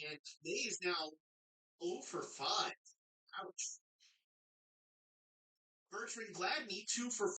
and today is now 0 for 5. Ouch. Bertrand Gladney, 2 for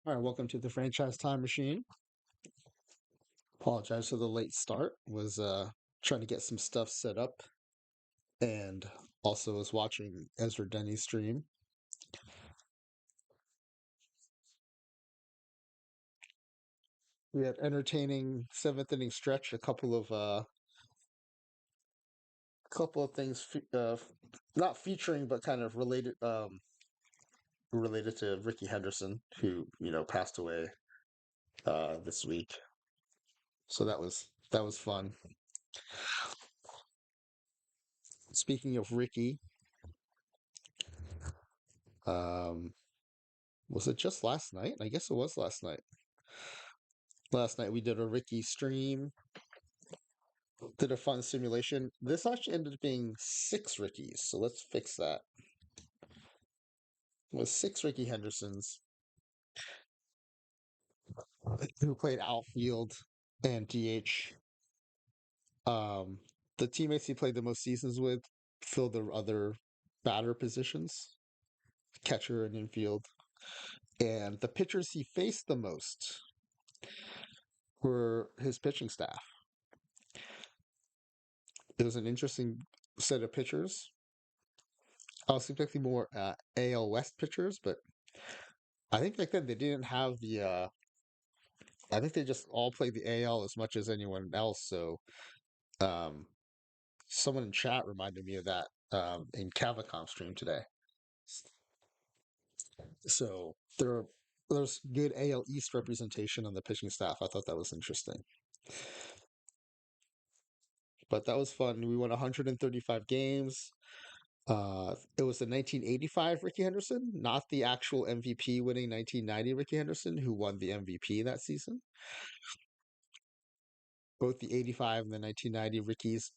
All right, welcome to the franchise time machine. Apologize for the late start. Was trying to get some stuff set up and also was watching Ezra Denny's stream. We had entertaining seventh inning stretch, a couple of things not featuring but kind of related to Ricky Henderson, who, passed away this week. So that was fun. Speaking of Ricky, um was it just last night? I guess it was last night. Last night we did a Ricky stream, did a fun simulation. This actually ended up being six Rickies, so let's fix that. It was six Ricky Hendersons who played outfield and DH. Um, the teammates he played the most seasons with filled the other batter positions, catcher and infield. And the pitchers he faced the most were his pitching staff. It was an interesting set of pitchers. I was expecting more AL West pitchers, but I think back then they didn't have the. I think they just all played the AL as much as anyone else. So, um, someone in chat reminded me of that in Cavacom stream today. So there's good AL East representation on the pitching staff. I thought that was interesting, but that was fun. We won 135 games. It was the 1985 Ricky Henderson, not the actual MVP winning 1990 Ricky Henderson, who won the MVP that season. Both the 85 and the 1990 Rickies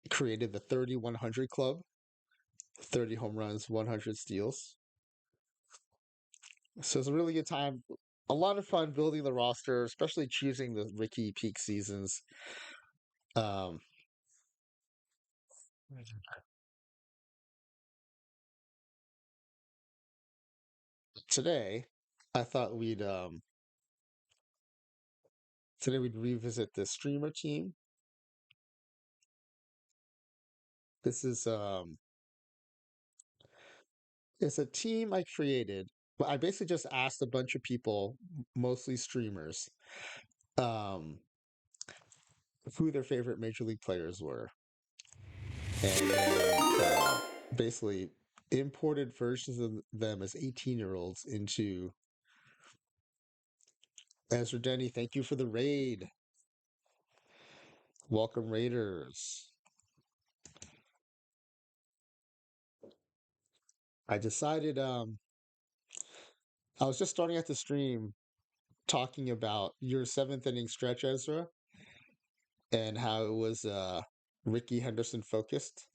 created the 30-100 club, 30 home runs, 100 steals. So it's a really good time. A lot of fun building the roster, especially choosing the Ricky peak seasons. Um, today, I thought we'd revisit the streamer team. This is it's a team I created. I basically just asked a bunch of people, mostly streamers, um, who their favorite major league players were, and then basically imported versions of them as 18-year-olds into Ezra Denny. Thank you for the raid. Welcome, Raiders. I decided I was just starting at the stream talking about your seventh inning stretch, Ezra, and how it was Ricky Henderson focused.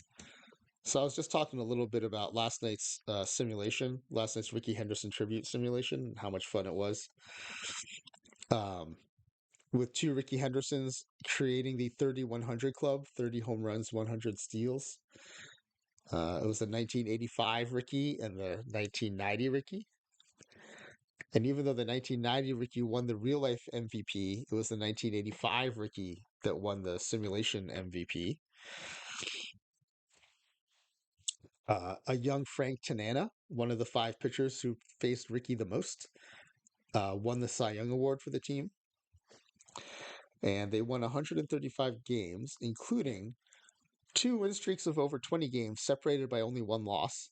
So I was just talking a little bit about last night's simulation, last night's Ricky Henderson tribute simulation, and how much fun it was. Um, with two Ricky Hendersons creating the 30-100 club, 30 home runs, 100 steals. It was the 1985 Ricky and the 1990 Ricky. And even though the 1990 Ricky won the real life MVP, it was the 1985 Ricky that won the simulation MVP. A young Frank Tanana, one of the five pitchers who faced Ricky the most, won the Cy Young Award for the team. And they won 135 games, including two win streaks of over 20 games, separated by only one loss.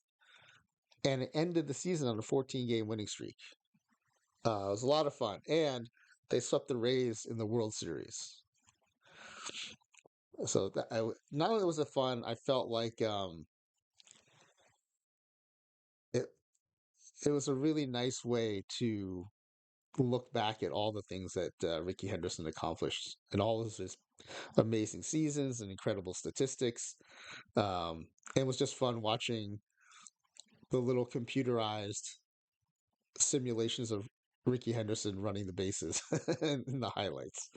And it ended the season on a 14-game winning streak. It was a lot of fun. And they swept the Rays in the World Series. So not only was it fun, I felt like it it was a really nice way to look back at all the things that Ricky Henderson accomplished and all of his amazing seasons and incredible statistics. It was just fun watching the little computerized simulations of Ricky Henderson running the bases in the highlights.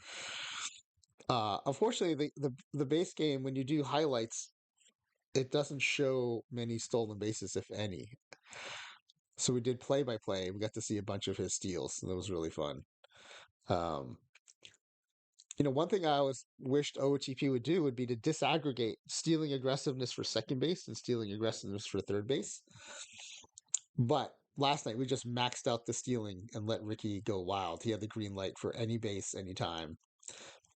Unfortunately, the base game, when you do highlights, it doesn't show many stolen bases, if any. So we did play by play. We got to see a bunch of his steals, and it was really fun. Um, one thing I always wished OOTP would do would be to disaggregate stealing aggressiveness for second base and stealing aggressiveness for third base. But last night we just maxed out the stealing and let Ricky go wild. He had the green light for any base, anytime,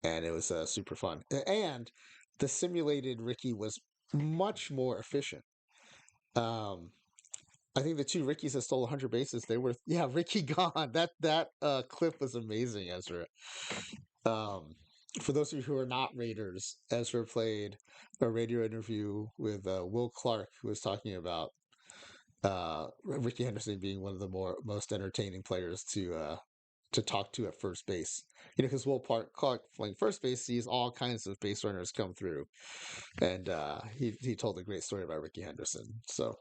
and it was super fun. And the simulated Ricky was much more efficient. Um, I think the two Rickies that stole 100 bases, they were Ricky gone. That clip was amazing, Ezra. Um, for those of you who are not Raiders, Ezra played a radio interview with Will Clark, who was talking about Ricky Henderson being one of the most entertaining players to talk to at first base. Because Clark playing first base sees all kinds of base runners come through, and he told a great story about Ricky Henderson. So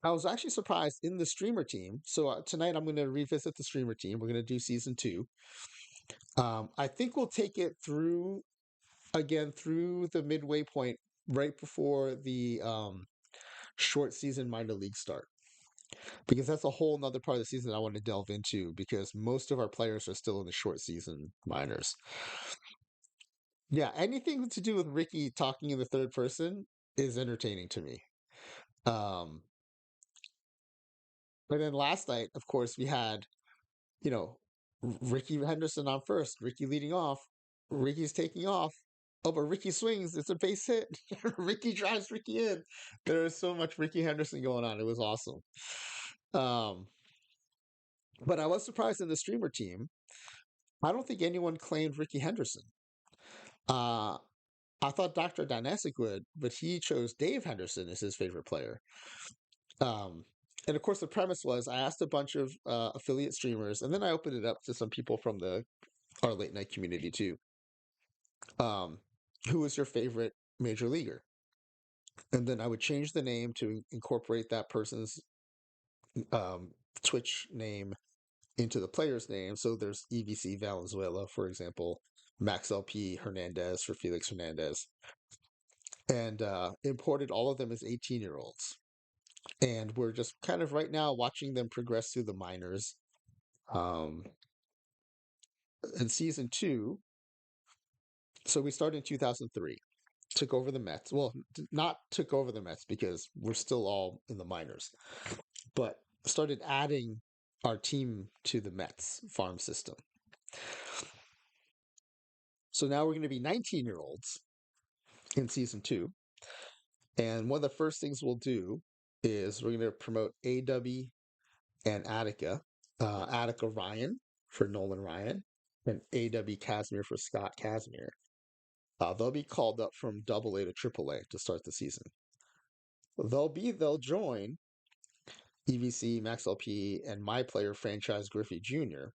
I was actually surprised in the streamer team. So tonight I'm going to revisit the streamer team. We're going to do season 2. I think we'll take it through again through the midway point right before the short season minor league start, because that's a whole nother part of the season I want to delve into, because most of our players are still in the short season minors. Yeah, anything to do with Ricky talking in the third person is entertaining to me. Um, but then last night, of course, we had, you know, Ricky Henderson on first, Ricky leading off, Ricky's taking off. Oh, but Ricky swings. It's a base hit. Ricky drives Ricky in. There was so much Ricky Henderson going on. It was awesome. Um, but I was surprised in the streamer team. I don't think anyone claimed Ricky Henderson. Uh, I thought Dr. Dynastic would, but he chose Dave Henderson as his favorite player. Um, and of course, the premise was I asked a bunch of affiliate streamers, and then I opened it up to some people from our late night community too. Um, who was your favorite major leaguer? And then I would change the name to incorporate that person's um, Twitch name into the player's name. So there's EVC Valenzuela, for example, Max LP Hernandez for Felix Hernandez, and imported all of them as 18-year-olds. And we're just kind of right now watching them progress through the minors. Um, in season 2, so we started in 2003, took over the Mets. Well, not took over the Mets because we're still all in the minors, but started adding our team to the Mets farm system. So now we're going to be 19-year-olds in season 2. And one of the first things we'll do is we're going to promote AW and Attica. Attica Ryan for Nolan Ryan, and AW Casimir for Scott Casimir. They'll be called up from AA to AAA to start the season. They'll join EVC, Max LP, and my player franchise Griffey Jr.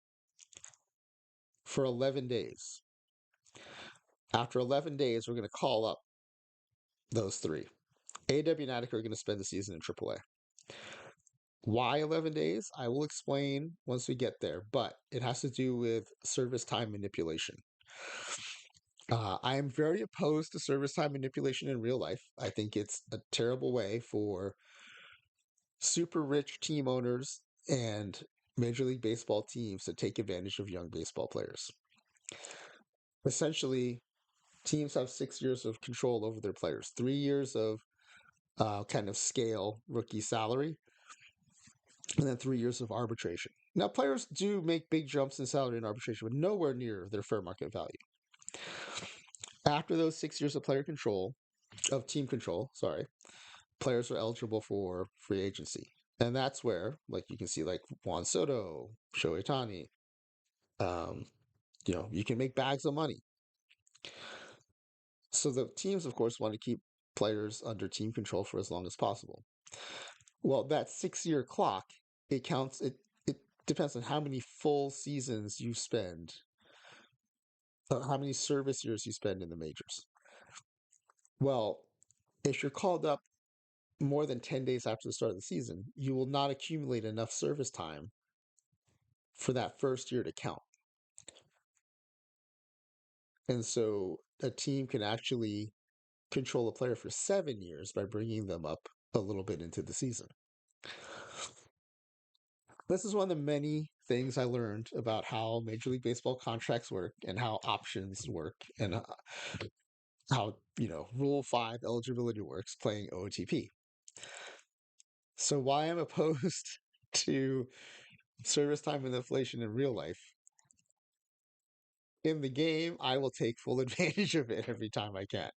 for 11 days. After 11 days, we're going to call up those 3. AW and Attica are going to spend the season in AAA. Why 11 days? I will explain once we get there, but it has to do with service time manipulation. I am very opposed to service time manipulation in real life. I think it's a terrible way for super rich team owners and Major League Baseball teams to take advantage of young baseball players. Essentially, teams have 6 years of control over their players, 3 years of kind of scale rookie salary, and then 3 years of arbitration. Now, players do make big jumps in salary and arbitration, but nowhere near their fair market value. After those 6 years of team control, players are eligible for free agency. And that's where, like you can see, like Juan Soto, Shohei Ohtani, you can make bags of money. So the teams, of course, want to keep players under team control for as long as possible. Well, that 6-year clock, it counts. It depends on how many full seasons you spend, how many service years you spend in the majors. Well, if you're called up more than 10 days after the start of the season, you will not accumulate enough service time for that first year to count. And so a team can actually control a player for 7 years by bringing them up a little bit into the season. This is one of the many things I learned about how Major League Baseball contracts work and how options work and how, Rule 5 eligibility works playing OOTP. So why I'm opposed to service time and inflation in real life. In the game, I will take full advantage of it every time I can.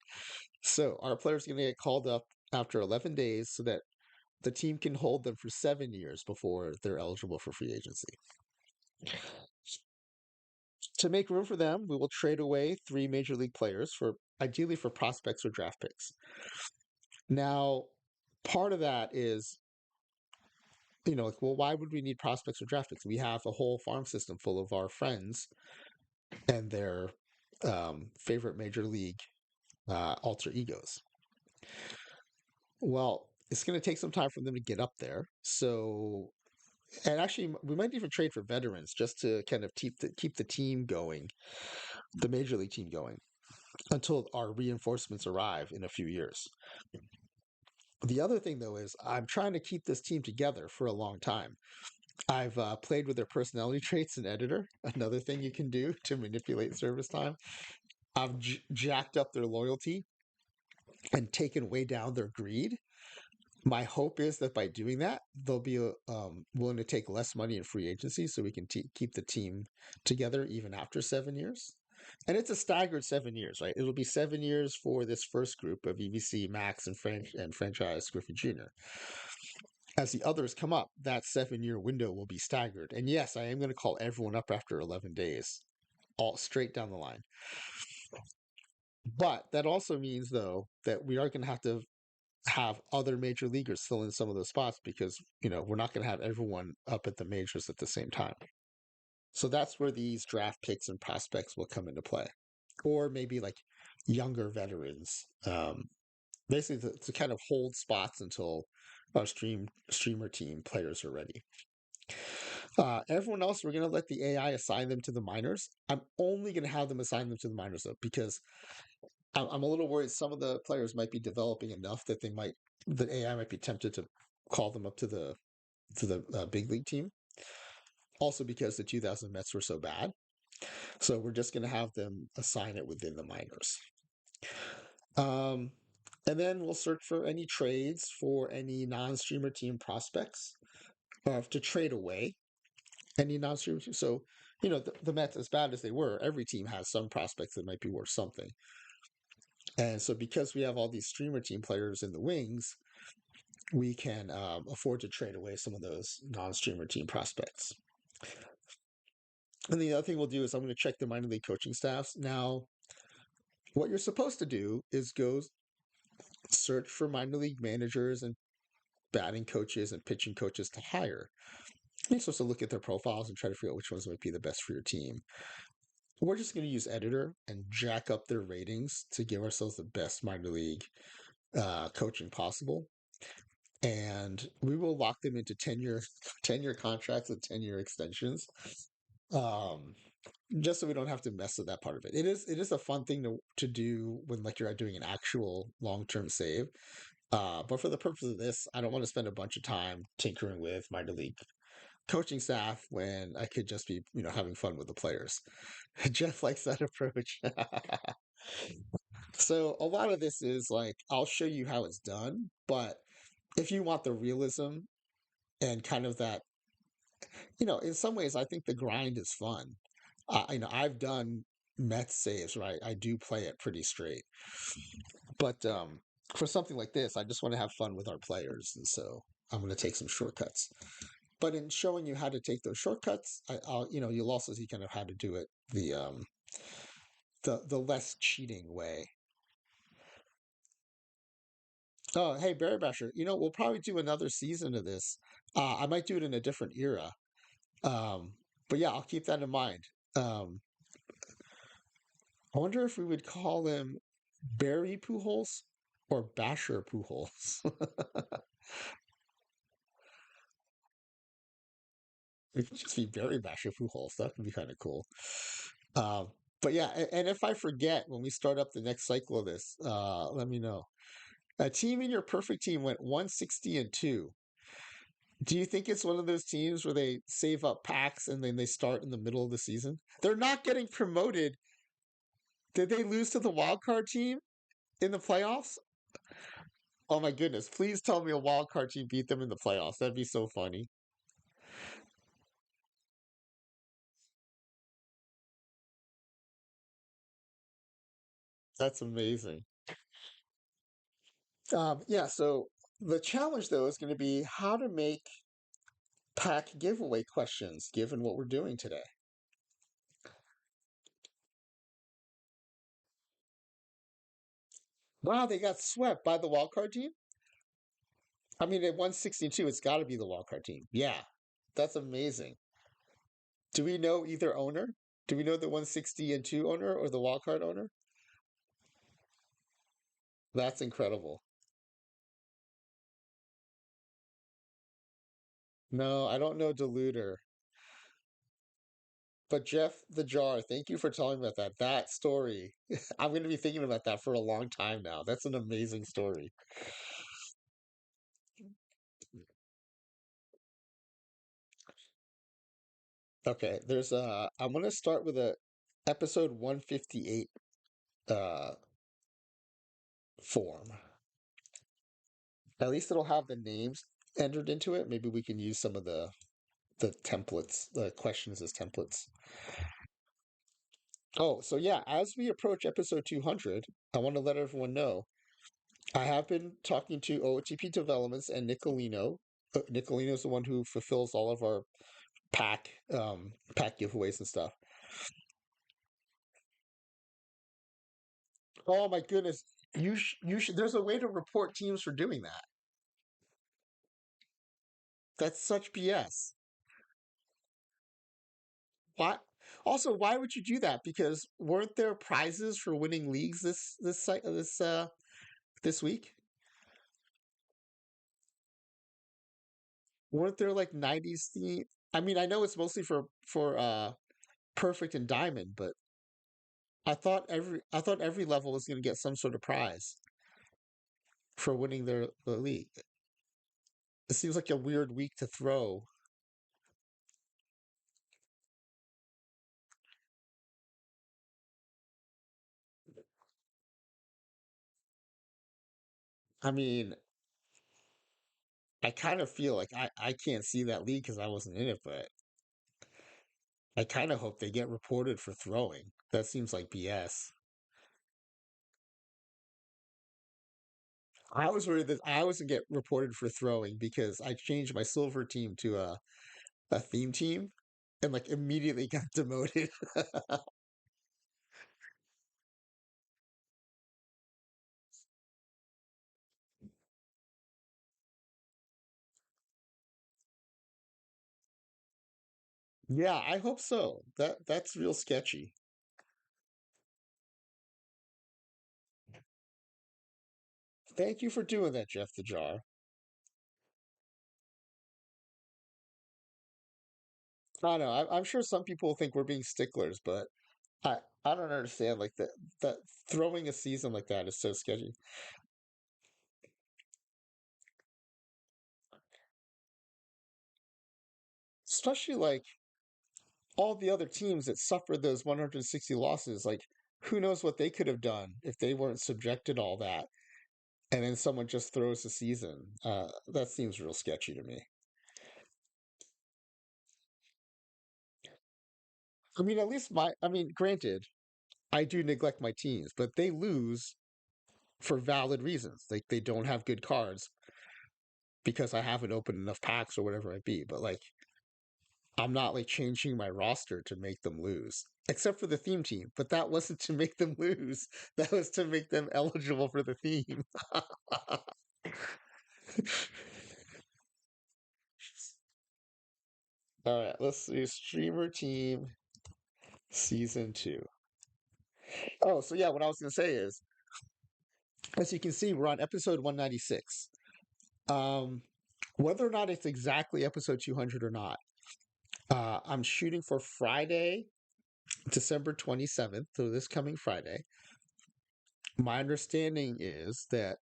So our players are going to get called up after 11 days so that the team can hold them for 7 years before they're eligible for free agency. To make room for them, we will trade away 3 major league players for ideally for prospects or draft picks. Now, part of that is, like, well, why would we need prospects or draft picks? We have a whole farm system full of our friends and their favorite major league alter egos. Well, it's going to take some time for them to get up there. So, and actually, we might even trade for veterans just to kind of keep the team going, the major league team going, until our reinforcements arrive in a few years. The other thing, though, is I'm trying to keep this team together for a long time. I've played with their personality traits in Editor, another thing you can do to manipulate service time. I've jacked up their loyalty and taken way down their greed. My hope is that by doing that, they'll be willing to take less money in free agency so we can keep the team together even after 7 years. And it's a staggered 7 years, right? It'll be 7 years for this first group of EVC, Max, and franchise Griffey Jr. As the others come up, that 7 year window will be staggered. And yes, I am going to call everyone up after 11 days, all straight down the line. But that also means, though, that we are going to have other major leaguers fill in some of those spots because, we're not going to have everyone up at the majors at the same time. So that's where these draft picks and prospects will come into play. Or maybe like younger veterans, basically to kind of hold spots until our streamer team players are ready. Everyone else, we're going to let the AI assign them to the minors. I'm only going to have them assign them to the minors, though, because I'm a little worried some of the players might be developing enough that the AI might be tempted to call them up to the big league team. Also, because the 2000 Mets were so bad, so we're just going to have them assign it within the minors. Um, and then we'll search for any trades for any non-streamer team prospects to trade away any non-streamer team. So, the Mets, as bad as they were, every team has some prospects that might be worth something. And so because we have all these streamer team players in the wings, we can afford to trade away some of those non-streamer team prospects. And the other thing we'll do is I'm going to check the minor league coaching staffs. Now, what you're supposed to do is go search for minor league managers and batting coaches and pitching coaches to hire. You're supposed to look at their profiles and try to figure out which ones might be the best for your team. We're just going to use Editor and jack up their ratings to give ourselves the best minor league coaching possible. And we will lock them into 10-year contracts and 10-year extensions. Just so we don't have to mess with that part of it. It is a fun thing to do when like you're doing an actual long-term save. But for the purpose of this, I don't want to spend a bunch of time tinkering with minor league coaching staff when I could just be, having fun with the players. Jeff likes that approach. So a lot of this is like, I'll show you how it's done, but if you want the realism and kind of that, in some ways, I think the grind is fun. I've done Mets saves, right? I do play it pretty straight, but for something like this, I just want to have fun with our players, and so I'm going to take some shortcuts. But in showing you how to take those shortcuts, you'll also see kind of how to do it the less cheating way. Oh, hey, Barry Basher, we'll probably do another season of this. I might do it in a different era. Um, but yeah, I'll keep that in mind. Um, I wonder if we would call him Barry Pujols or Basher Pujols. It could just be Barry Basher Pujols. That would be kind of cool. Um, but yeah, and if I forget when we start up the next cycle of this, let me know. A team in your perfect team went 160-2. Do you think it's one of those teams where they save up packs and then they start in the middle of the season? They're not getting promoted. Did they lose to the wild card team in the playoffs? Oh my goodness. Please tell me a wild card team beat them in the playoffs. That'd be so funny. That's amazing. Yeah, so the challenge though is going to be how to make pack giveaway questions given what we're doing today. Wow, they got swept by the wild card team? I mean, at 162, it's got to be the wild card team. Yeah, that's amazing. Do we know either owner? Do we know the 160-2 owner or the wild card owner? That's incredible. No, I don't know Deluder. But Jeff the Jar, thank you for telling me about that. That story, I'm going to be thinking about that for a long time now. That's an amazing story. Okay, I'm going to start with a episode 158 uh form. At least it'll have the names entered into it. Maybe we can use some of the templates, the questions as templates. Oh, so yeah, as we approach episode 200, I want to let everyone know I have been talking to OOTP Developments and Nicolino. Nicolino is the one who fulfills all of our pack giveaways and stuff. Oh my goodness, you should. There's a way to report teams for doing that. That's such BS. Why? Also, why would you do that? Because weren't there prizes for winning leagues this week? Weren't there like 90s theme? I mean, I know it's mostly for perfect and diamond, but I thought every level was going to get some sort of prize for winning the league. It seems like a weird week to throw. I mean, I kind of feel like I can't see that league because I wasn't in it, but I kind of hope they get reported for throwing. That seems like BS. I was worried that I was gonna get reported for throwing because I changed my silver team to a theme team and like immediately got demoted. Yeah, I hope so. That's real sketchy. Thank you for doing that, Jeff the Jar. I know. I'm sure some people think we're being sticklers, but I I don't understand. Like that throwing a season like that is so sketchy. Especially like all the other teams that suffered those 160 losses. Like who knows what they could have done if they weren't subjected to all that, and then someone just throws a season. That seems real sketchy to me. I mean, at least I mean, granted, I do neglect my teams, but they lose for valid reasons. Like they don't have good cards because I haven't opened enough packs or whatever it be. But like, I'm not like changing my roster to make them lose, except for the theme team. But that wasn't to make them lose. That was to make them eligible for the theme. All right, let's see. Streamer team season two. Oh, so yeah, what I was gonna say is, as you can see, we're on episode 196. Um, whether or not it's exactly episode 200 or not, I'm shooting for Friday, December 27th, so this coming Friday. My understanding is that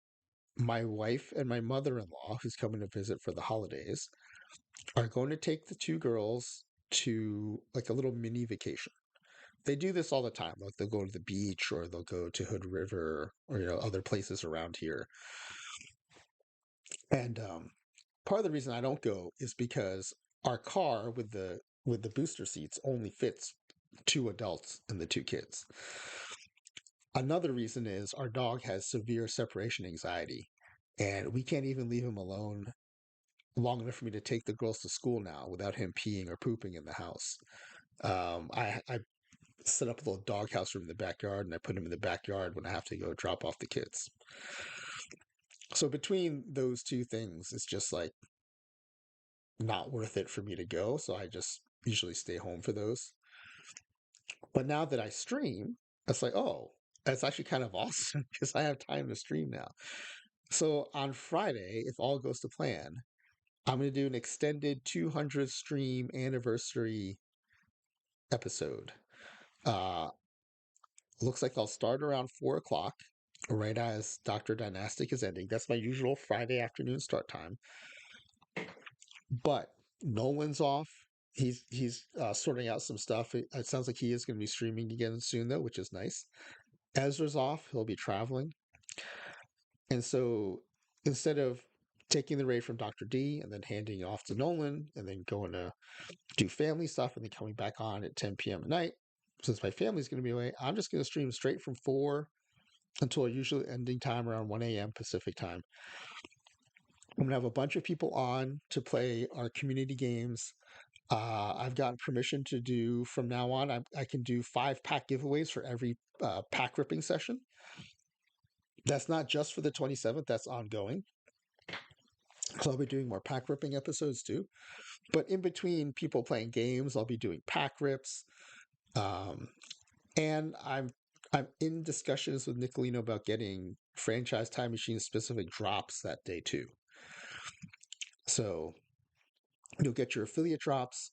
my wife and my mother-in-law, who's coming to visit for the holidays, are going to take the two girls to like a little mini vacation. They do this all the time. Like they'll go to the beach or they'll go to Hood River or other places around here. And part of the reason I don't go is because our car with the booster seats only fits two adults and the two kids. Another reason is our dog has severe separation anxiety, and we can't even leave him alone long enough for me to take the girls to school now without him peeing or pooping in the house. I set up a little doghouse room in the backyard, and I put him in the backyard when I have to go drop off the kids. So between those two things, it's just like not worth it for me to go. So I just usually stay home for those. But now that I stream, it's like, oh, that's actually kind of awesome because I have time to stream now. So on Friday, if all goes to plan, I'm going to do an extended 200 stream anniversary episode. Uh, Looks like I'll start around 4 o'clock, right as Dr. Dynastic is ending. That's my usual Friday afternoon start time. But Nolan's off. He's sorting out some stuff. It sounds like he is going to be streaming again soon, though, which is nice. Ezra's off. He'll be traveling. And so instead of taking the raid from Dr. D and then handing it off to Nolan and then going to do family stuff and then coming back on at 10 p.m. at night, since my family's going to be away, I'm just going to stream straight from 4 until usually ending time around 1 a.m. Pacific time. I'm going to have a bunch of people on to play our community games. I've gotten permission to do from now on. I can do 5 pack giveaways for every pack ripping session. That's not just for the 27th, that's ongoing. So I'll be doing more pack ripping episodes too. But in between people playing games, I'll be doing pack rips. Um, and I'm in discussions with Nicolino about getting franchise time machine specific drops that day too. So you'll get your affiliate drops.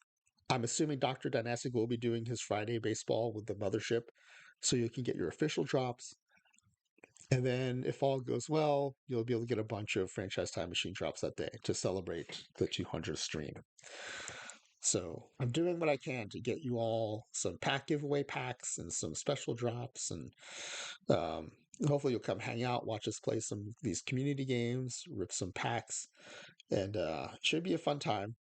I'm assuming Dr. Dynastic will be doing his Friday baseball with the mothership, so you can get your official drops. And then, if all goes well, you'll be able to get a bunch of franchise time machine drops that day to celebrate the 200th stream. So I'm doing what I can to get you all some pack giveaway packs and some special drops, and um, hopefully you'll come hang out, watch us play some these community games, rip some packs, and it should be a fun time.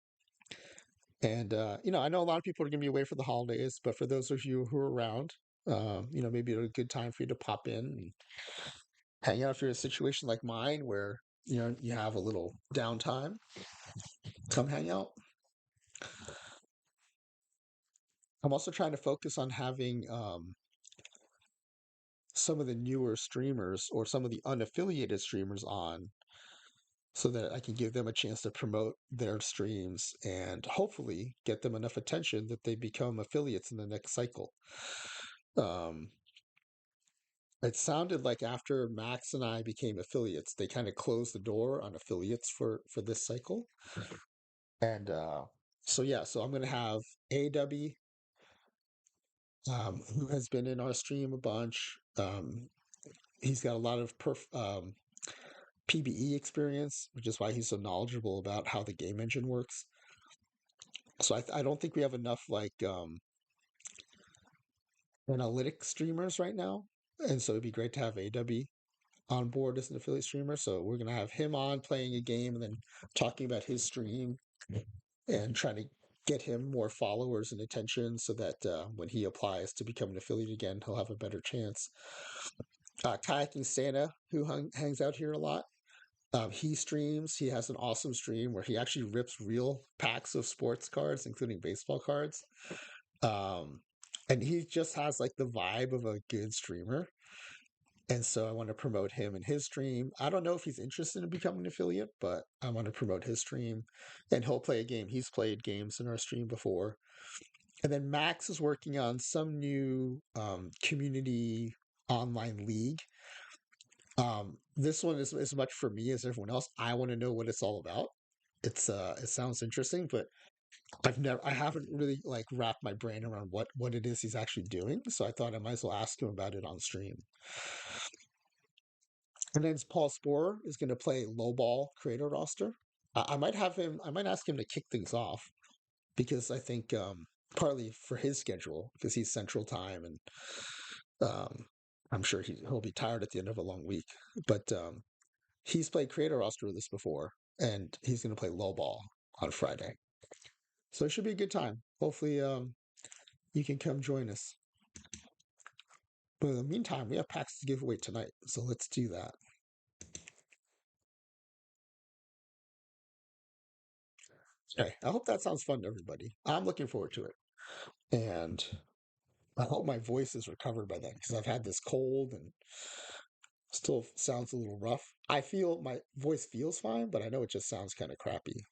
And I know a lot of people are going to be away for the holidays, but for those of you who are around, maybe it's a good time for you to pop in and hang out. If you're in a situation like mine where you have a little downtime, come hang out. I'm also trying to focus on having some of the newer streamers or some of the unaffiliated streamers on so that I can give them a chance to promote their streams and hopefully get them enough attention that they become affiliates in the next cycle. Um, it sounded like after Max and I became affiliates, they kind of closed the door on affiliates for this cycle. And so I'm going to have AW, who has been in our stream a bunch. He's got a lot of PBE experience, which is why he's so knowledgeable about how the game engine works. So I don't think we have enough like analytic streamers right now, and so it'd be great to have AW on board as an affiliate streamer. So we're gonna have him on playing a game and then talking about his stream and trying to get him more followers and attention so that when he applies to become an affiliate again, he'll have a better chance. Kayaking Santa, who hangs out here a lot, he streams. He has an awesome stream where he actually rips real packs of sports cards, including baseball cards. Um, and he just has like the vibe of a good streamer. And so I want to promote him and his stream. I don't know if he's interested in becoming an affiliate, but I want to promote his stream and he'll play a game. He's played games in our stream before. And then Max is working on some new community online league. This one is as much for me as everyone else. I want to know what it's all about. It sounds interesting, but I haven't really like wrapped my brain around what it is he's actually doing. So I thought I might as well ask him about it on stream. And then Paul Sporer is going to play low ball creator roster. I might have him. I might ask him to kick things off because I think partly for his schedule because he's Central Time and um, I'm sure he'll be tired at the end of a long week. But he's played creator roster with us before, and he's going to play low ball on Friday. So it should be a good time. Hopefully, you can come join us. But in the meantime, we have packs to give away tonight, so let's do that. Okay, I hope that sounds fun to everybody. I'm looking forward to it, and I hope my voice is recovered by then because I've had this cold and still sounds a little rough. I feel my voice feels fine, but I know it just sounds kind of crappy.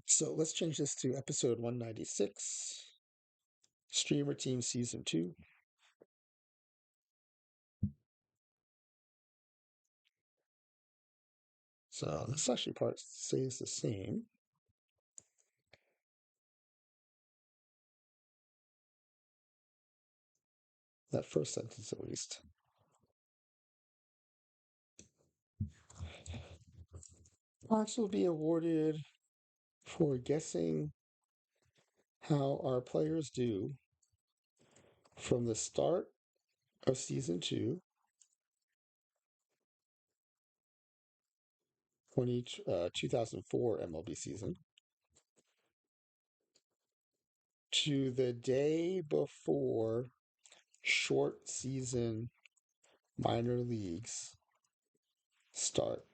So let's change this to episode 196, Streamer Team Season 2. So this actually part stays the same. That first sentence, at least. Marks will be awarded for guessing how our players do from the start of Season 2, 2004 MLB season, to the day before short season minor leagues start.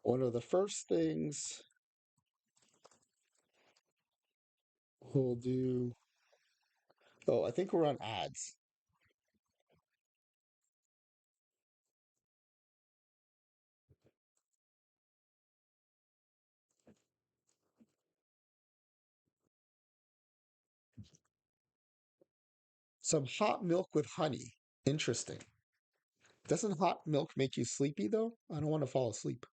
One of the first things we'll do. Oh, I think we're on ads. Some hot milk with honey. Interesting. Doesn't hot milk make you sleepy though? I don't want to fall asleep.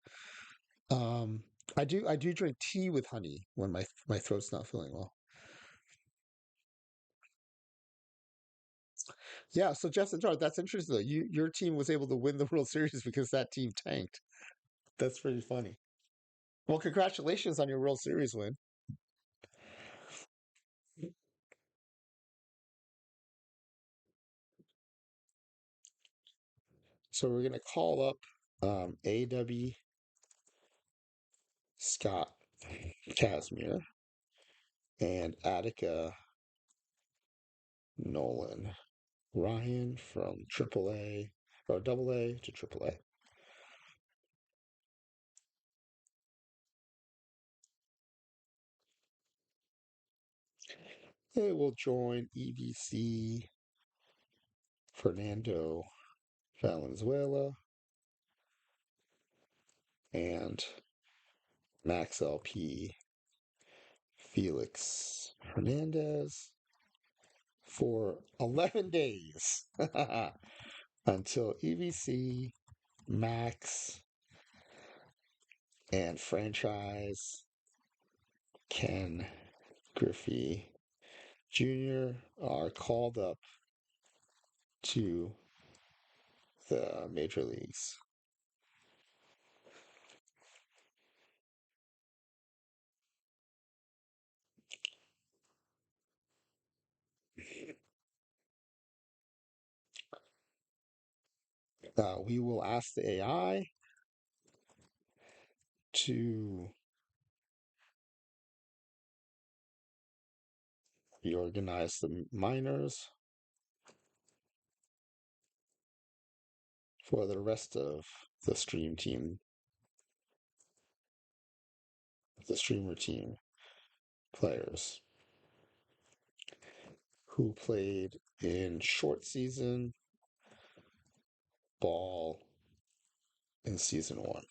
Um, I do drink tea with honey when my throat's not feeling well. Yeah, so Justin Chart, that's interesting though. Your team was able to win the World Series because that team tanked. That's pretty funny. Well, congratulations on your World Series win. So we're gonna call up A.W. Scott Casimir and Attica Nolan. Ryan from AAA or AA to AAA. It will join EBC Fernando Valenzuela and Max LP Felix Hernandez for 11 days until EBC, Max, and franchise Ken Griffey Jr. are called up to the major leagues. We will ask the AI to reorganize the minors for the rest of the the streamer team players who played in short season ball in season one.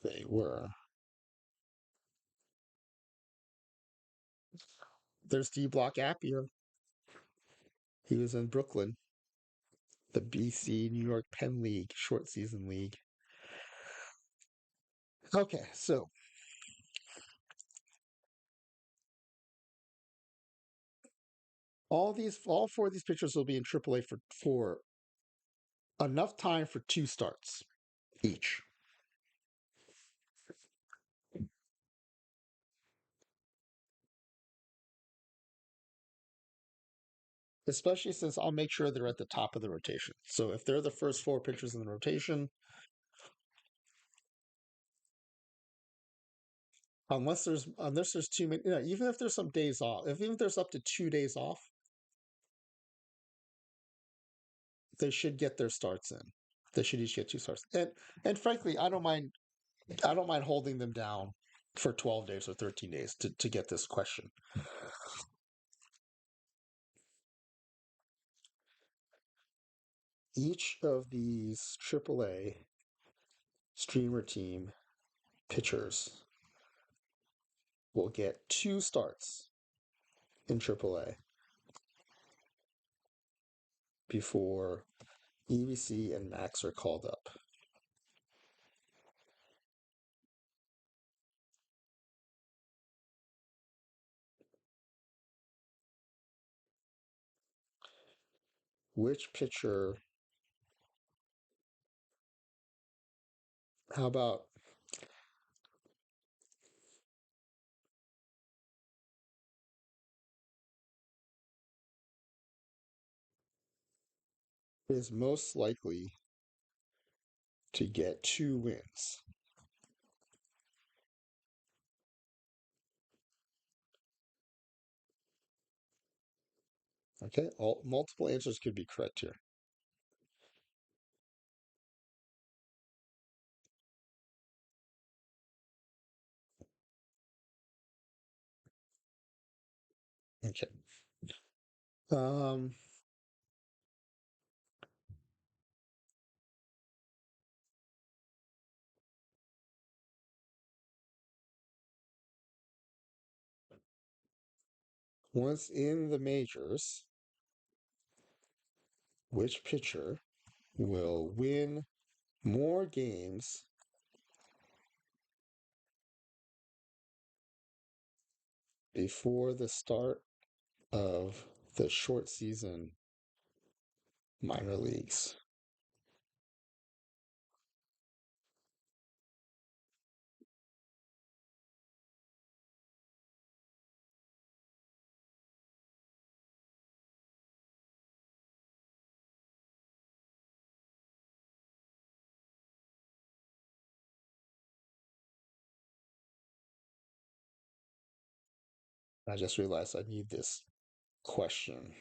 They were. There's D Block Appier. He was in Brooklyn. the BC New York Penn League, short season league. Okay, so all four of these pitchers will be in AAA for enough time for two starts each. Especially since I'll make sure they're at the top of the rotation. So if they're the first four pitchers in the rotation, unless there's too many, even if there's some days off, even if there's up to 2 days off, they should get their starts in. They should each get two starts. And frankly, I don't mind holding them down for 12 days or 13 days to get this question. Each of these AAA streamer team pitchers will get two starts in AAA before EBC and Max are called up. Which pitcher, how about is most likely to get two wins? Okay, all multiple answers could be correct here. Okay. Um, Once in the majors, which pitcher will win more games before the start of the short season minor leagues? I just realized I need this question.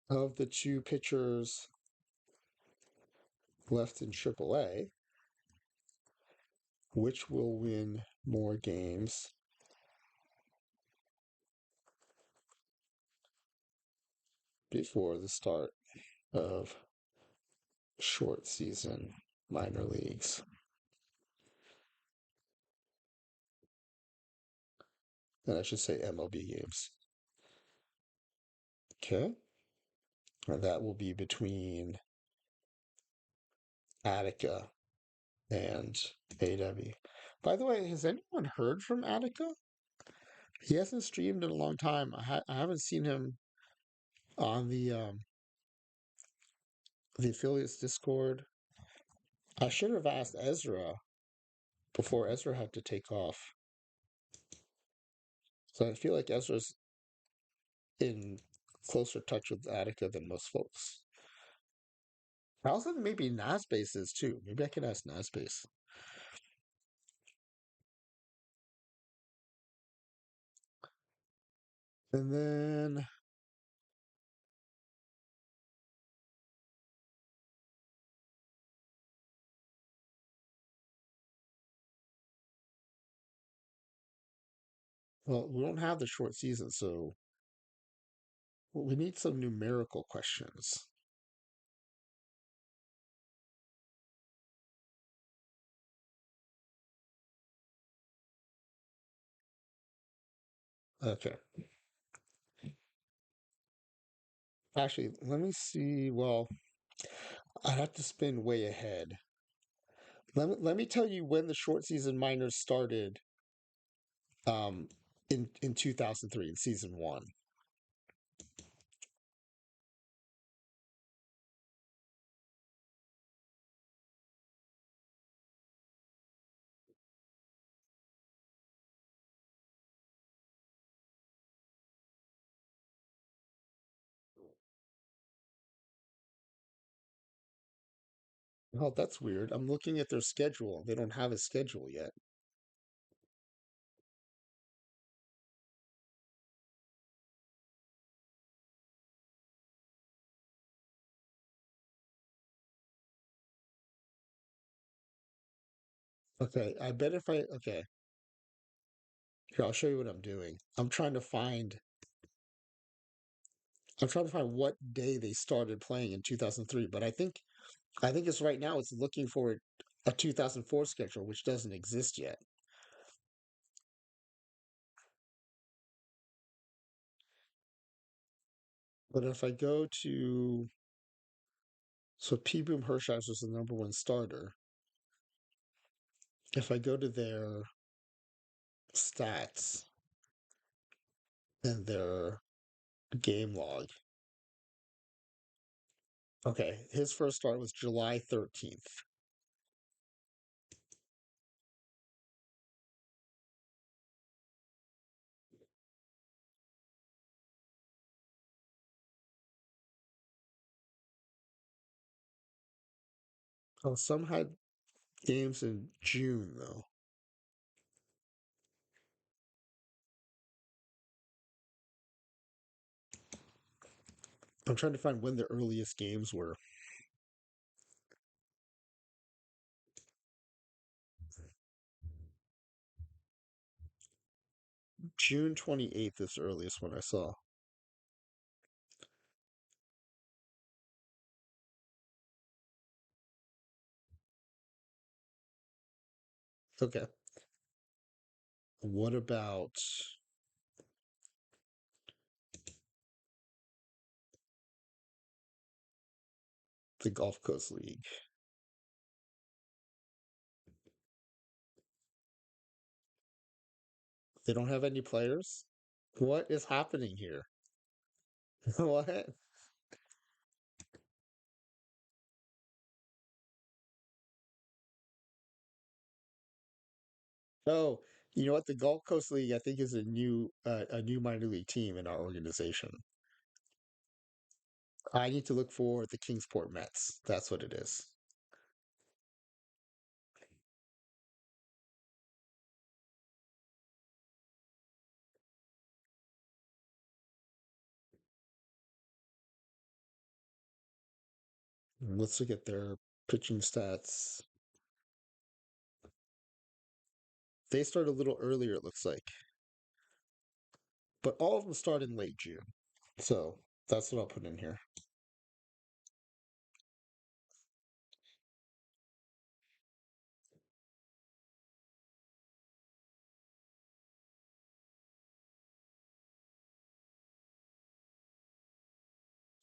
Of the two pitchers left in AAA, which will win more games before the start of short season minor leagues? And I should say MLB games. Okay. And that will be between Attica and AW. By the way, has anyone heard from Attica? He hasn't streamed in a long time. I haven't seen him on the affiliates Discord. I should have asked Ezra before Ezra had to take off. So I feel like Ezra's in closer touch with Attica than most folks. I also think maybe Nasbase is too. Maybe I can ask Nasbase. And then well, we don't have the short season, so we need some numerical questions. Okay. Actually, let me see. Well, I'd have to spin way ahead. Let me tell you when the short season minors started um in 2003 in season 1. Oh, that's weird. I'm looking at their schedule. They don't have a schedule yet. Okay, I bet if I okay, here I'll show you what I'm doing. I'm trying to find what day they started playing in 2003, but I think it's right now it's looking for a 2004 schedule which doesn't exist yet. But if I go to so P. Boom Hershey's was the number one starter. If I go to their stats and their game log, okay, his first start was July 13th. Oh, some had games in June though. I'm trying to find when the earliest games were. June 28th is the earliest one I saw. Okay. What about the Gulf Coast League? They don't have any players? What is happening here? What? Oh, you know what? The Gulf Coast League, I think, is a new minor league team in our organization. I need to look for the Kingsport Mets. That's what it is. Let's look at their pitching stats. They start a little earlier, it looks like, but all of them start in late June. So that's what I'll put in here.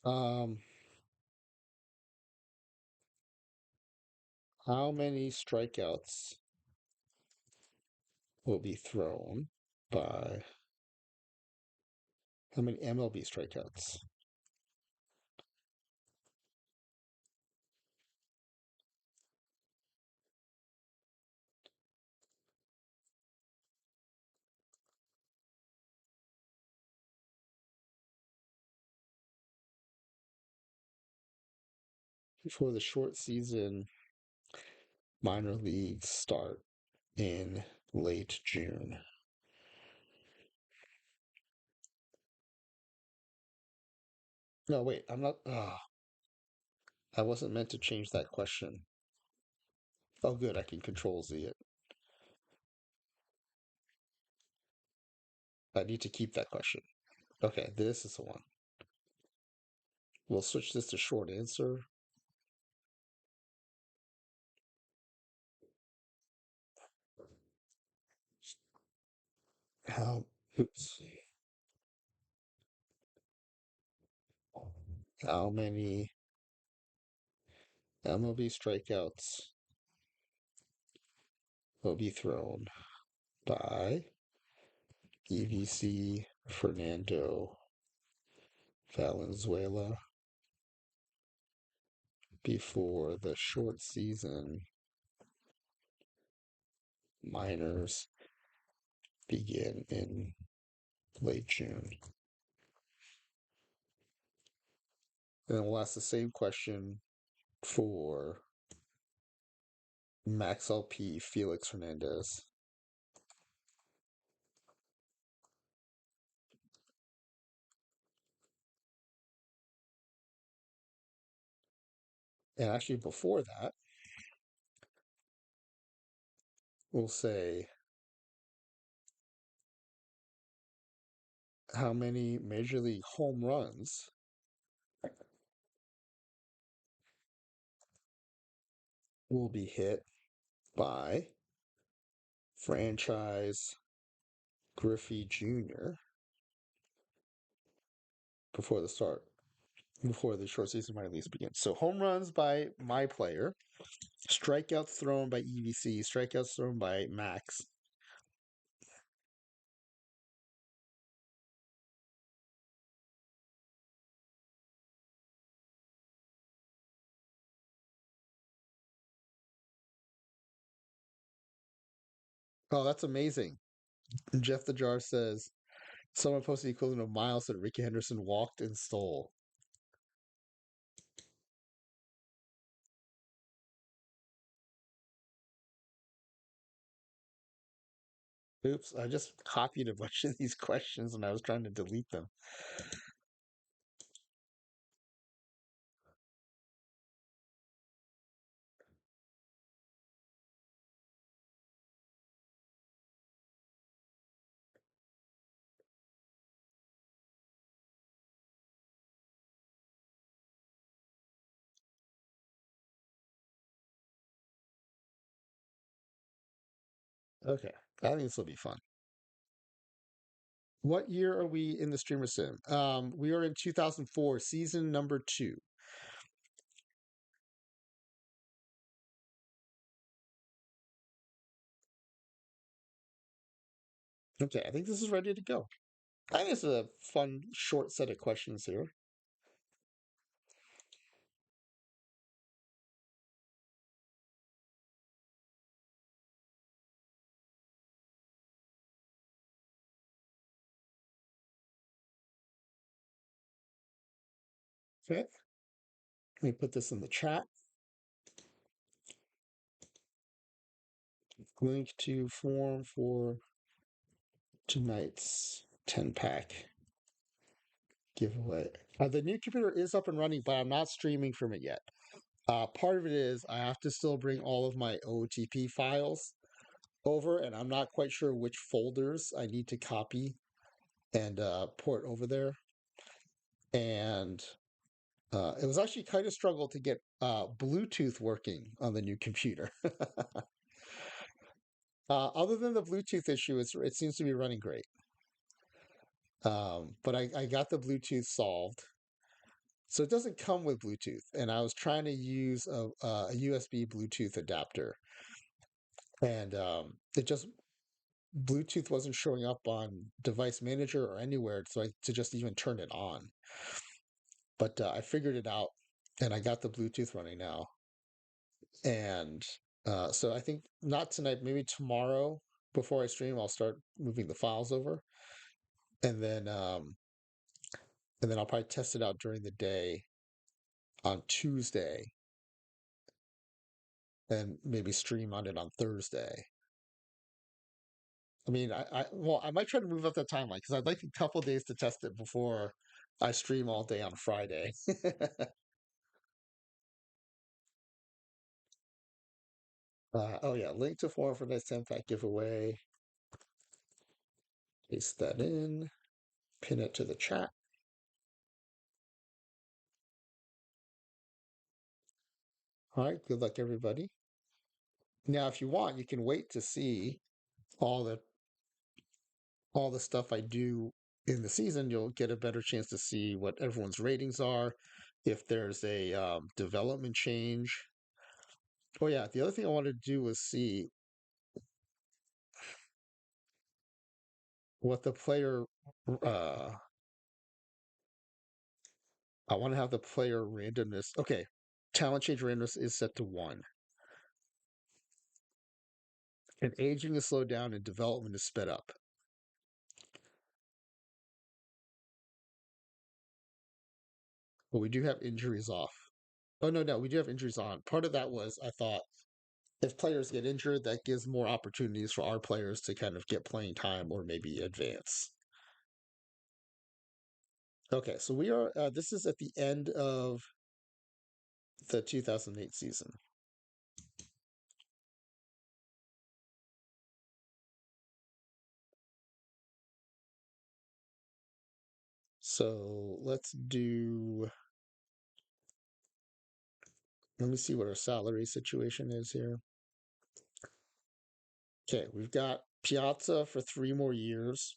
Um, how many strikeouts will be thrown by how many MLB strikeouts? Before the short season minor leagues start in late June. No, wait, I'm not. I wasn't meant to change that question. Oh, good, I can control Z it. I need to keep that question. Okay, this is the one. We'll switch this to short answer. How? Oops. How many MLB strikeouts will be thrown by EVC Fernando Valenzuela before the short season minors begin in late June? And then we'll ask the same question for Max LP Felix Hernandez. And actually, before that, we'll say how many Major League home runs will be hit by franchise Griffey Jr. before before the short season minor leagues begins. So home runs by my player, strikeouts thrown by EVC, strikeouts thrown by Max. Oh, that's amazing. Jeff the Jar says someone posted the equivalent of miles that Ricky Henderson walked and stole. Oops, I just copied a bunch of these questions and I was trying to delete them. Okay, I think this will be fun. What year are we in the streamer sim? We are in 2004, season number 2. Okay, I think this is ready to go. I think this is a fun, short set of questions here. Okay, let me put this in the chat. Link to form for tonight's 10-pack giveaway. The new computer is up and running, but I'm not streaming from it yet. Part of it is I have to still bring all of my OOTP files over, and I'm not quite sure which folders I need to copy and port over there. And it was actually kind of struggle to get Bluetooth working on the new computer. Other than the Bluetooth issue, it seems to be running great. But I got the Bluetooth solved. So it doesn't come with Bluetooth. And I was trying to use a USB Bluetooth adapter. And it just, Bluetooth wasn't showing up on Device Manager or anywhere to just even turn it on. But I figured it out and I got the Bluetooth running now. And so I think not tonight, maybe tomorrow before I stream, I'll start moving the files over. And then I'll probably test it out during the day on Tuesday and maybe stream on it on Thursday. I mean, I might try to move up the timeline because I'd like a couple days to test it before I stream all day on Friday. Oh yeah, link to form for next 10-pack giveaway. Paste that in, pin it to the chat. All right, good luck everybody. Now, if you want, you can wait to see all the stuff I do in the season. You'll get a better chance to see what everyone's ratings are. if there's a development change. Oh yeah, the other thing I wanted to do was see what the player. Uh, I want to have the player randomness. Okay, talent change randomness is set to 1, and aging is slowed down and development is sped up. But we do have injuries off. Oh no, no, we do have injuries on. Part of that was I thought if players get injured, that gives more opportunities for our players to kind of get playing time or maybe advance. Okay, so we are. This is at the end of the 2008 season. So let's do. Let me see what our salary situation is here. Okay, we've got Piazza for 3 more years.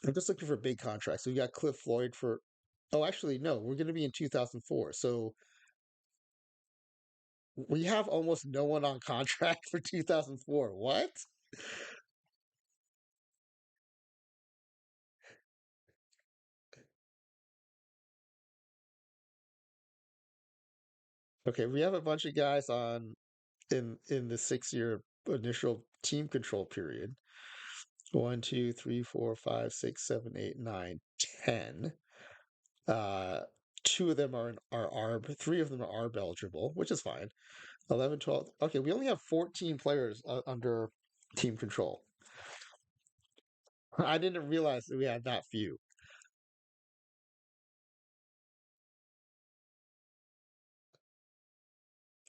I'm just looking for big contracts. We got Cliff Floyd for. Oh, actually, no, we're going to be in 2004. So we have almost no one on contract for 2004. What? Okay, we have a bunch of guys on in the 6 year initial team control period. One, two, three, four, five, six, seven, eight, nine, 10. Uh, two of them are ARB, three of them are ARB eligible, which is fine. 11, 12. Okay, we only have 14 players under team control. I didn't realize that we had that few.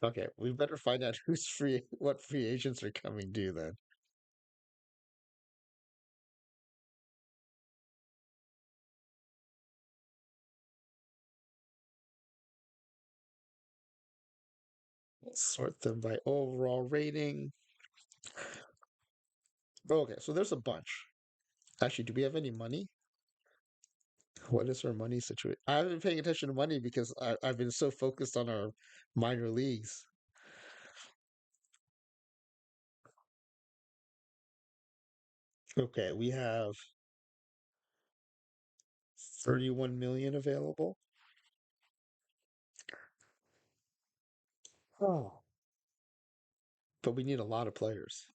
Okay, we better find out who's free, what free agents are coming due then. Sort them by overall rating. Okay, so there's a bunch. Actually, do we have any money? What is our money situation? I haven't been paying attention to money because I've been so focused on our minor leagues. Okay, we have 31 million available. Oh. But we need a lot of players.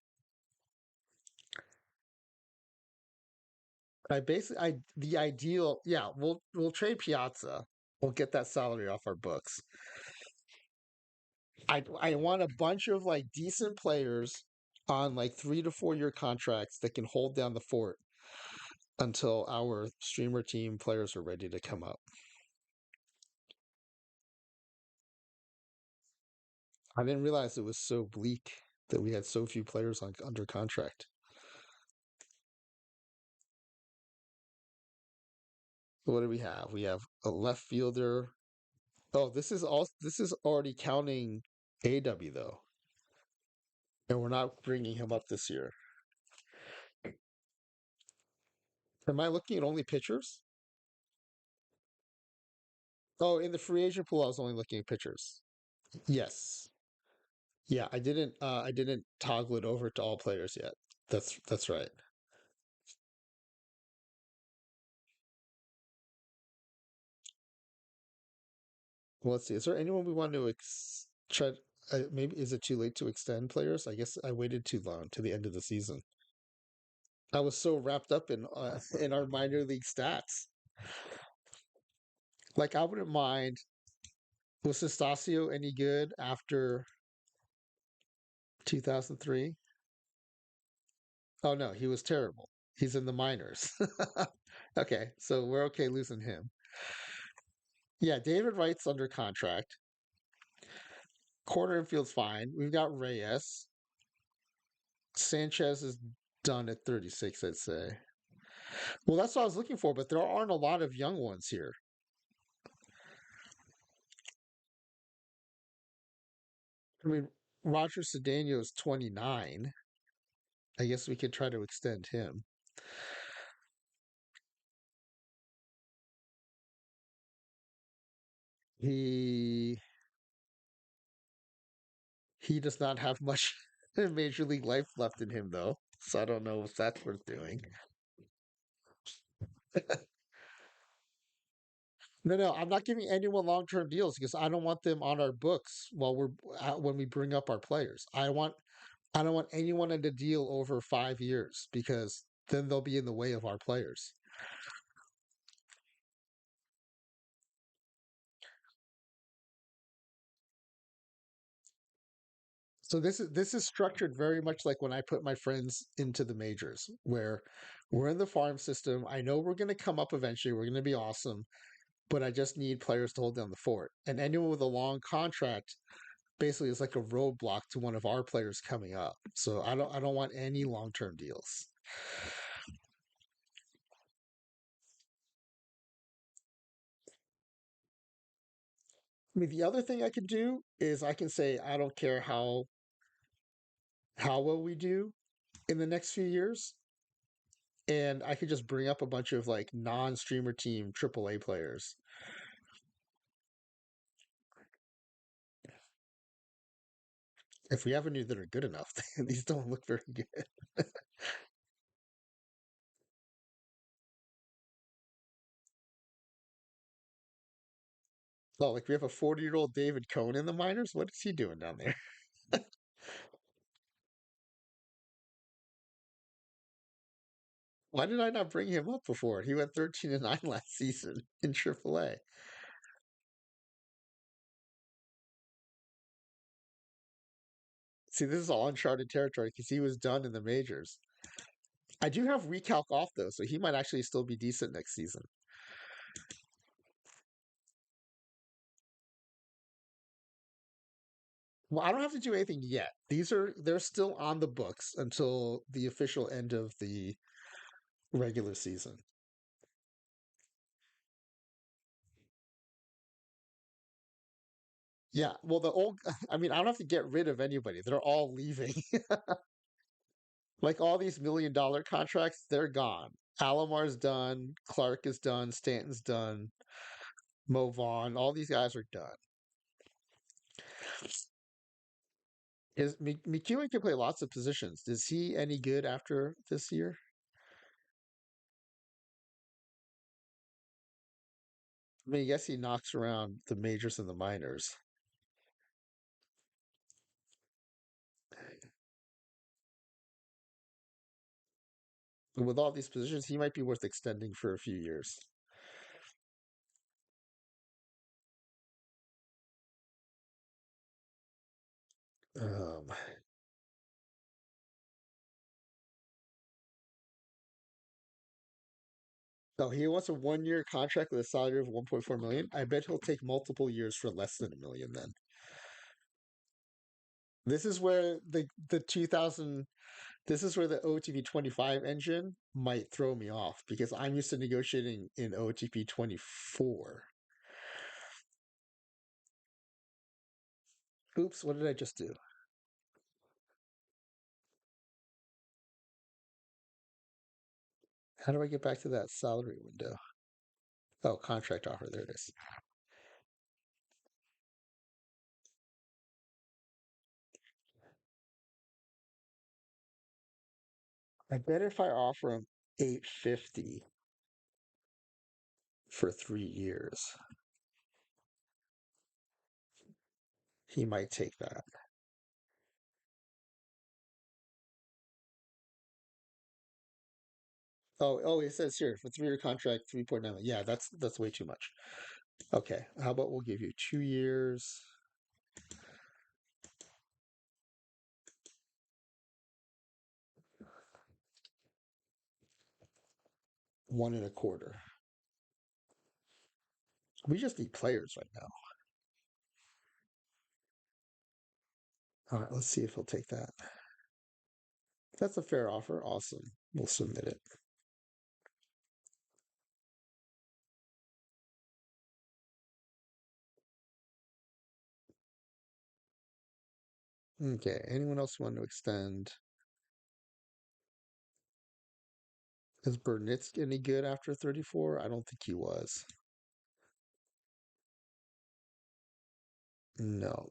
The ideal, yeah, we'll trade Piazza. We'll get that salary off our books. I want a bunch of like decent players on like 3 to 4 year contracts that can hold down the fort until our streamer team players are ready to come up. I didn't realize it was so bleak that we had so few players on under contract. What do we have? We have a left fielder. Oh, this is already counting AW though, and we're not bringing him up this year. Am I looking at only pitchers? Oh, in the free agent pool, I was only looking at pitchers. Yes. Yeah, I didn't toggle it over to all players yet. That's right. Well, let's see. Is there anyone we want to try? Maybe is it too late to extend players? I guess I waited too long to the end of the season. I was so wrapped up in in our minor league stats. Like I wouldn't mind. Was Stasio any good after 2003? Oh no, he was terrible. He's in the minors. Okay, so we're okay losing him. Yeah, David Wright's under contract. Corner infield's fine. We've got Reyes. Sanchez is done at 36, I'd say. Well, that's what I was looking for, but there aren't a lot of young ones here. I mean, Roger Cedeno is 29. I guess we could try to extend him. He he does not have much major league life left in him though. So I don't know if that's worth doing. No, no, I'm not giving anyone long-term deals because I don't want them on our books while we're when we bring up our players. I don't want anyone in the deal over 5 years because then they'll be in the way of our players. So this is structured very much like when I put my friends into the majors, where we're in the farm system. I know we're going to come up eventually. We're going to be awesome, but I just need players to hold down the fort. And anyone with a long contract basically is like a roadblock to one of our players coming up. So I don't want any long term deals. I mean, the other thing I can do is I can say I don't care how well we do in the next few years, and I could just bring up a bunch of like non-streamer team AAA players. If we have any that are good enough, these don't look very good. Oh, like we have a 40-year-old David Cohn in the minors. What is he doing down there? Why did I not bring him up before? He went 13-9 last season in AAA. See, this is all uncharted territory because he was done in the majors. I do have recalc off though, so he might actually still be decent next season. Well, I don't have to do anything yet. They're still on the books until the official end of the regular season. Yeah, well, the old, I mean, I don't have to get rid of anybody. They're all leaving. Like all these $1 million contracts, they're gone. Alomar's done. Clark is done. Stanton's done. Mo Vaughn, all these guys are done. McEwen can play lots of positions. Is he any good after this year? I mean, yes, he knocks around the majors and the minors. But with all these positions, he might be worth extending for a few years. Um, so he wants a 1 year contract with a salary of 1.4 million. I bet he'll take multiple years for less than a million then. This is where the 2000 this is where the OTP 25 engine might throw me off because I'm used to negotiating in OTP 24. Oops, what did I just do? How do I get back to that salary window? Oh, contract offer. There it is. I bet if I offer him 850 for 3 years, he might take that. Oh, it says here for 3 year contract, 3.9. Yeah, that's way too much. Okay, how about we'll give you 2 years, one and a quarter. We just need players right now. All right, let's see if he'll take that. That's a fair offer. Awesome. We'll submit it. Okay. Anyone else want to extend? Is Burnitz any good after 34? I don't think he was. No.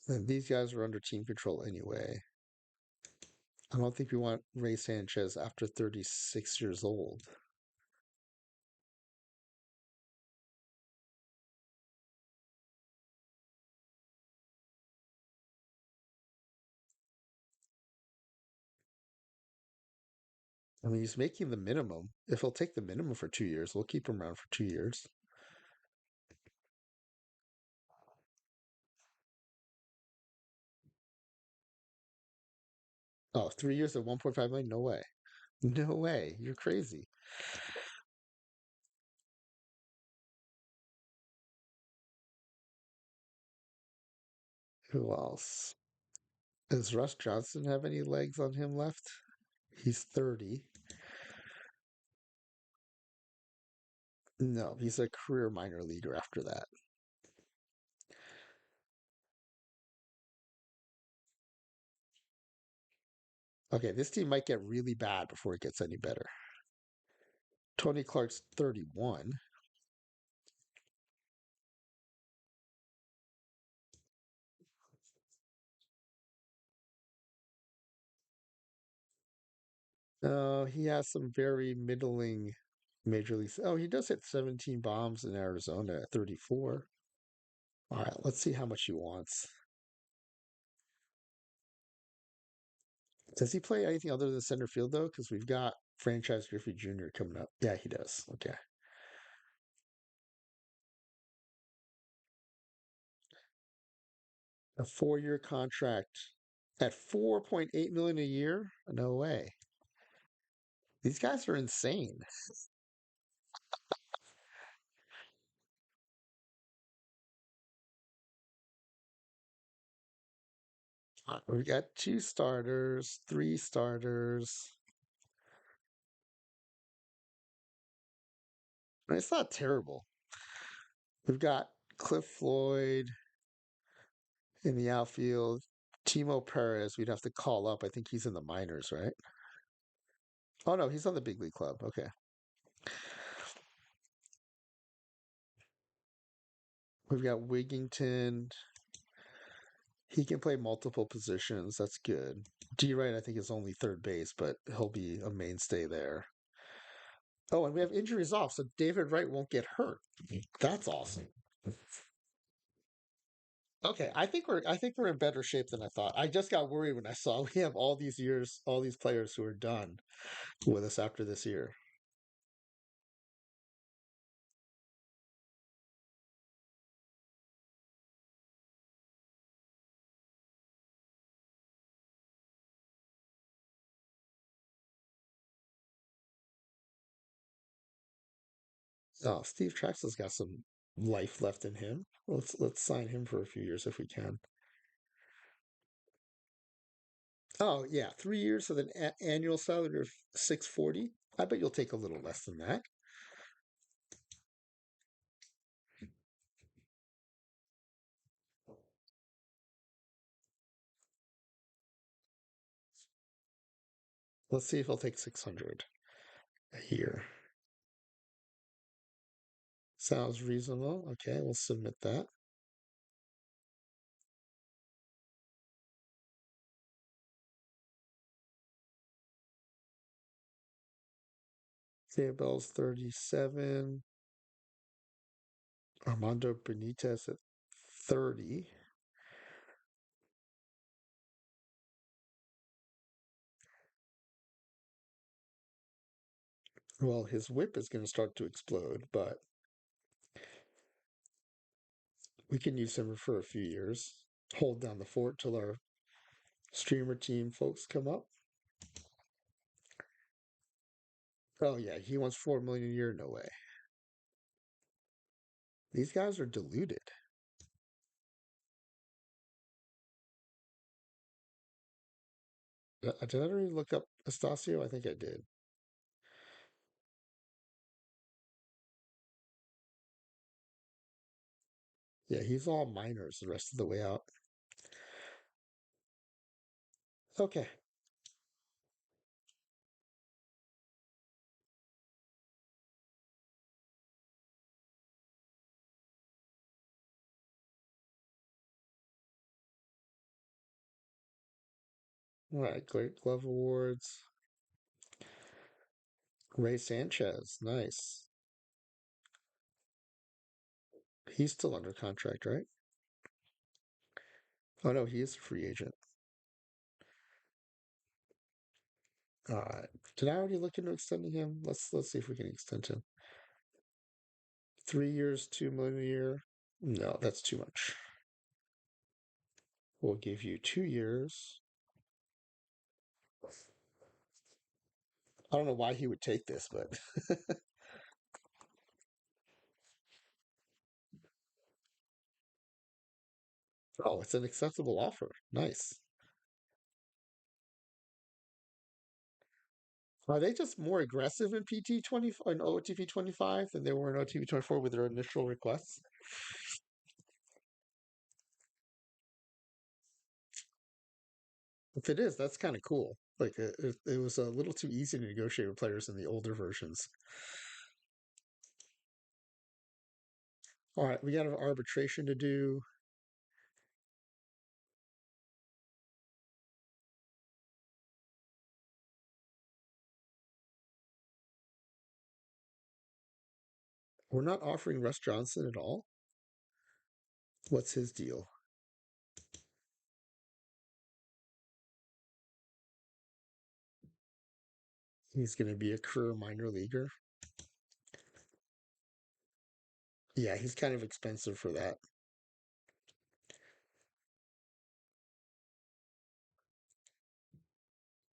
And these guys are under team control anyway. I don't think we want Ray Sanchez after 36 years old. I mean, he's making the minimum. If he'll take the minimum for 2 years, we'll keep him around for 2 years. Oh, 3 years at 1.5 million? No way. No way. You're crazy. Who else? Does Russ Johnson have any legs on him left? He's 30. No, he's a career minor leaguer after that. Okay, this team might get really bad before it gets any better. Tony Clark's 31. He has some very middling major league. Oh, he does hit 17 bombs in Arizona at 34. All right, let's see how much he wants. Does he play anything other than center field though? Because we've got franchise Griffey Jr. coming up. Yeah, he does. Okay. A 4-year contract at 4.8 million a year? No way. These guys are insane. We got 2 starters, 3 starters. It's not terrible. We've got Cliff Floyd in the outfield. Timo Perez, we'd have to call up. I think he's in the minors, right? Oh no, he's on the big league club. Okay. We've got Wigington. He can play multiple positions. That's good. D Wright, I think, is only third base, but he'll be a mainstay there. Oh, and we have injuries off, so David Wright won't get hurt. That's awesome. Okay, I think we're in better shape than I thought. I just got worried when I saw we have all these years, all these players who are done with us after this year. Oh, Steve Traxler's got some life left in him. Let's sign him for a few years if we can. Oh yeah, 3 years with an annual salary of 640. I bet you'll take a little less than that. Let's see if he'll take 600 a year. Sounds reasonable. Okay, we'll submit that. Bell's 37. Armando Benitez at 30. Well, his whip is going to start to explode, but we can use him for a few years. Hold down the fort till our streamer team folks come up. Oh yeah, he wants 4 million a year. No way. These guys are deluded. Did I already look up Estacio? I think I did. Yeah, he's all minors the rest of the way out. Okay. All right, Great Glove Awards. Ray Sanchez, nice. He's still under contract, right? Oh no, he is a free agent. All right. Did I already look into extending him? Let's see if we can extend him. 3 years, 2 million a year. No, that's too much. We'll give you 2 years. I don't know why he would take this, but oh, it's an acceptable offer. Nice. Are they just more aggressive in PT 20 in OTP 25 than they were in OTP 24 with their initial requests? If it is, that's kind of cool. Like it was a little too easy to negotiate with players in the older versions. All right, we got an arbitration to do. We're not offering Russ Johnson at all. What's his deal? He's going to be a career minor leaguer. Yeah, he's kind of expensive for that.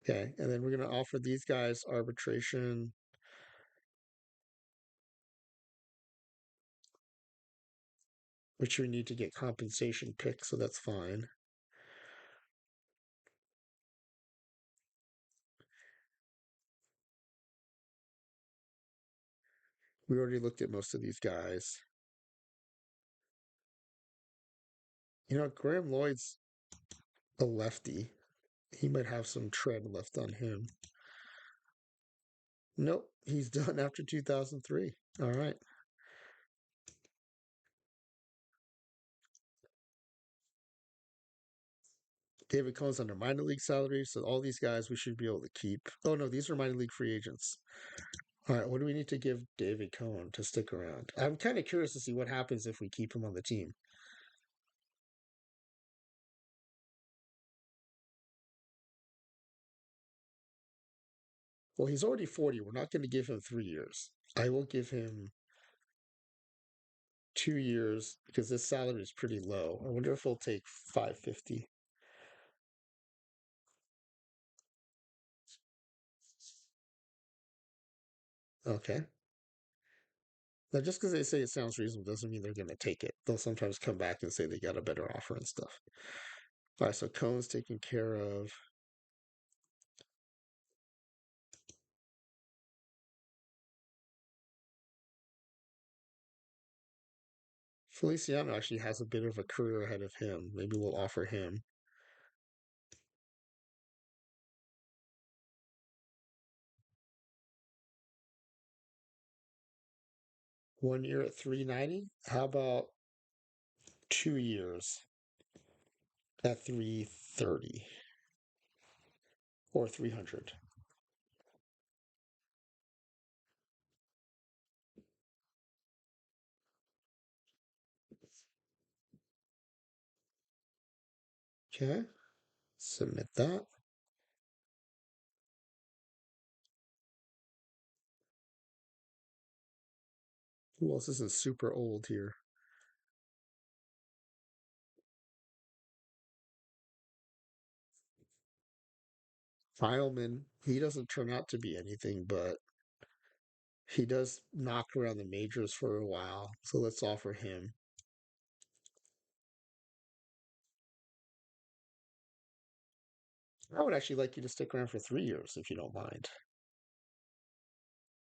Okay, and then we're going to offer these guys arbitration, which we need to get compensation picks, so that's fine. We already looked at most of these guys. You know, Graham Lloyd's a lefty. He might have some tread left on him. Nope, he's done after 2003. All right. David Cohn's under minor league salary, so all these guys we should be able to keep. Oh no, these are minor league free agents. All right, what do we need to give David Cohn to stick around? I'm kind of curious to see what happens if we keep him on the team. Well, he's already 40. We're not going to give him 3 years. I will give him 2 years because this salary is pretty low. I wonder if he'll take 550. Okay. Now, just because they say it sounds reasonable doesn't mean they're going to take it. They'll sometimes come back and say they got a better offer and stuff. All right, so Cohn's taken care of. Feliciano actually has a bit of a career ahead of him. Maybe we'll offer him 1 year at 390. How about 2 years at 330 or 300? Okay, submit that. Who else isn't super old here? Fileman, he doesn't turn out to be anything, but he does knock around the majors for a while. So let's offer him. I would actually like you to stick around for 3 years if you don't mind.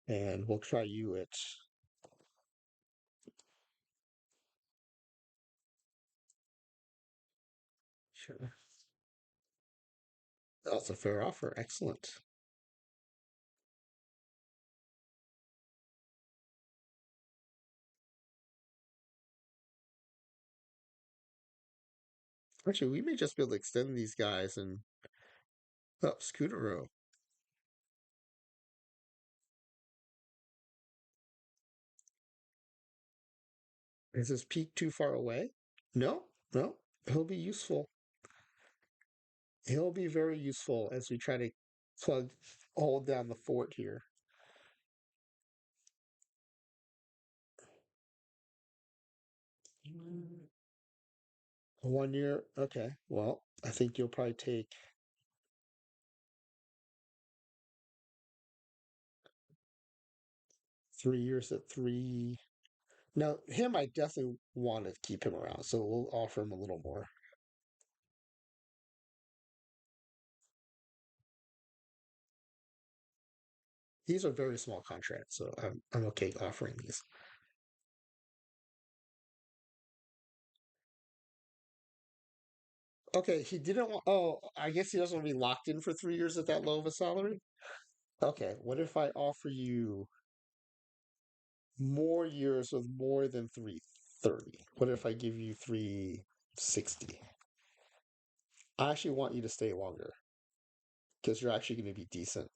And we'll try you at sure. That's a fair offer. Excellent. Actually, we may just be able to extend these guys and Oh, Scooteroo. Is his peak too far away? No, no. He'll be useful. He'll be very useful as we try to hold down the fort here. 1 year. Okay. Well, I think you'll probably take 3 years at three. Now, him, I definitely want to keep him around, so we'll offer him a little more. These are very small contracts, so I'm okay offering these. Okay, he didn't want. Oh, I guess he doesn't want to be locked in for 3 years at that low of a salary. Okay, what if I offer you more years with more than 330? What if I give you 360? I actually want you to stay longer because you're actually going to be decent.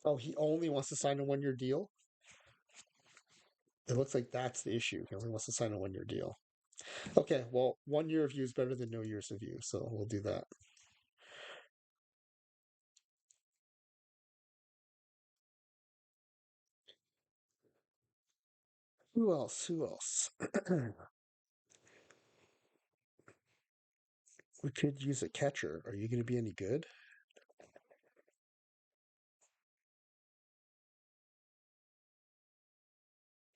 Oh, he only wants to sign a 1 year deal? It looks like that's the issue. He only wants to sign a 1 year deal. Okay, well, 1 year of you is better than no years of you, so we'll do that. Who else? Who else? We could use a catcher. Are you going to be any good?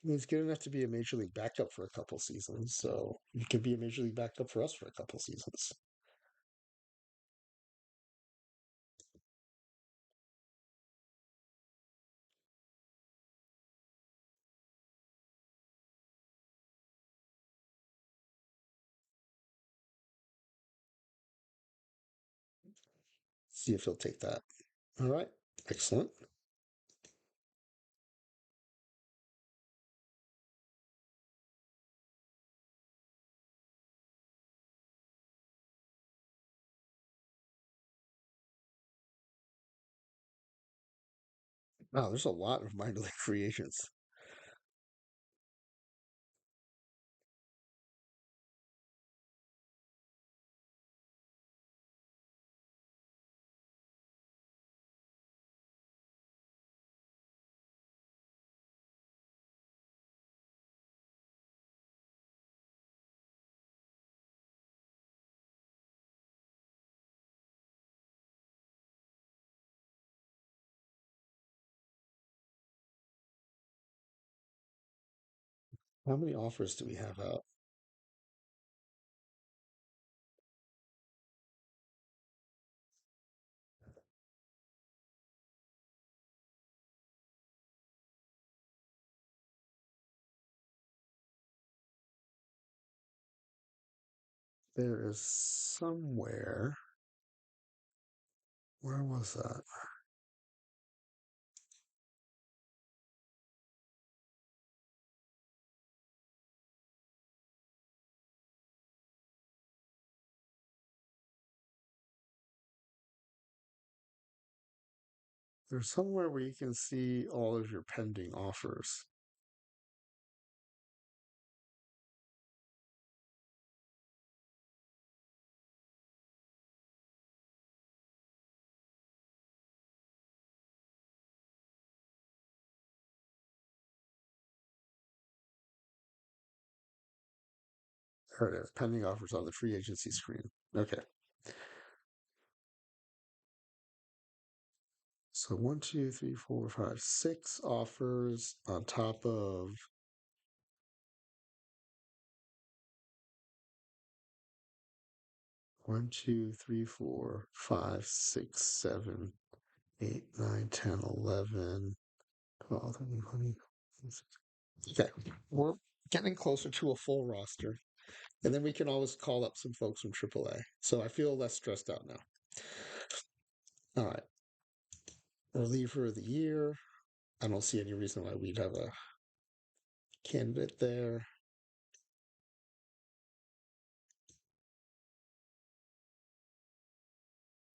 He's good enough to be a major league backup for a couple seasons, so you could be a major league backup for us for a couple seasons. See if he'll take that. All right, excellent. Wow, there's a lot of minor league free agents. How many offers do we have out? There is somewhere. Where was that? There's somewhere where you can see all of your pending offers. There it is. Pending offers on the free agency screen. Okay. So one, two, three, four, five, six offers on top of one, two, three, four, five, six, 7, 8, 9, 10, 11, 12, 13, 20. Okay. We're getting closer to a full roster. And then we can always call up some folks from AAA. So I feel less stressed out now. All right. Reliever of the year. I don't see any reason why we'd have a candidate there.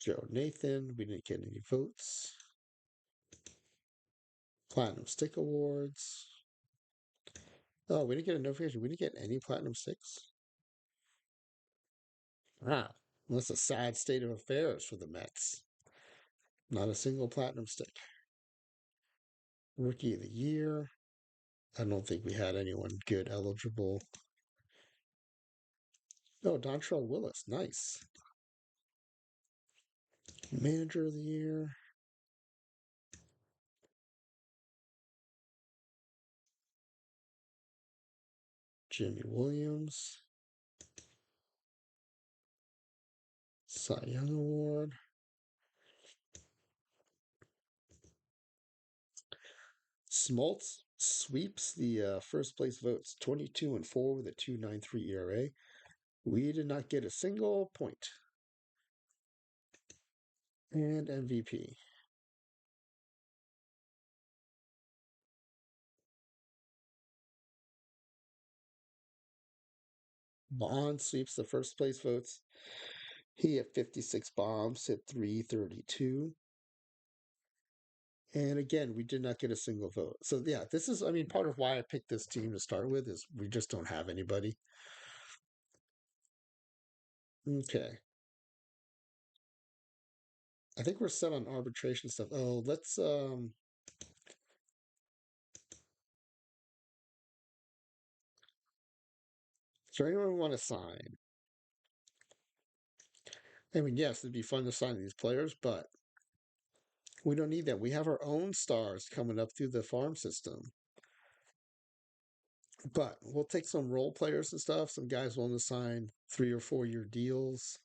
Joe Nathan, we didn't get any votes. Platinum Stick Awards. Oh, we didn't get a notification. We didn't get any Platinum Sticks. Wow. That's a sad state of affairs for the Mets. Not a single Platinum Stick. Rookie of the Year. I don't think we had anyone good eligible. Oh, Dontrell Willis. Nice. Manager of the Year. Jimmy Williams. Cy Young Award. Smoltz sweeps the first place votes 22-4 with a 2.93 ERA. We did not get a single point. And MVP. Bond sweeps the first place votes. He hit 56 bombs, hit 332. And again, we did not get a single vote. So yeah, this is, I mean, part of why I picked this team to start with is we just don't have anybody. Okay. I think we're set on arbitration stuff. Oh, let's is there anyone we want to sign? I mean, yes, it'd be fun to sign these players, but we don't need that. We have our own stars coming up through the farm system. But we'll take some role players and stuff, some guys willing to sign 3 or 4 year deals.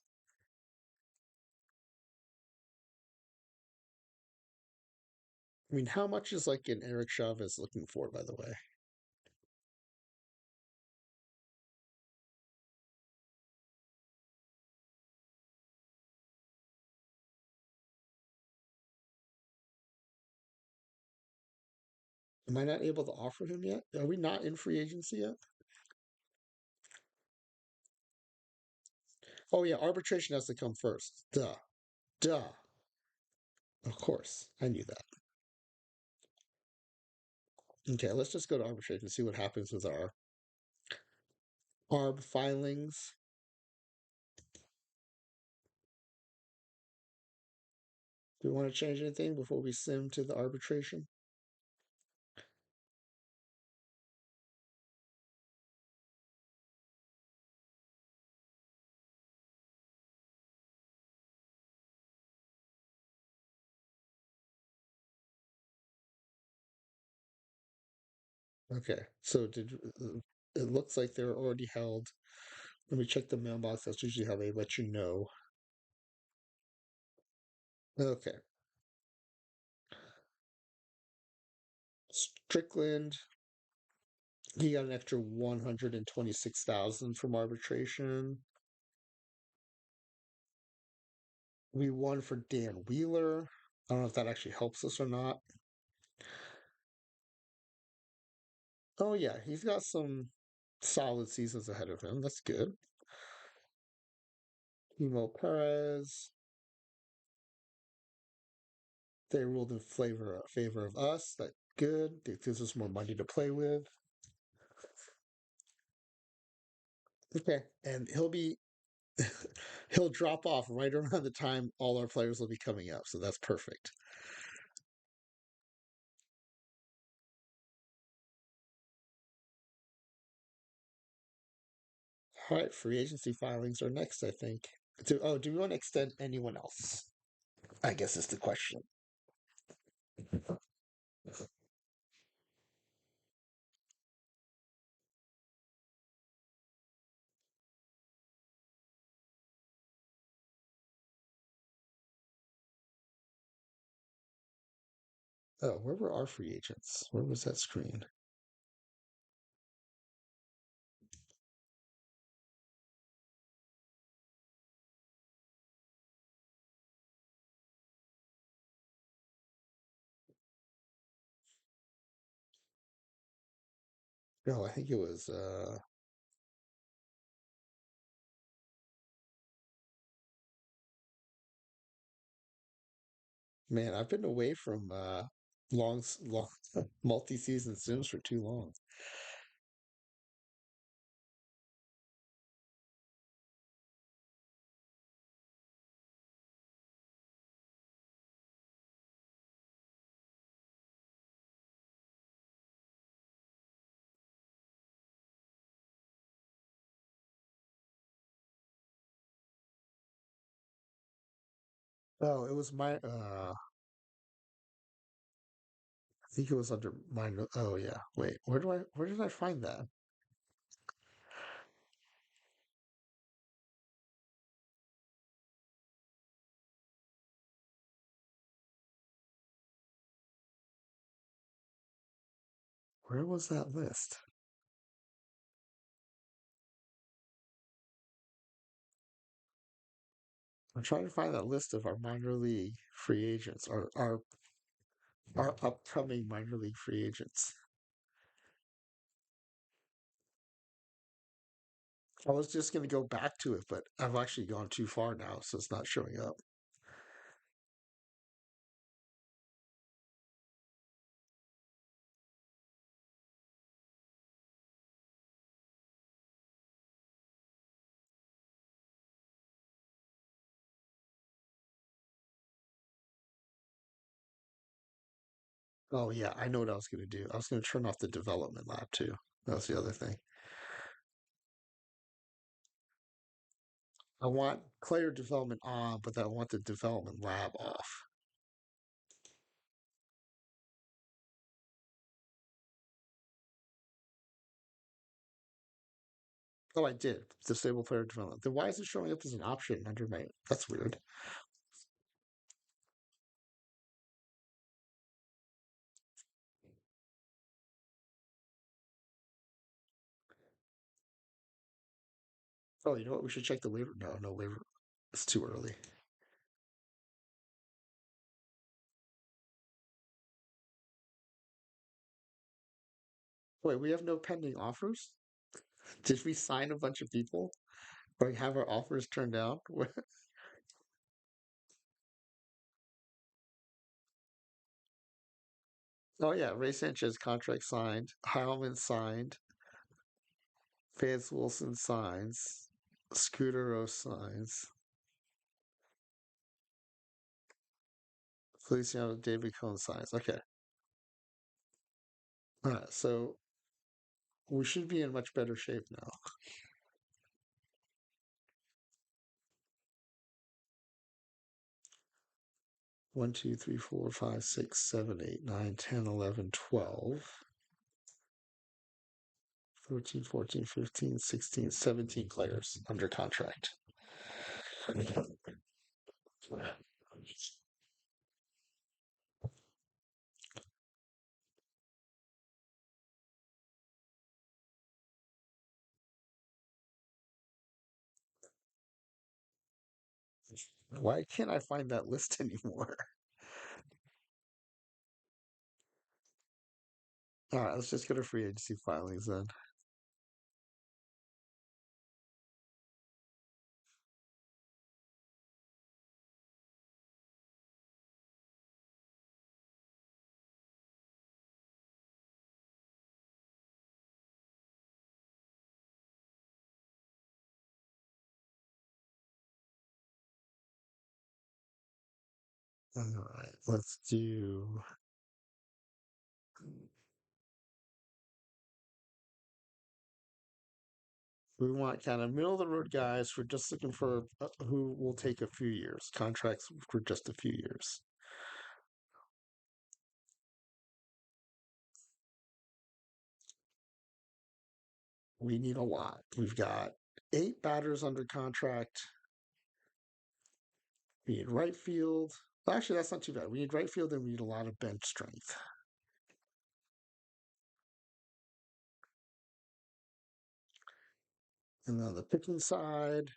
I mean, how much is like an Eric Chavez looking for, by the way? Am I not able to offer him yet? Are we not in free agency yet? Oh, yeah, arbitration has to come first. Duh. Duh. Of course. I knew that. Okay, let's just go to arbitration and see what happens with our ARB filings. Do we want to change anything before we sim to the arbitration? Okay, so did it looks like they're already held. Let me check the mailbox. That's usually how they let you know. Okay. Strickland, he got an extra 126,000 from arbitration. We won for Dan Wheeler. I don't know if that actually helps us or not. Oh yeah, he's got some solid seasons ahead of him. That's good. Emo Perez. They ruled in favor of us. That's good. It gives us more money to play with. Okay, and he'll drop off right around the time all our players will be coming up. So that's perfect. All right, free agency filings are next, I think. Do we want to extend anyone else? I guess is the question. Oh, where were our free agents? Where was that screen? No, I think it was Man, I've been away from long multi-season Sims for too long. Oh, it was my I think it was under mine. Oh yeah. Wait, where did I find that? Where was that list? I'm trying to find that list of our minor league free agents, our upcoming minor league free agents. I was just going to go back to it, but I've actually gone too far now, so it's not showing up. Oh yeah, I know what I was going to do. I was going to turn off the development lab too. That was the other thing. I want player development on, but I want the development lab off. Oh, I did disable player development. Then why is it showing up as an option under my? That's weird. Oh, you know what? We should check the waiver. No, no waiver. It's too early. Wait, we have no pending offers? Did we sign a bunch of people? Or have our offers turned down? Oh yeah, Ray Sanchez contract signed. Heilman signed. Vance Wilson signs. Scudero signs. Feliciano David Cohn signs. Okay. All right. So we should be in much better shape now. 1, 2, 3, 4, 5, 6, 7, 8, 9, 10, 11, 12, 13, 14, 15, 16, 17 players under contract. Why can't I find that list anymore? All right, let's just go to free agency filings then. All right, let's do. We want kind of middle of the road guys. We're just looking for who will take a few years, contracts for just a few years. We need a lot. We've got 8 batters under contract. We need right field. Actually, that's not too bad. We need right field and we need a lot of bench strength. And then on the pitching side,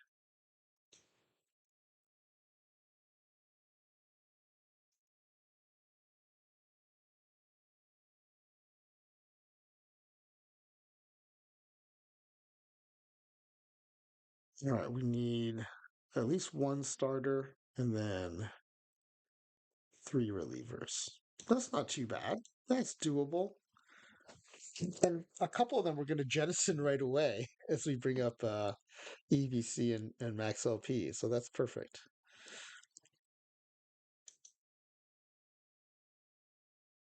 all right, we need at least one starter and then three relievers. That's not too bad. That's doable. And a couple of them we're going to jettison right away as we bring up EBC and Max LP. So that's perfect.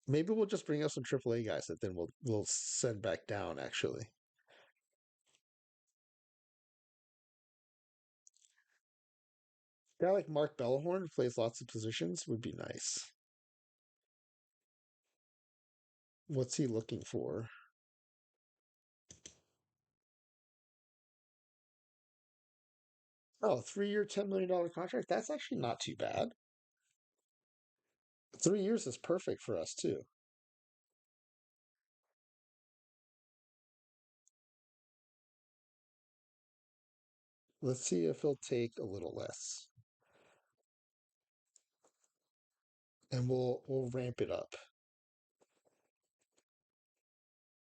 Maybe we'll just bring up some AAA guys that then we'll send back down. Actually, a guy like Mark Bellahorn who plays lots of positions would be nice. What's he looking for? Oh, 3-year, $10 million contract. That's actually not too bad. 3 years is perfect for us too. Let's see if he'll take a little less, and we'll ramp it up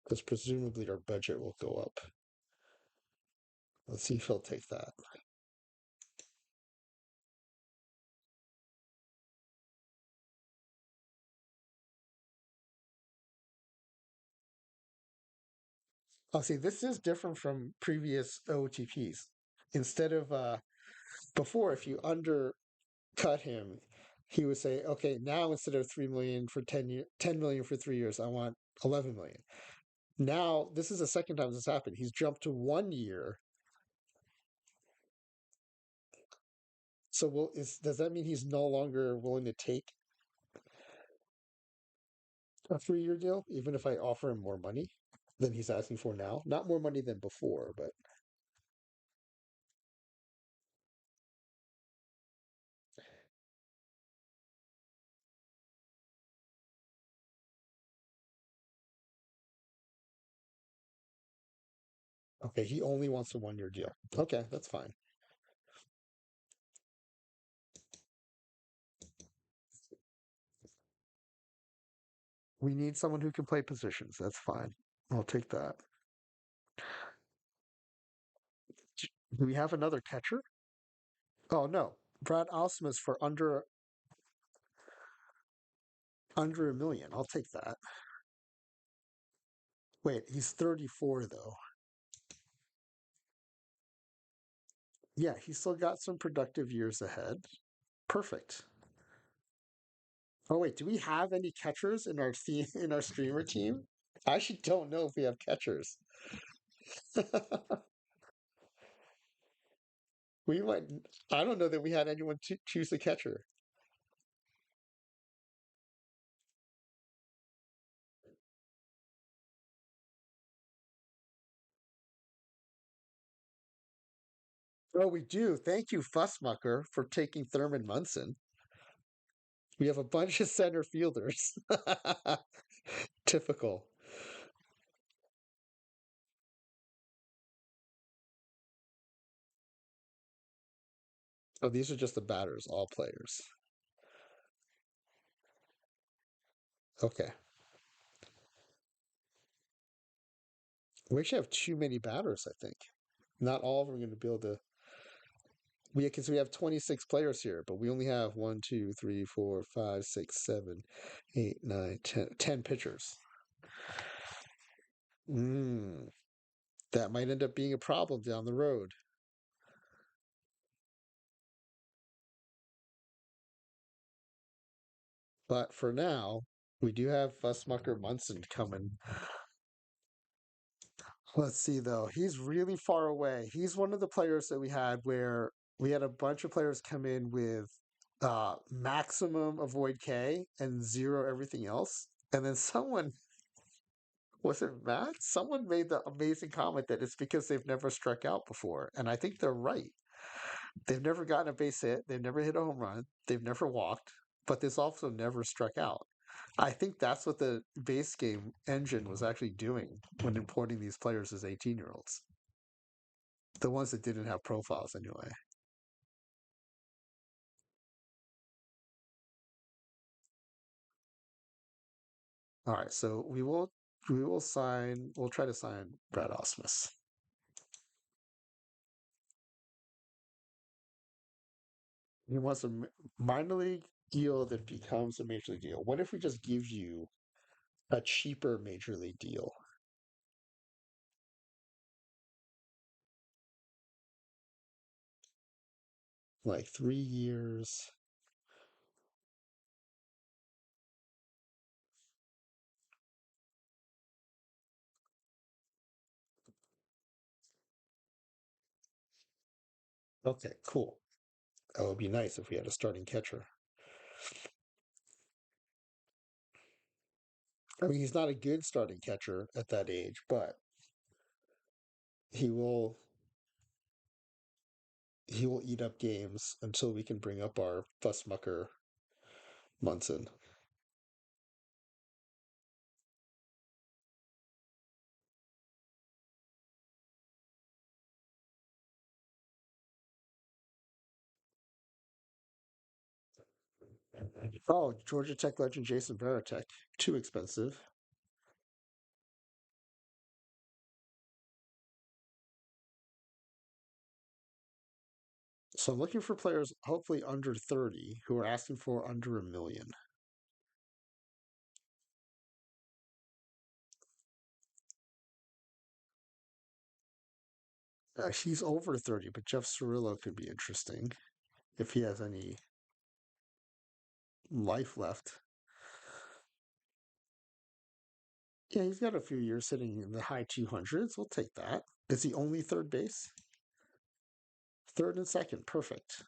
because presumably our budget will go up. Let's see if he'll take that. Oh, see, this is different from previous OTPs. Instead of before, if you undercut him, he would say, "Okay, now instead of 3 million for 10 million for 3 years, I want 11 million." Now this is the second time this happened. He's jumped to 1 year. So does that mean he's no longer willing to take a 3-year deal, even if I offer him more money than he's asking for now? Not more money than before, but okay, he only wants a 1-year deal. Okay, that's fine. We need someone who can play positions. That's fine. I'll take that. Do we have another catcher? Oh no, Brad Ausmus for under 1 million. I'll take that. Wait, he's 34 though. Yeah, he's still got some productive years ahead. Perfect. Oh wait, do we have any catchers in our in our streamer team? I actually don't know if we have catchers. We might. I don't know that we had anyone choose a catcher. Oh, we do. Thank you, Fussmucker, for taking Thurman Munson. We have a bunch of center fielders. Typical. Oh, these are just the batters, all players. Okay. We actually have too many batters, I think. Not all of them are going to be able to. Because we have 26 players here, but we only have 1, 2, 3, 4, 5, 6, 7, 8, 9, 10, 10 pitchers. Mm, that might end up being a problem down the road. But for now, we do have Fussmucker Munson coming. Let's see, though. He's really far away. He's one of the players that we had where we had a bunch of players come in with maximum avoid K and zero everything else. And then someone, was it Max? Someone made the amazing comment that it's because they've never struck out before. And I think they're right. They've never gotten a base hit, they've never hit a home run, they've never walked, but they've also never struck out. I think that's what the base game engine was actually doing when importing these players as 18-year-olds. The ones that didn't have profiles, anyway. All right, so we will sign. We'll try to sign Brad Osmus. He wants a minor league deal that becomes a major league deal? What if we just give you a cheaper major league deal? Like 3 years. Okay, cool. That would be nice if we had a starting catcher. I mean, he's not a good starting catcher at that age, but he will he will eat up games until we can bring up our Fussmucker Munson. Oh, Georgia Tech legend Jason Varitek. Too expensive. So I'm looking for players hopefully under 30 who are asking for under a million. He's over 30, but Jeff Cirillo could be interesting if he has any life left. Yeah, he's got a few years sitting in the high 200s. We'll take that. Is he only third base? Third and second. Perfect.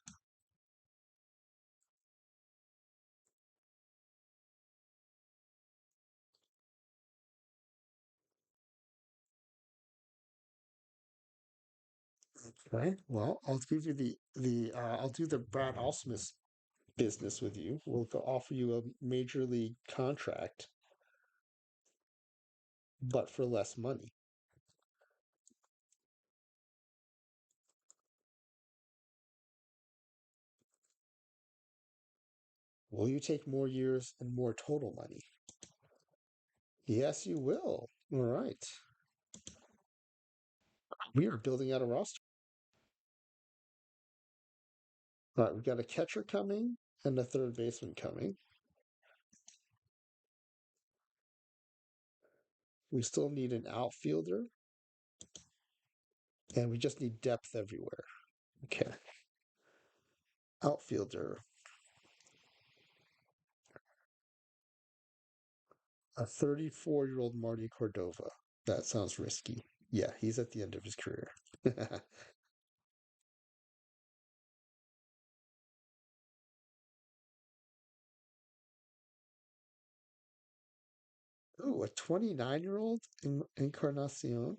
Okay. Well, I'll give you the I'll do the Brad Ausmus business with you. We'll offer you a major league contract, but for less money. Will you take more years and more total money? Yes, you will. All right. We are building out a roster. All right, we've got a catcher coming and a third baseman coming. We still need an outfielder, and we just need depth everywhere. Okay. Outfielder. A 34-year-old Marty Cordova. That sounds risky. Yeah, he's at the end of his career. Ooh, a 29-year-old Encarnacion.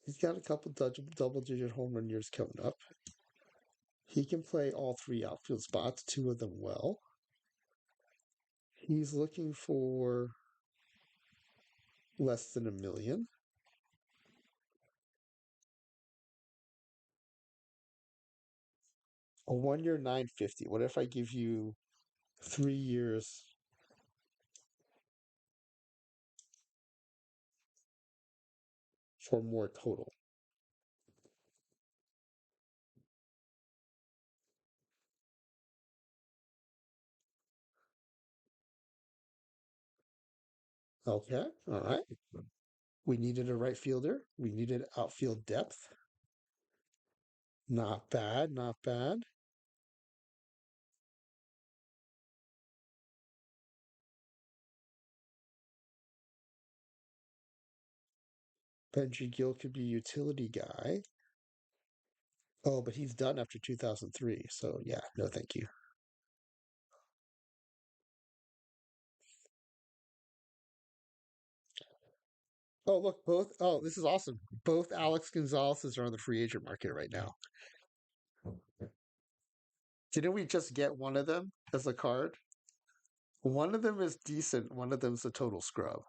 He's got a couple double-digit home run years coming up. He can play all three outfield spots, two of them well. He's looking for less than a million. A 1 year 950. What if I give you 3 years for more total? Okay, all right. We needed a right fielder. We needed outfield depth. Not bad, not bad. Benji Gill could be a utility guy. Oh, but he's done after 2003. So yeah, no, thank you. Oh, look, both. Oh, this is awesome. Both Alex Gonzalez's are on the free agent market right now. Didn't we just get one of them as a card? One of them is decent. One of them's a total scrub.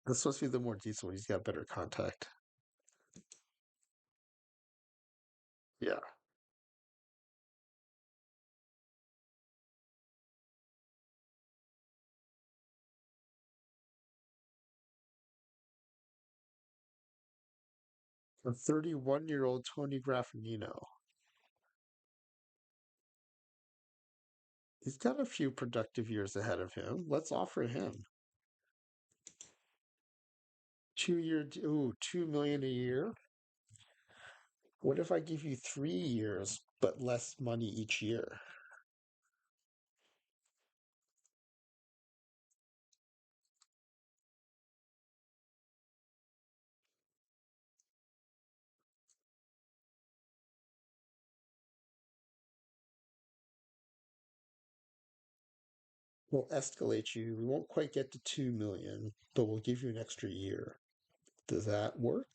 This supposed to be the more decent one. He's got better contact. Yeah. A 31-year-old Tony Graffagnino. He's got a few productive years ahead of him. Let's offer him 2 year. Ooh, 2 million a year. What if I give you 3 years but less money each year? We'll escalate you. We won't quite get to 2 million, but we'll give you an extra year. Does that work?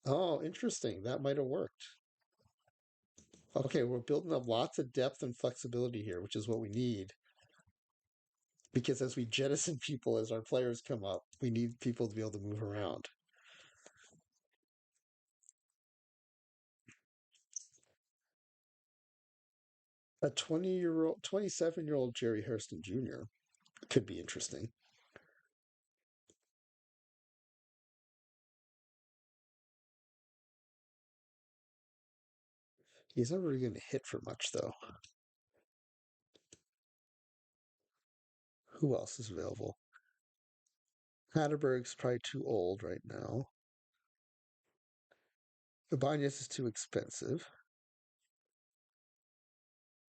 Oh, interesting. That might have worked. Okay, we're building up lots of depth and flexibility here, which is what we need. Because as we jettison people as our players come up, we need people to be able to move around. A 20-year-old, 27-year-old Jerry Hairston Jr. could be interesting. He's not really going to hit for much, though. Who else is available? Hatterberg's probably too old right now. Ibanez is too expensive.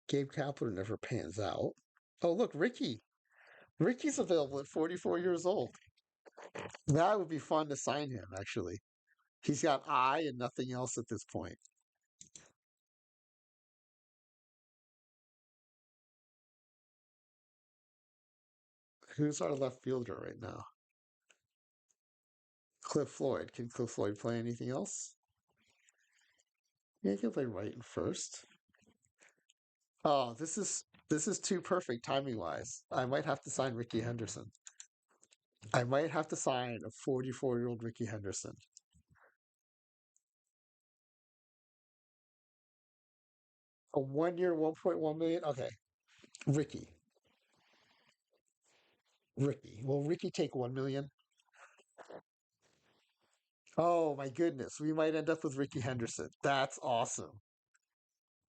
Gabe Kapler never pans out. Oh, look, Ricky. Ricky's available at 44 years old. That would be fun to sign him, actually. He's got eye and nothing else at this point. Who's our left fielder right now? Cliff Floyd. Can Cliff Floyd play anything else? Yeah, he can play right and first. Oh, this is too perfect timing wise. I might have to sign Ricky Henderson. I might have to sign a 44-year-old Ricky Henderson. A 1 year, 1.1 million. Okay, Ricky. Ricky. Will Ricky take 1 million? Oh my goodness, we might end up with Ricky Henderson. That's awesome.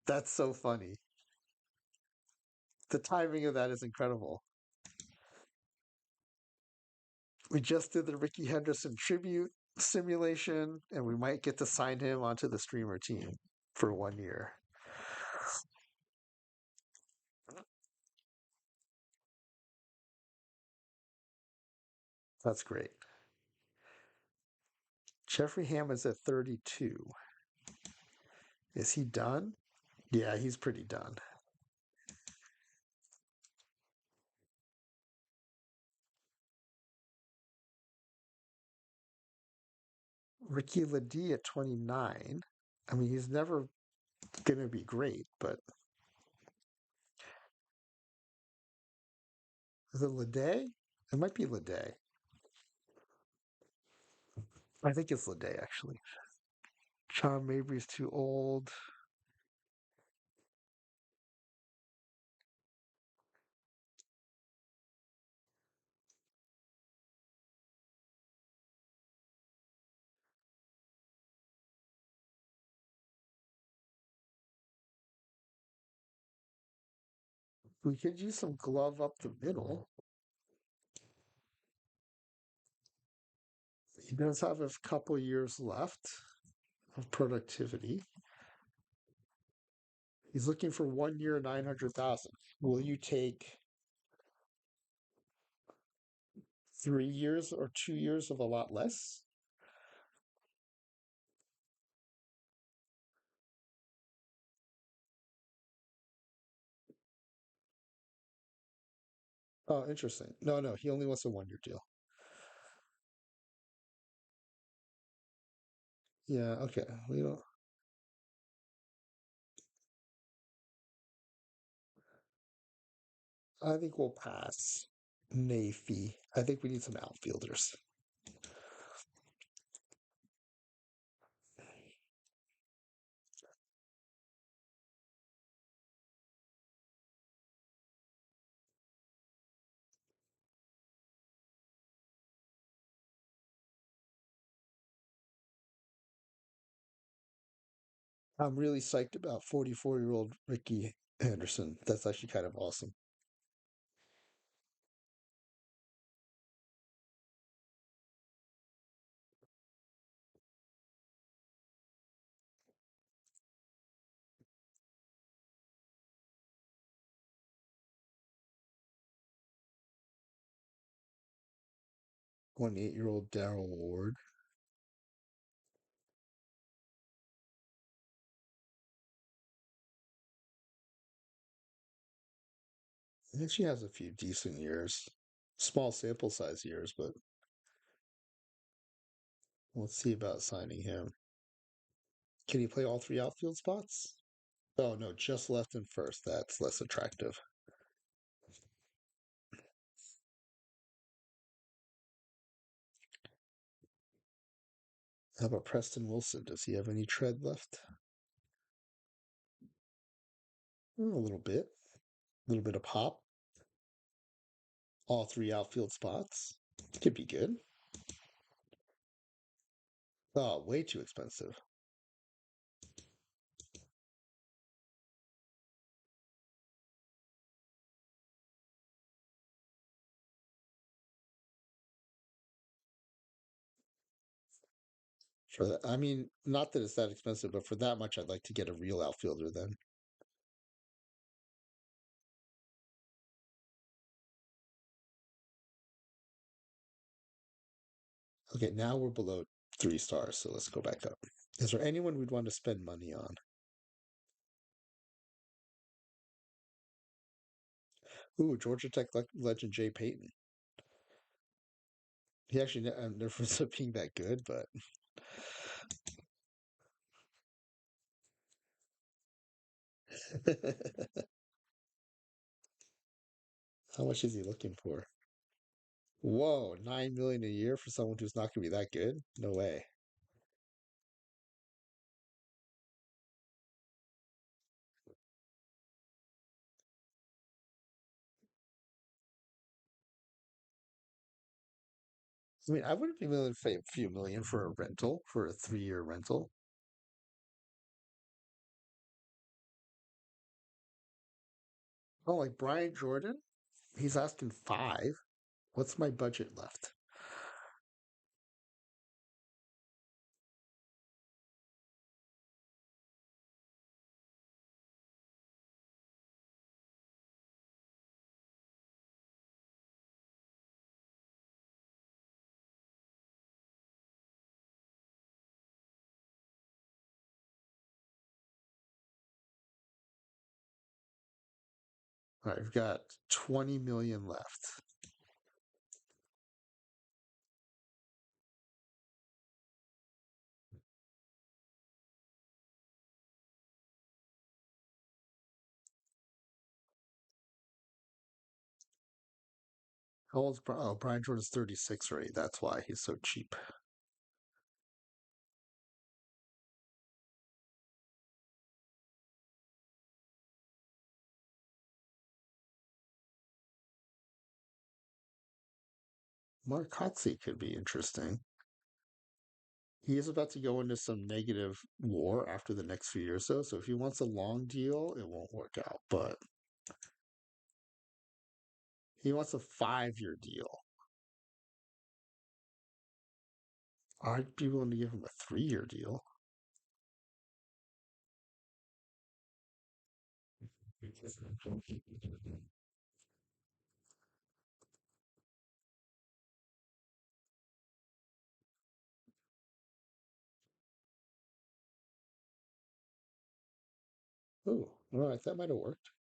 That's so funny. The timing of that is incredible. We just did the Ricky Henderson tribute simulation, and we might get to sign him onto the streamer team for 1 year. That's great. Jeffrey Hammond's at 32. Is he done? Yeah, he's pretty done. Ricky Ledee at 29. I mean, he's never going to be great, but is it Ledee? It might be Ledee. I think it's Ledee, actually. John Mabry's too old. We could use some glove up the middle. He does have a couple years left of productivity. He's looking for 1 year, 900,000. Will you take 3 years or 2 years of a lot less? Oh, interesting. No, no, he only wants a 1 year deal. Yeah, okay. We don't. I think we'll pass Nafee. I think we need some outfielders. I'm really psyched about 44-year-old Ricky Henderson. That's actually kind of awesome. 28-year-old Daryl Ward. I think she has a few decent years. Small sample size years, but let's see about signing him. Can he play all three outfield spots? Oh no, just left and first. That's less attractive. How about Preston Wilson? Does he have any tread left? A little bit. A little bit of pop. All three outfield spots. Could be good. Oh, way too expensive. For that, I mean, not that it's that expensive, but for that much, I'd like to get a real outfielder then. Okay, now we're below 3 stars, so let's go back up. Is there anyone we'd want to spend money on? Ooh, Georgia Tech legend Jay Payton. He actually never ends up being that good, but how much is he looking for? Whoa, 9 million a year for someone who's not going to be that good? No way. I mean, I wouldn't be willing to pay a few million for a rental for a 3-year rental. Oh, like Brian Jordan, he's asking 5. What's my budget left? All right, I've got 20 million left. How old's Brian? Oh, Brian Jordan's 36 already. That's why he's so cheap. Mark Kotze could be interesting. He is about to go into some negative war after the next few years, though. So if he wants a long deal, it won't work out. But he wants a 5-year deal. I'd be willing to give him a 3-year deal. Ooh, all right, that might have worked.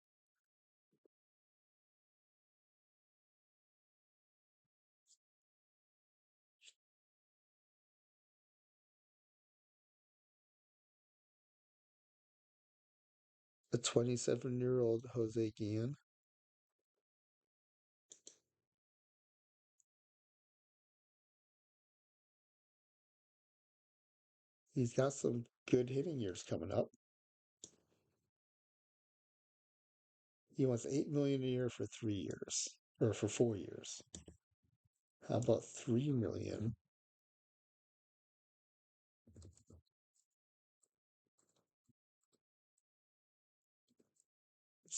A 27-year-old Jose Guillen. He's got some good hitting years coming up. He wants 8 million a year for 3 years, or for 4 years. How about 3 million?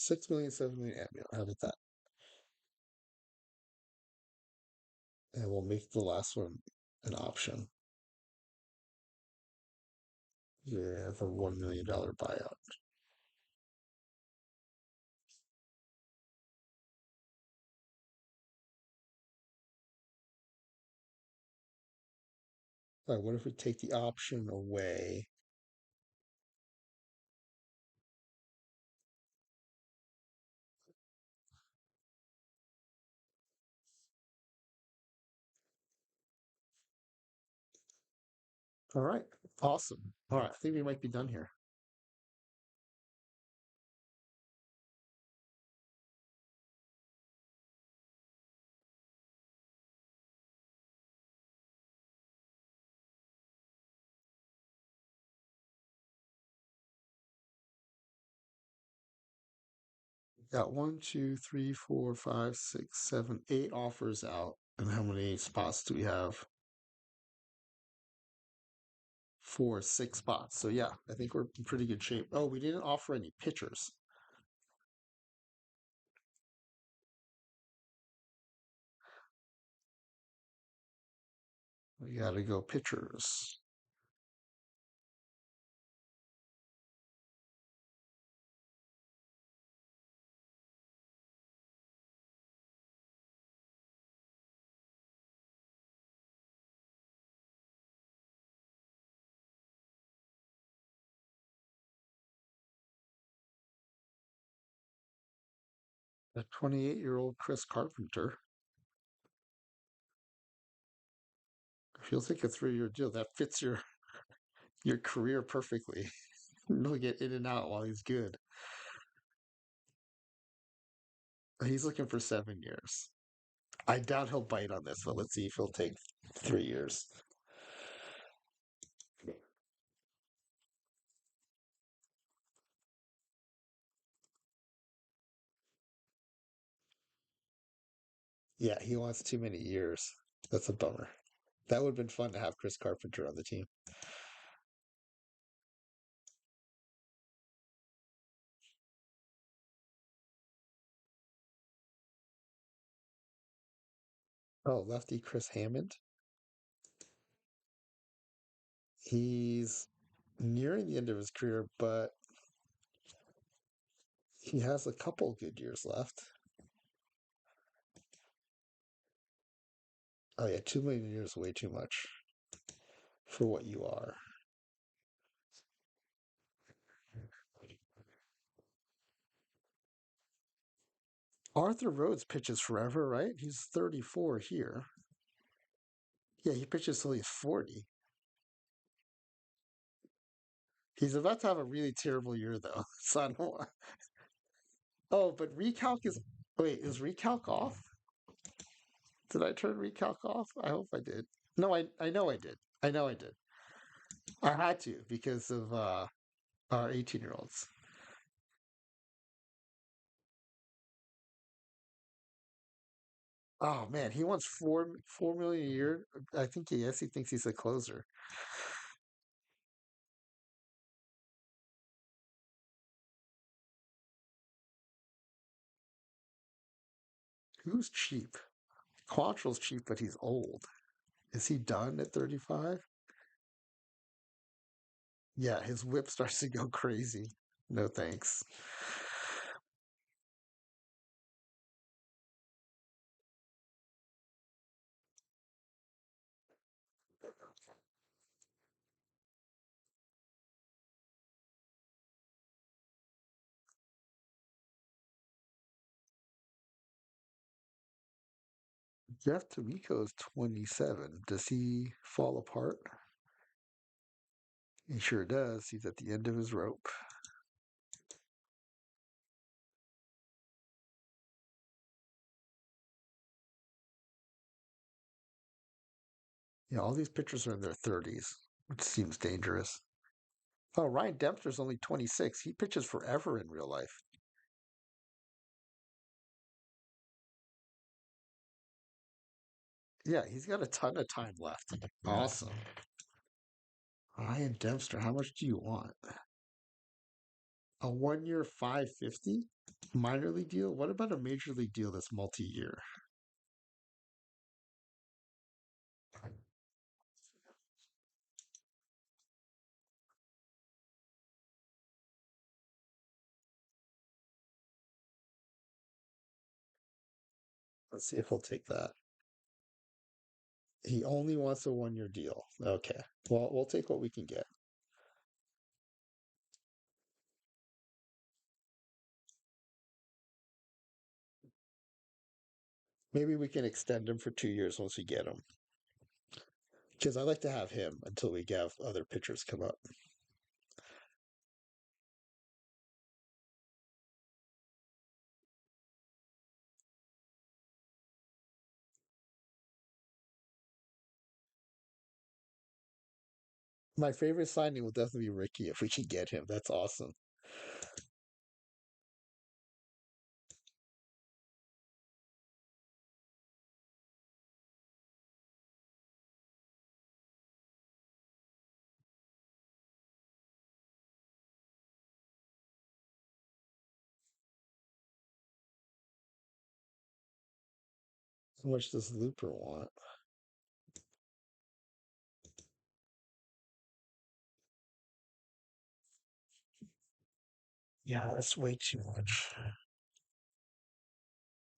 6 million, 7 million annual. How about that? And we'll make the last one an option. Yeah, the $1 million buyout. All right, what if we take the option away? All right, awesome. All right, I think we might be done here. Got one, two, three, four, five, six, seven, 8 offers out. And how many spots do we have? 4, 6 spots. So yeah, I think we're in pretty good shape. Oh, we didn't offer any pitchers. We gotta go pitchers. A 28-year-old Chris Carpenter feels like a 3-year deal. That fits your career perfectly. He'll get in and out while he's good. He's looking for 7 years. I doubt he'll bite on this, but let's see if he'll take 3 years. Yeah, he wants too many years. That's a bummer. That would have been fun to have Chris Carpenter on the team. Oh, lefty Chris Hammond. He's nearing the end of his career, but he has a couple good years left. Oh yeah, 2 million years is way too much for what you are. Arthur Rhodes pitches forever, right? He's 34 here. Yeah, he pitches till he's 40. He's about to have a really terrible year though. So I don't. Oh, but recalc is. Wait, is recalc off? Did I turn recalc off? I hope I did. No, I know I did. I know I did. I had to because of our 18-year-olds. Oh man, he wants 4 million a year. I think yes, he thinks he's a closer. Who's cheap? Quantrill's cheap, but he's old. Is he done at 35? Yeah, his whip starts to go crazy. No thanks. Jeff Tomiko is 27. Does he fall apart? He sure does. He's at the end of his rope. Yeah, all these pitchers are in their 30s, which seems dangerous. Oh, Ryan Dempster's only 26. He pitches forever in real life. Yeah, he's got a ton of time left. Awesome. Ryan Dempster, how much do you want? A 1 year 550? Minor league deal? What about a major league deal that's multi-year? Let's see if he'll take that. He only wants a 1 year deal. Okay. Well, we'll take what we can get. Maybe we can extend him for 2 years once we get him. Because I like to have him until we have other pitchers come up. My favorite signing will definitely be Ricky if we can get him. That's awesome. How much does Looper want? Yeah, that's way too much.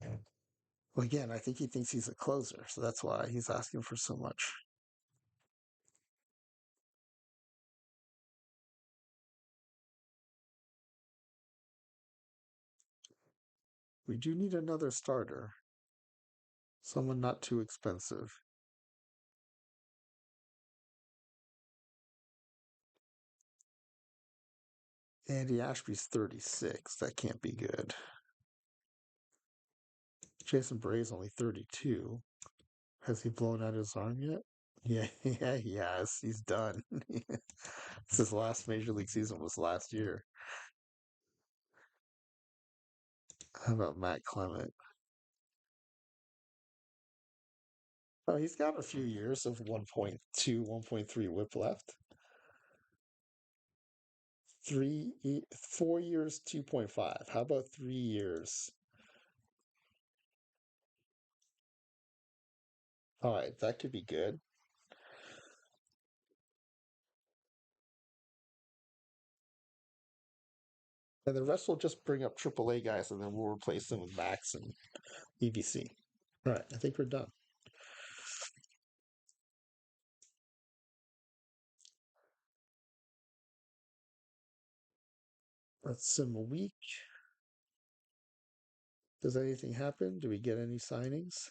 Well, again, I think he thinks he's a closer, so that's why he's asking for so much. We do need another starter. Someone not too expensive. Andy Ashby's 36. That can't be good. Jason Bray's only 32. Has he blown out his arm yet? Yeah, yeah, he has. He's done. His last major league season was last year. How about Matt Clement? Oh, he's got a few years of 1.2, 1.3 whip left. 4 years, 2.5. How about 3 years? All right, that could be good. And the rest will just bring up AAA guys, and then we'll replace them with Max and EBC. All right, I think we're done. Let's sim a week. Does anything happen? Do we get any signings?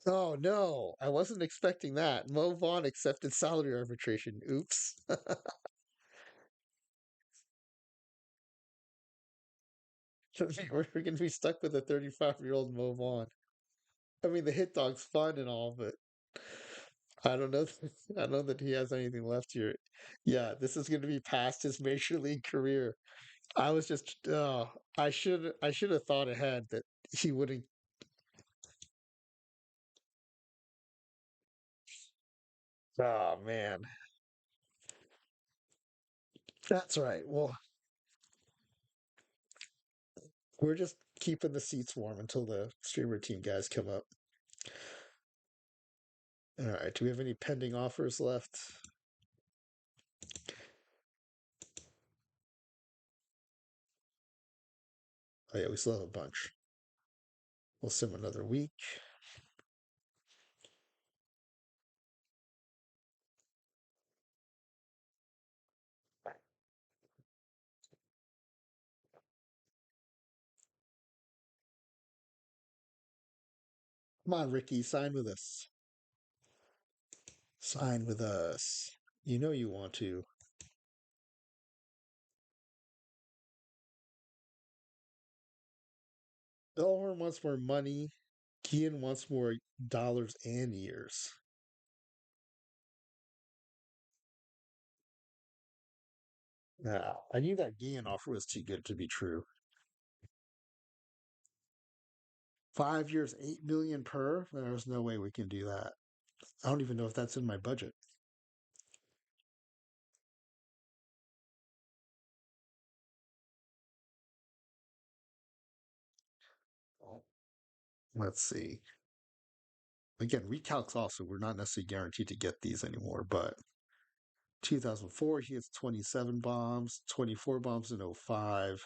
Oh no, I wasn't expecting that. Mo Vaughn accepted salary arbitration. Oops. We're going to be stuck with a 35-year-old Mo Vaughn. I mean, the hit dog's fun and all, but I don't know. I don't know that he has anything left here. Yeah, this is going to be past his major league career. I was just, I should have thought ahead that he wouldn't. Oh man, that's right. Well, we're just keeping the seats warm until the streamer team guys come up. All right. Do we have any pending offers left? Oh yeah, we still have a bunch. We'll sim another week. Come on, Ricky, sign with us. Sign with us. You know you want to. Elhorn wants more money. Kian wants more dollars and years. Nah, I knew that Gian offer was too good to be true. 5 years, 8 million per. There's no way we can do that. I don't even know if that's in my budget. Let's see. Again, recalcs also, we're not necessarily guaranteed to get these anymore, but 2004, he hits 27 bombs, 24 bombs in '05.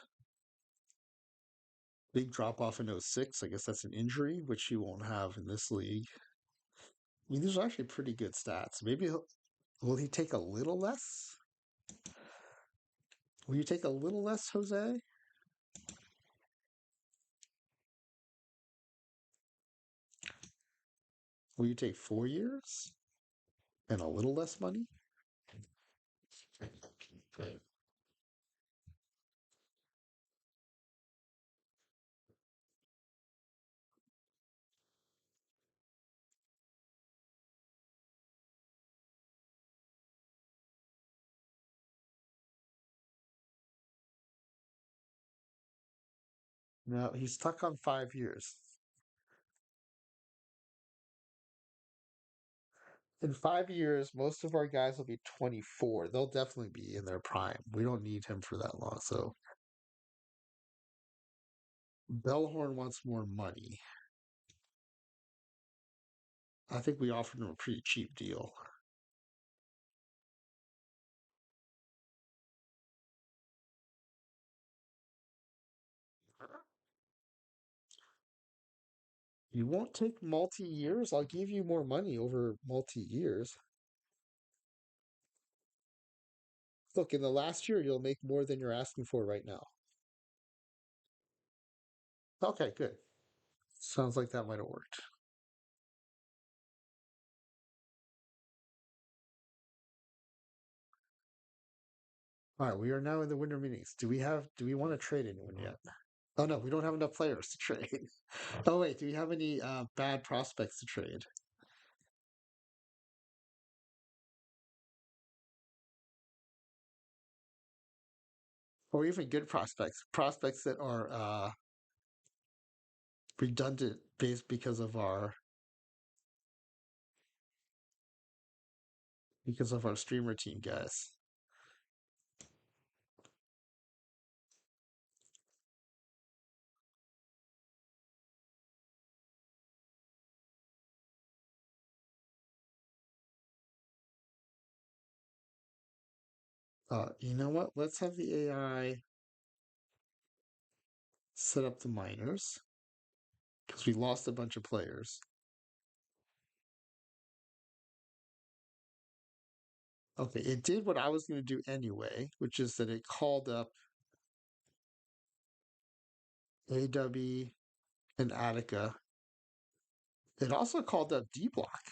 Big drop off in '06. I guess that's an injury, which he won't have in this league. I mean, these are actually pretty good stats. Will he take a little less? Will you take a little less, Jose? Will you take 4 years and a little less money? No, he's stuck on 5 years. In 5 years, most of our guys will be 24. They'll definitely be in their prime. We don't need him for that long. So Bellhorn wants more money. I think we offered him a pretty cheap deal. You won't take multi years? I'll give you more money over multi years. Look, in the last year, you'll make more than you're asking for right now. Okay, good. Sounds like that might have worked. All right, we are now in the winter meetings. Do we want to trade anyone yet? Oh no, we don't have enough players to trade. Oh wait, do we have any bad prospects to trade? Or even good prospects? Prospects that are redundant based because of our streamer team guys. You know what? Let's have the AI set up the minors because we lost a bunch of players. Okay, it did what I was going to do anyway, which is that it called up AW and Attica. It also called up D Block.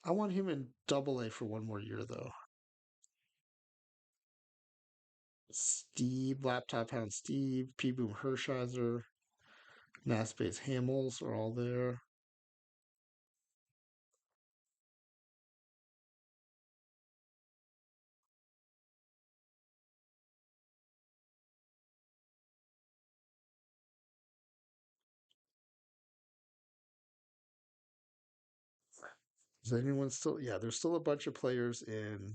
I want him in double A for one more year, though. Steve, Laptop Hound Steve, P Boom Hershiser, Naspace Hamels are all there. Is anyone still? Yeah, there's still a bunch of players in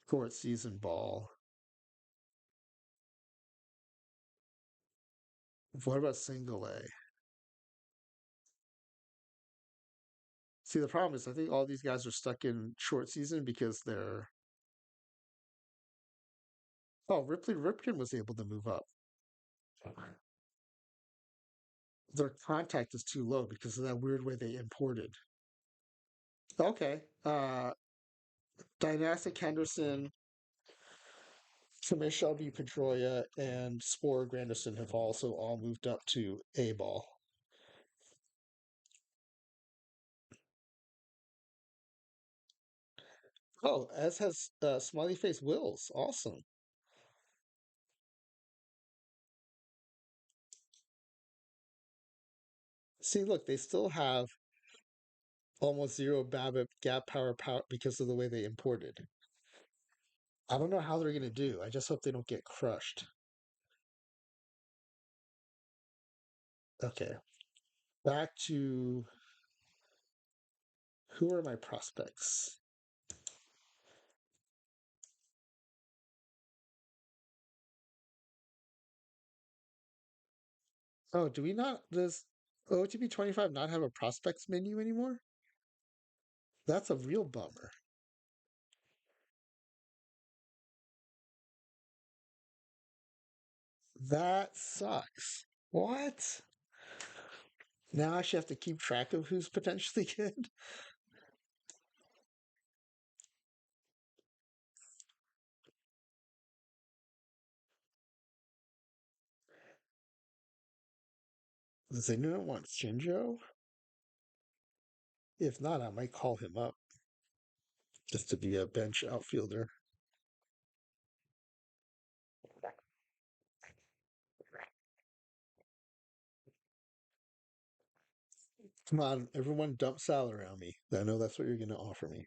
court season ball. What about single A? See, the problem is I think all these guys are stuck in short season because they're. Oh, Ripley Ripken was able to move up. Their contact is too low because of that weird way they imported. Okay. Dynastic Henderson, Tremish Shelby Pedroia, and Spore Granderson have also all moved up to A ball. Oh, as has Smiley Face Wills. Awesome. See, look, they still have almost zero BABIP gap power because of the way they imported. I don't know how they're going to do. I just hope they don't get crushed. Okay. Back to who are my prospects? Oh, do we not? Does OTP 25 not have a prospects menu anymore? That's a real bummer. That sucks. What? Now I actually have to keep track of who's potentially good. Does anyone want Shinjo? If not, I might call him up just to be a bench outfielder. Come on, everyone dump salary on me. I know that's what you're going to offer me.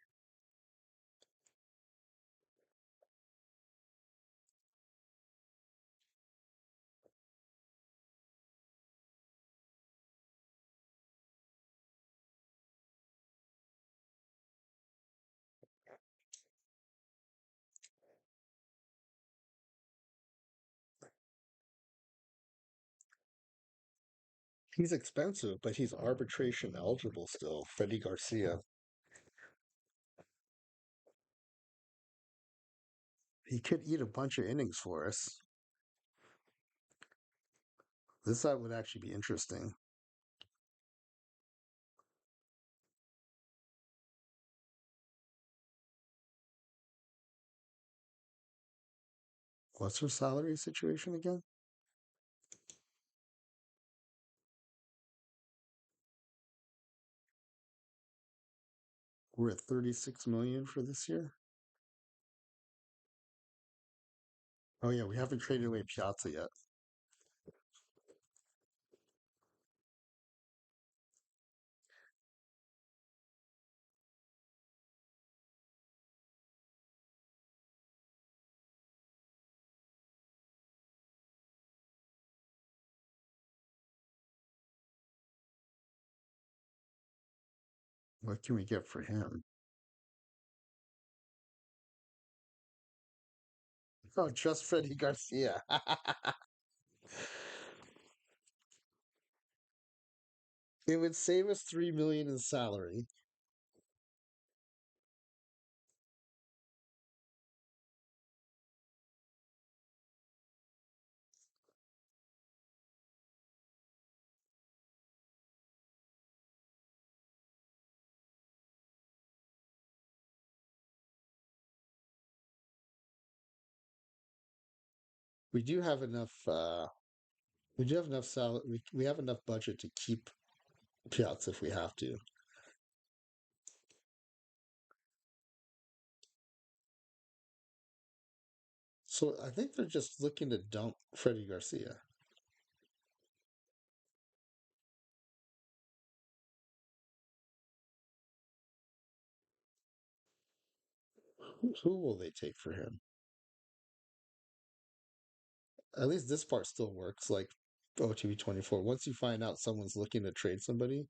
He's expensive, but he's arbitration eligible still. Freddie Garcia. He could eat a bunch of innings for us. This side would actually be interesting. What's her salary situation again? We're at 36 million for this year. Oh yeah, we haven't traded away Piazza yet. What can we get for him? Oh, just Freddie Garcia. It would save us 3 million in salary. We do have enough. We do have enough salary. We have enough budget to keep Piazza if we have to. So I think they're just looking to dump Freddie Garcia. Who will they take for him? At least this part still works. Like OTV 24. Once you find out someone's looking to trade somebody,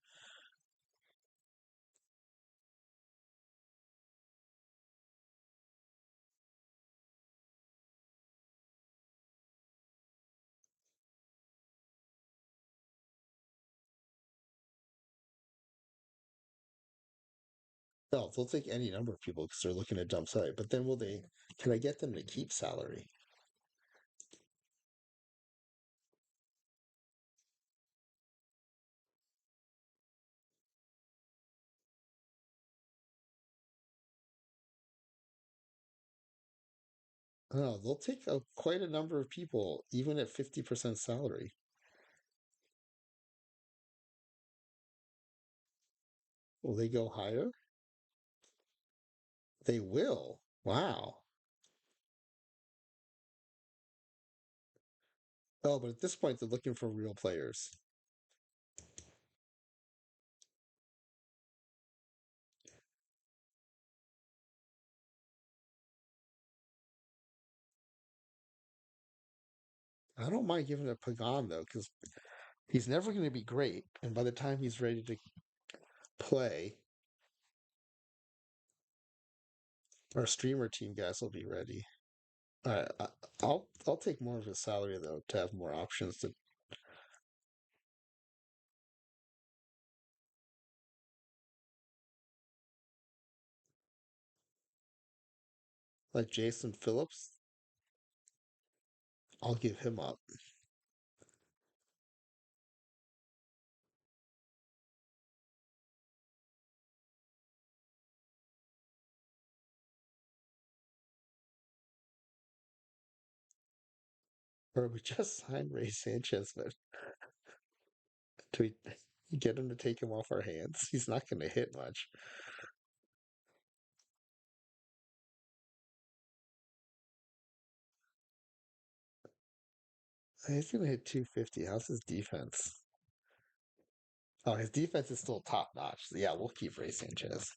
no, they'll take any number of people because they're looking to dump salary. But then will they? Can I get them to keep salary? Oh, they'll take quite a number of people, even at 50% salary. Will they go higher? They will. Wow. Oh, but at this point, they're looking for real players. I don't mind giving it Pagan though, because he's never going to be great, and by the time he's ready to play, our streamer team guys will be ready. All right, I'll take more of his salary though to have more options to. Like Jason Phillips, I'll give him up. Or we just signed Ray Sanchez, but do we get him to take him off our hands? He's not going to hit much. He's going to hit 250. How's his defense? Oh, his defense is still top notch. So yeah, we'll keep Ray Sanchez.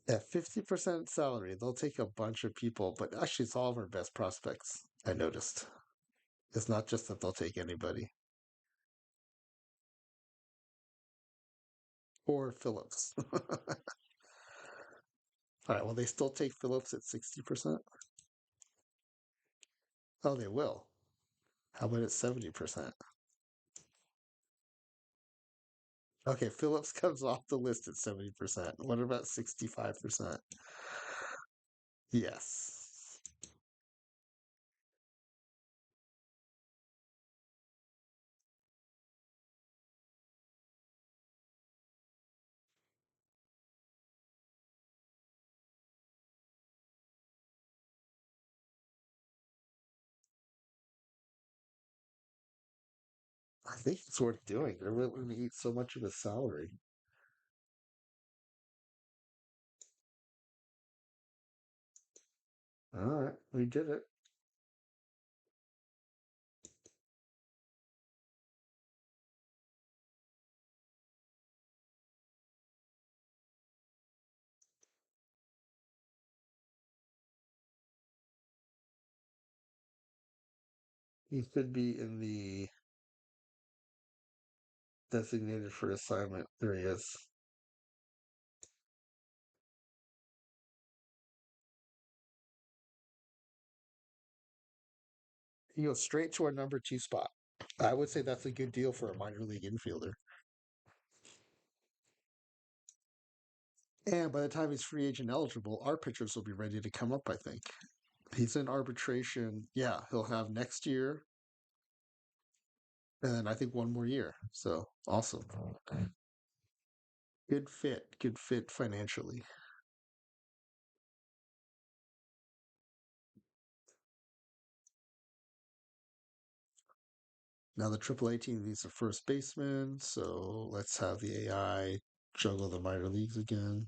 At 50% salary, they'll take a bunch of people, but actually, it's all of our best prospects. I noticed. It's not just that they'll take anybody or Phillips. All right, well, they still take Phillips at 60%. Oh, they will. How about at 70%? Okay, Phillips comes off the list at 70%. What about 65%? Yes. I think it's worth doing. They're willing to eat so much of his salary. All right, we did it. He could be in the designated for assignment. There he is. He goes straight to our number two spot. I would say that's a good deal for a minor league infielder. And by the time he's free agent eligible, our pitchers will be ready to come up, I think. He's in arbitration. Yeah, he'll have next year and then I think one more year. So awesome. Good fit. Good fit financially. Now the AAA team needs a first baseman, so let's have the AI juggle the minor leagues again.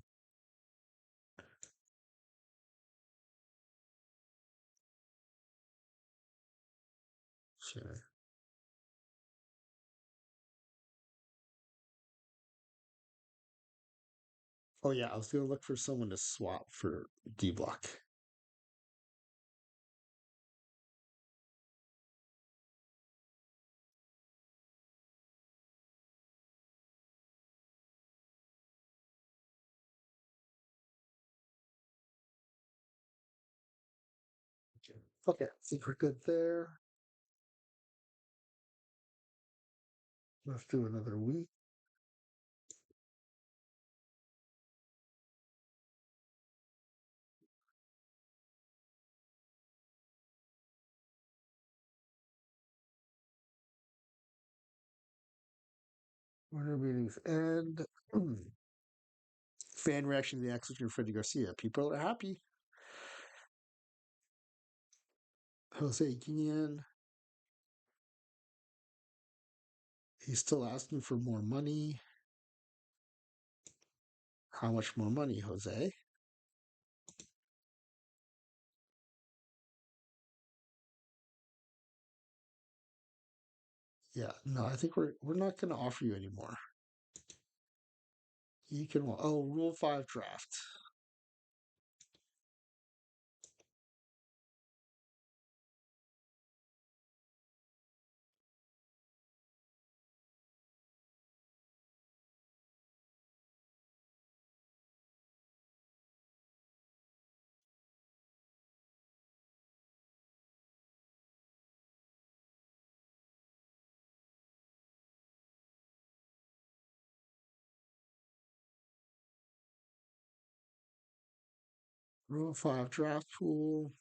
Sure. Oh yeah, I was gonna look for someone to swap for D Block. Okay, I think we're good there. Let's do another week. Order meetings end. Fan reaction to the acquisition of Freddie Garcia. People are happy. Jose Guillen, he's still asking for more money. How much more money, Jose? Yeah, no, I think we're not going to offer you anymore. You can Rule 5 draft. Rule 5 draft pool.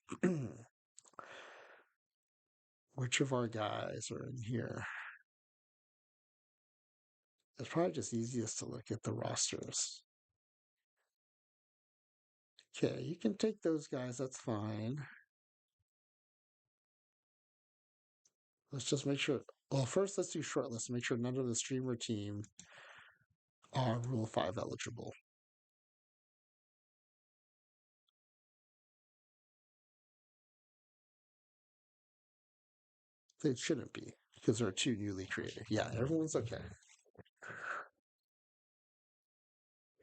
Which of our guys are in here? It's probably just easiest to look at the rosters. Okay, you can take those guys, that's fine. Let's just make sure. Well, first, let's do shortlist. Make sure none of the streamer team are Rule 5 eligible. They shouldn't be because they're too newly created. Yeah, everyone's okay.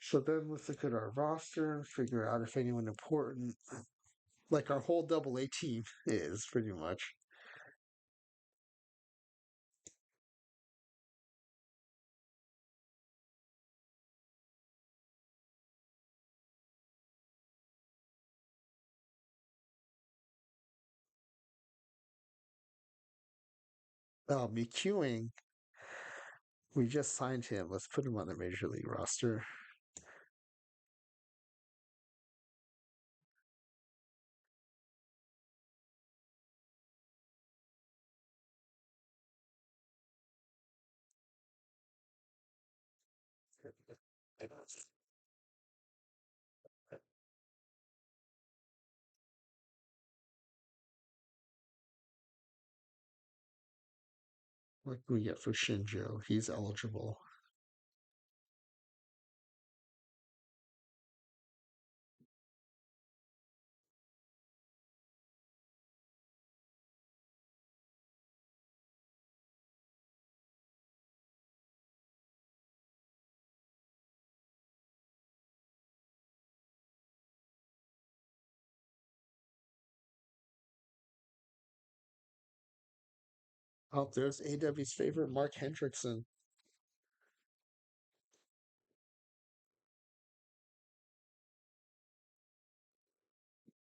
So then let's look at our roster and figure out if anyone important, like our whole AA team, is pretty much. McEwing, we just signed him. Let's put him on the major league roster. What can we get for Shinjo? He's eligible. Oh, there's AW's favorite, Mark Hendrickson.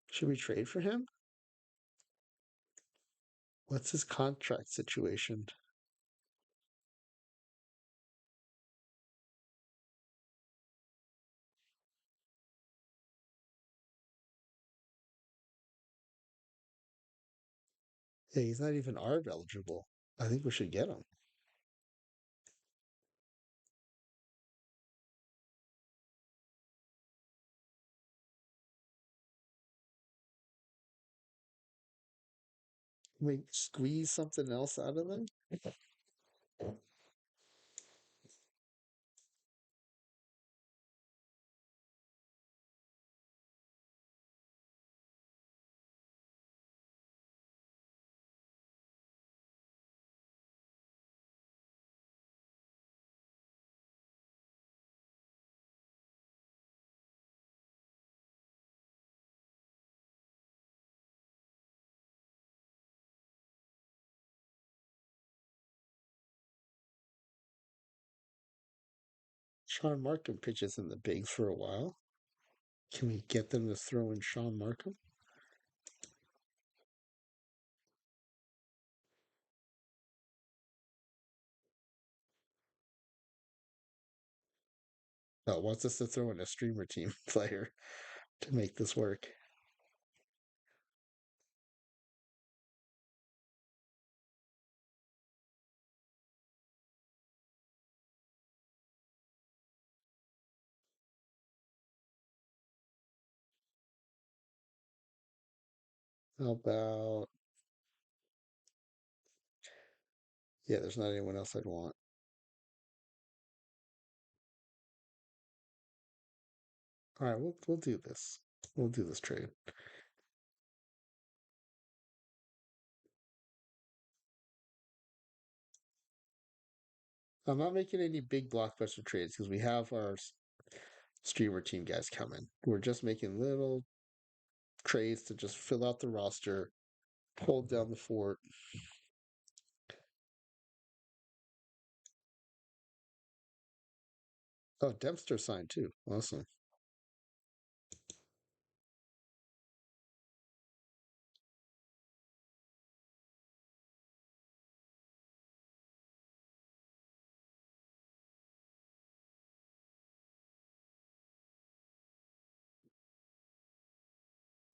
Should we trade for him? What's his contract situation? Hey, he's not even ARB eligible. I think we should get him. We squeeze something else out of them? Sean Markham pitches in the bigs for a while. Can we get them to throw in Sean Markham? Wants us to throw in a streamer team player to make this work. How about. Yeah, there's not anyone else I'd want. All right, we'll do this. We'll do this trade. I'm not making any big blockbuster trades because we have our streamer team guys coming. We're just making little trades to just fill out the roster, hold down the fort. Oh, Dempster signed too. Awesome.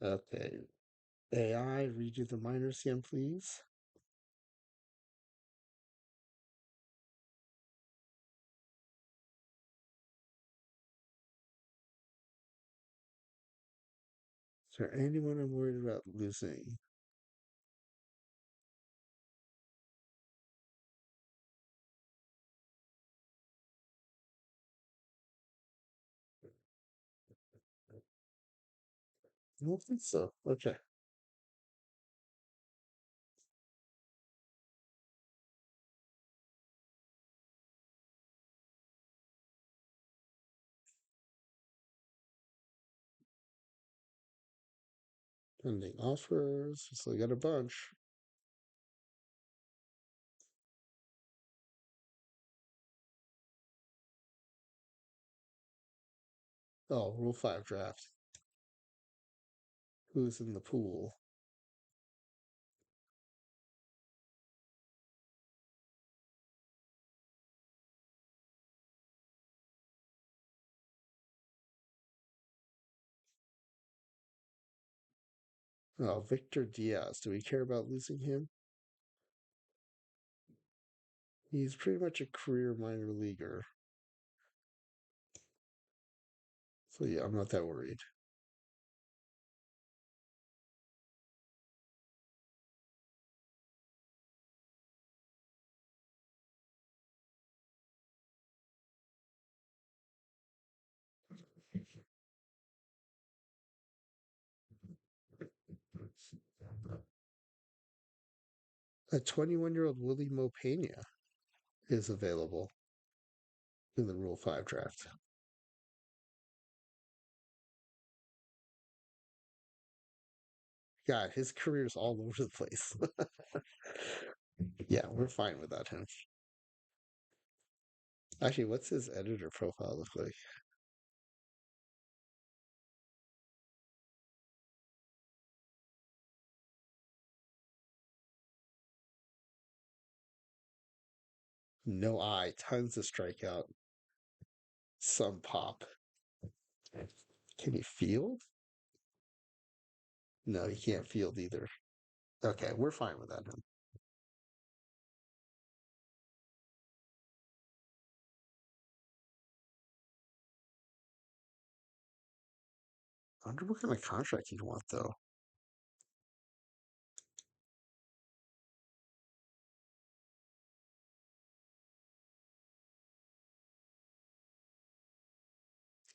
Okay. AI, redo the minors again, please. Is there anyone I'm worried about losing? I don't think so. Okay. Pending offers. So I got a bunch. Oh, Rule 5 draft. Who's in the pool? Oh, Victor Diaz. Do we care about losing him? He's pretty much a career minor leaguer. So yeah, I'm not that worried. A 21-year-old Willie Mopena is available in the Rule 5 draft. God, his career's all over the place. Yeah, we're fine without him. Actually, what's his editor profile look like? No eye, tons of strikeout, some pop. Can he field? No, he can't field either. Okay, we're fine without him. I wonder what kind of contract he'd want, though.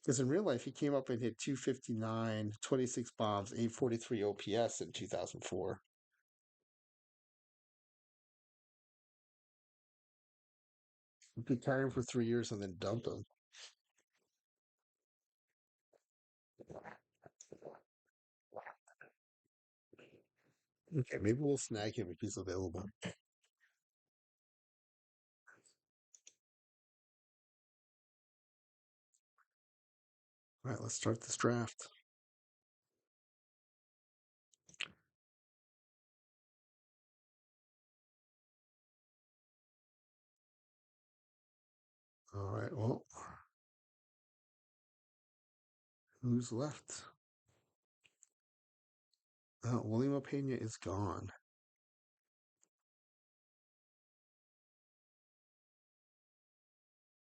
Because in real life, he came up and hit 259, 26 bombs, 843 OPS in 2004. We could carry him for 3 years and then dump him. Okay, maybe we'll snag him if he's available. All right, let's start this draft. All right, well, who's left? William Pena is gone.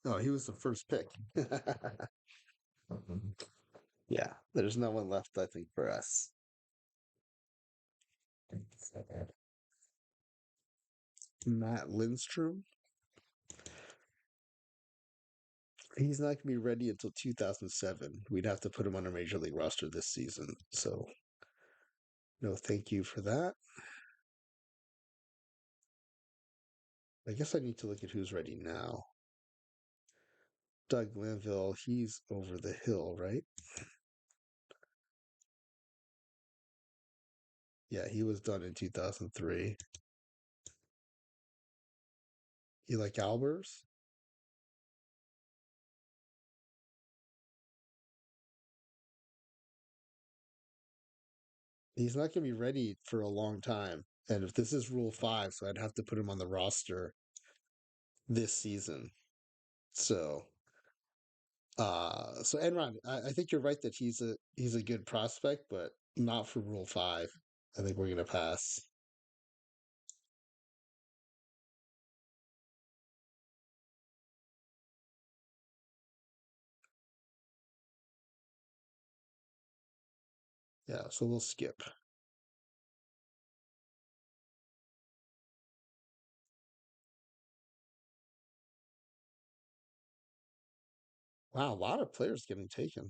Oh, he was the first pick. Yeah, there's no one left, I think, for us. Matt Lindstrom. He's not going to be ready until 2007. We'd have to put him on a major league roster this season. So, no, thank you for that. I guess I need to look at who's ready now. Doug Glanville, he's over the hill, right? Yeah, he was done in 2003. You like Albers? He's not going to be ready for a long time. And if this is Rule 5, so I'd have to put him on the roster this season. So, so Enron, I think you're right that he's a good prospect, but not for Rule 5. I think we're going to pass. Yeah, so we'll skip. Wow, a lot of players getting taken.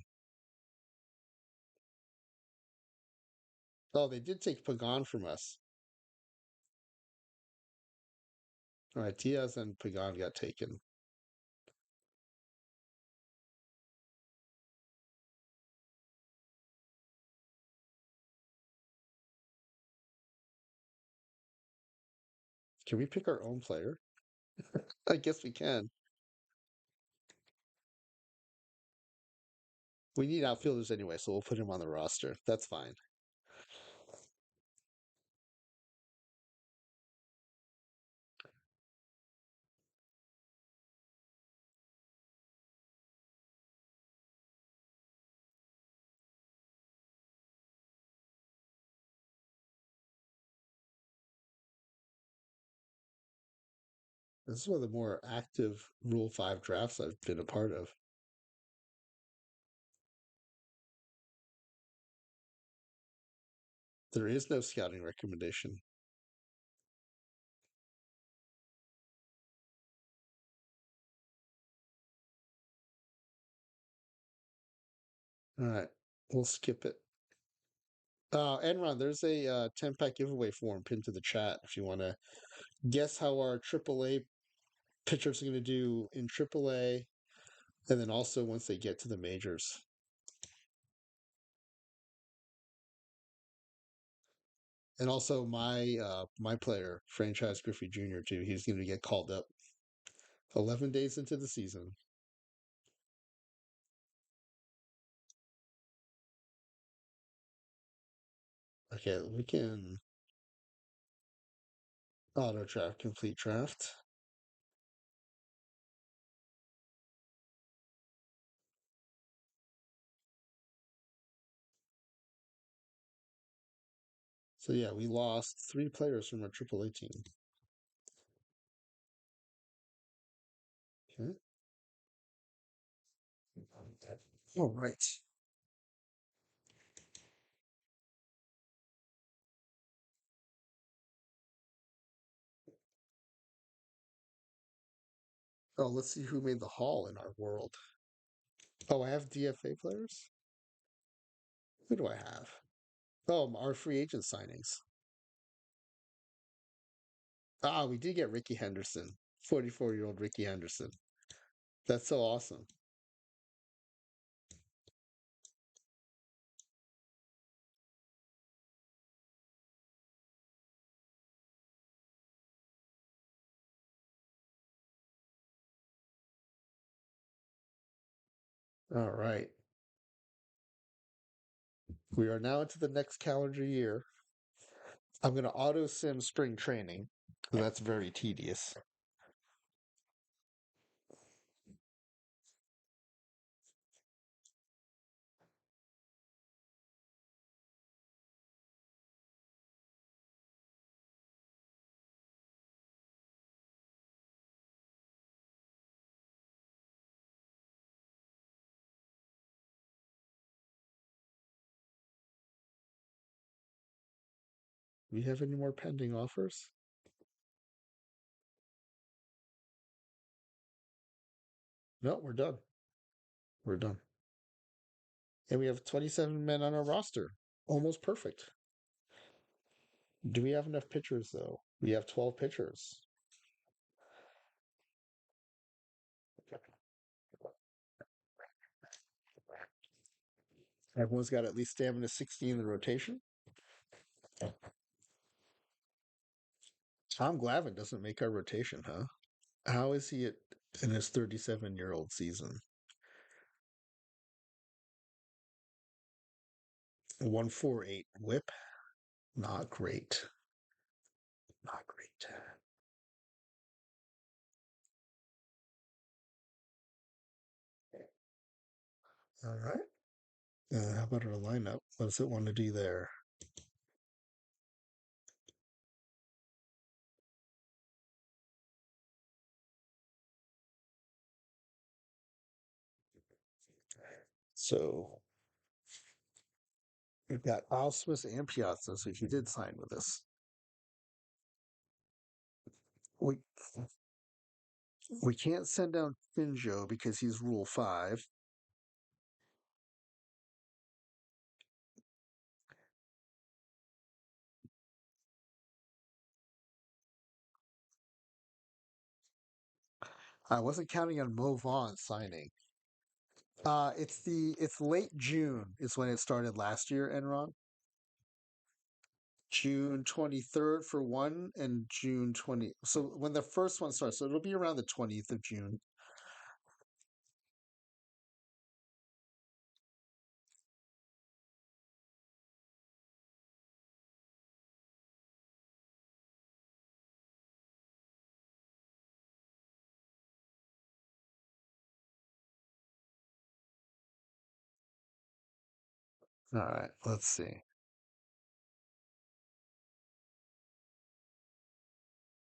Oh, they did take Pagan from us. All right, Diaz and Pagan got taken. Can we pick our own player? I guess we can. We need outfielders anyway, so we'll put him on the roster. That's fine. This is one of the more active Rule 5 drafts I've been a part of. There is no scouting recommendation. All right, we'll skip it. Enron, there's a 10-pack giveaway form pinned to the chat if you want to guess how our AAA pitchers are going to do in AAA, and then also once they get to the majors. And also my player, franchise Griffey Jr. too. He's going to get called up 11 days into the season. Okay, we can auto draft, complete draft. So yeah, we lost 3 players from our AAA team. Okay. All right. Oh, let's see who made the haul in our world. Oh, I have DFA players? Who do I have? Oh, our free agent signings. Ah, we did get Ricky Henderson, 44-year-old Ricky Henderson. That's so awesome. All right. We are now into the next calendar year. I'm going to auto sim spring training. That's very tedious. Do we have any more pending offers? No, we're done. We're done. And we have 27 men on our roster. Almost perfect. Do we have enough pitchers, though? We have 12 pitchers. Everyone's got at least stamina 60 in the rotation. Tom Glavine doesn't make our rotation, huh? How is he in his 37-year-old season? 148 whip. Not great. Not great. All right. How about our lineup? What does it want to do there? So we've got Osmus and Piazza, so he did sign with us. We we can't send down Finjo because he's Rule 5. I wasn't counting on Mo Vaughn signing. It's late June is when it started last year, Enron. June 23rd for one and June 20. So when the first one starts, so it'll be around the 20th of June. All right, let's see.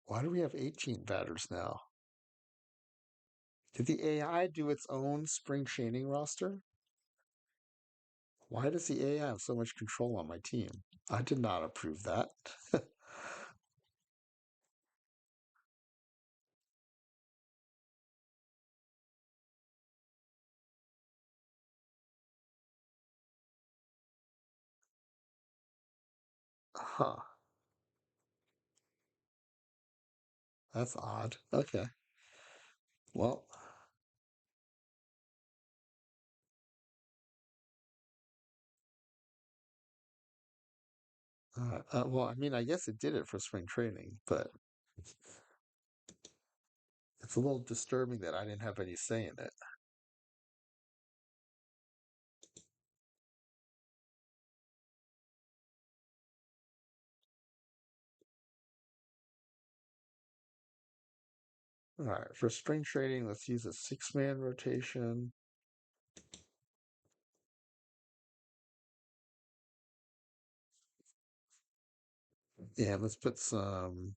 Why do we have 18 batters now? Did the AI do its own spring training roster? Why does the AI have so much control on my team? I did not approve that. Huh. That's odd. Okay. Well, well, I mean, I guess it did it for spring training, but it's a little disturbing that I didn't have any say in it. All right, for spring training, let's use a six-man rotation. Yeah, let's put some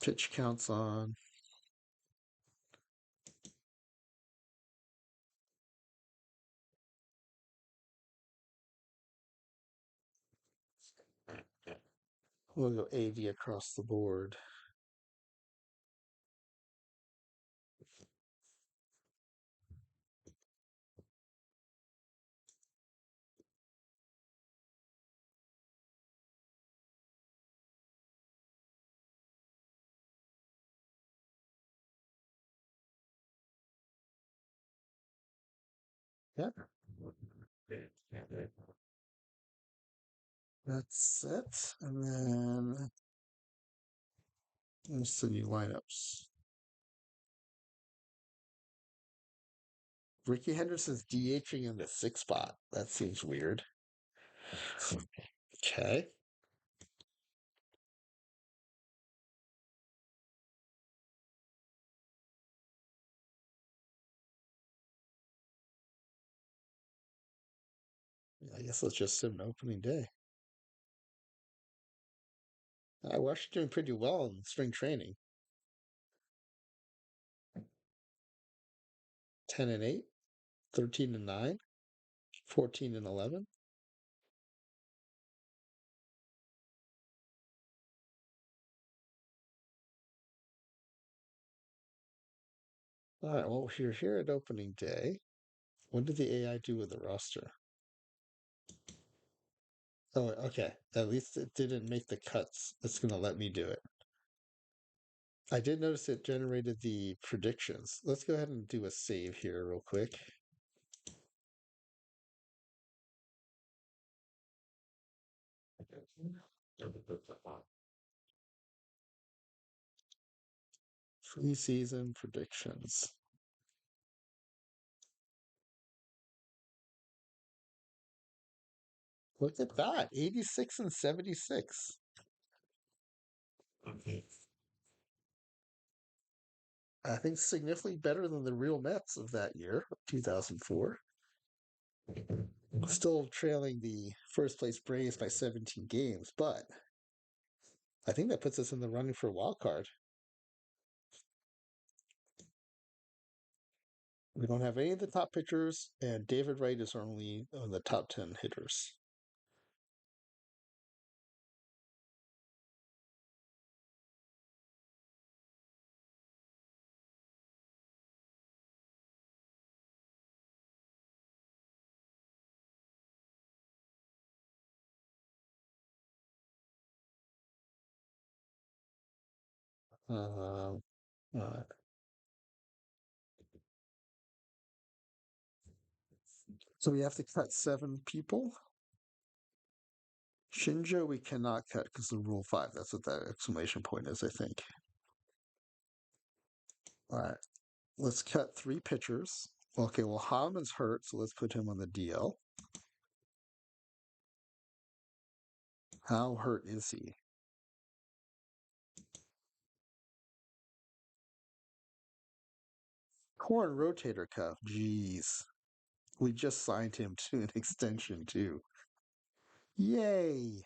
pitch counts on. We'll go AV across the board. Yeah, that's it. And then there's the new lineups. Ricky Henderson's DHing in the sixth spot. That seems weird. Okay. I guess let's just sit an opening day. We're actually doing pretty well in spring training. 10 and 8, 13 and 9, 14 and 11. All right, well, we're here at opening day. What did the AI do with the roster? Oh, okay. At least it didn't make the cuts. It's going to let me do it. I did notice it generated the predictions. Let's go ahead and do a save here real quick. Preseason predictions. Look at that. 86 and 76. I think significantly better than the real Mets of that year, 2004. Still trailing the first place Braves by 17 games, but I think that puts us in the running for a wild card. We don't have any of the top pitchers, and David Wright is only on the top 10 hitters. Um, uh, so we have to cut 7 people. Shinjo, we cannot cut because of Rule 5. That's what that exclamation point is, I think. All right. Let's cut 3 pitchers. Okay, well, Haman's hurt, so let's put him on the DL. How hurt is he? Corn rotator cuff. Jeez. We just signed him to an extension, too. Yay.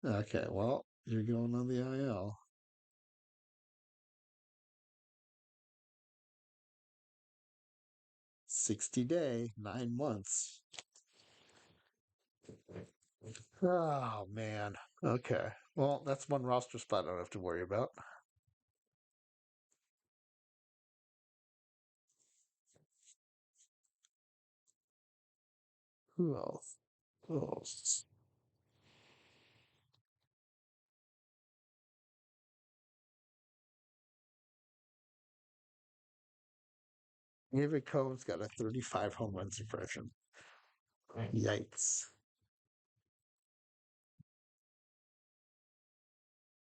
Okay, well, you're going on the IL. 60-day, 9 months. Oh, man. Okay. Well, that's one roster spot I don't have to worry about. Who else? Who else? David Cohen's got a 35 home runs impression. Yikes.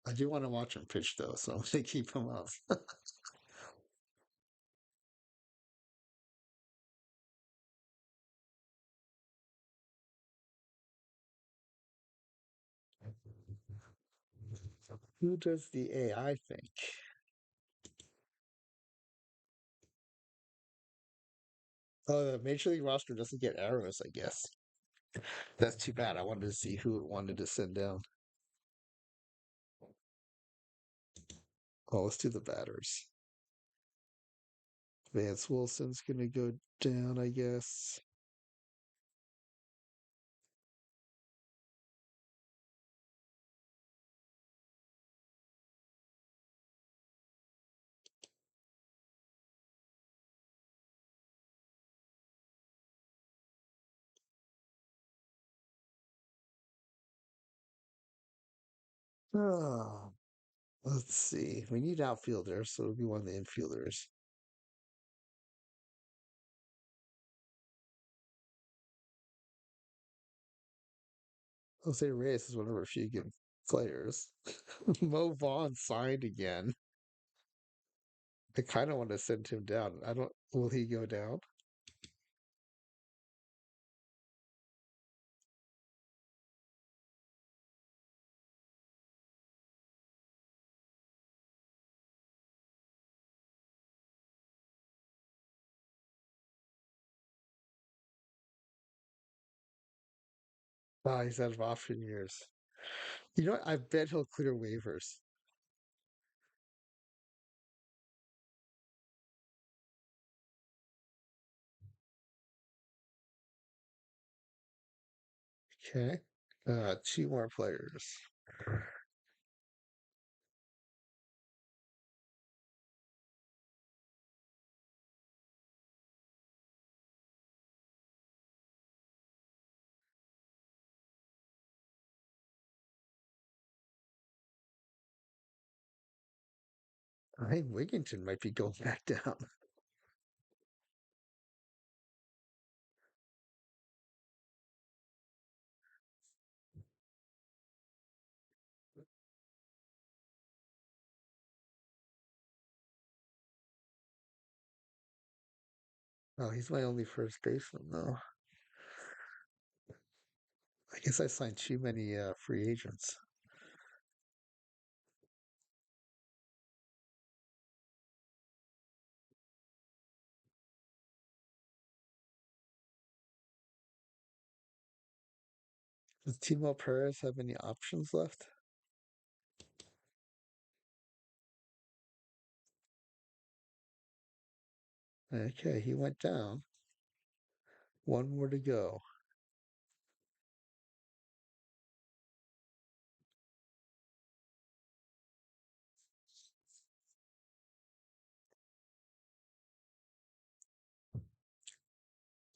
I do want to watch him pitch, though, so I'm going to keep him up. Who does the AI think? Oh, the Major League roster doesn't get arrows, I guess. That's too bad. I wanted to see who it wanted to send down. Oh, let's do the batters. Vance Wilson's going to go down, I guess. Oh, let's see. We need outfielders, so it'll be one of the infielders. Jose Reyes is one of our few good players. Mo Vaughn signed again. I kind of want to send him down. I don't. Will he go down? Ah, he's out of option years. You know what? I bet he'll clear waivers. Okay. 2 more players. I think Wigginton might be going back down. Oh, he's my only first baseman, though. I guess I signed too many free agents. Does Timo Perez have any options left? Okay, he went down. One more to go.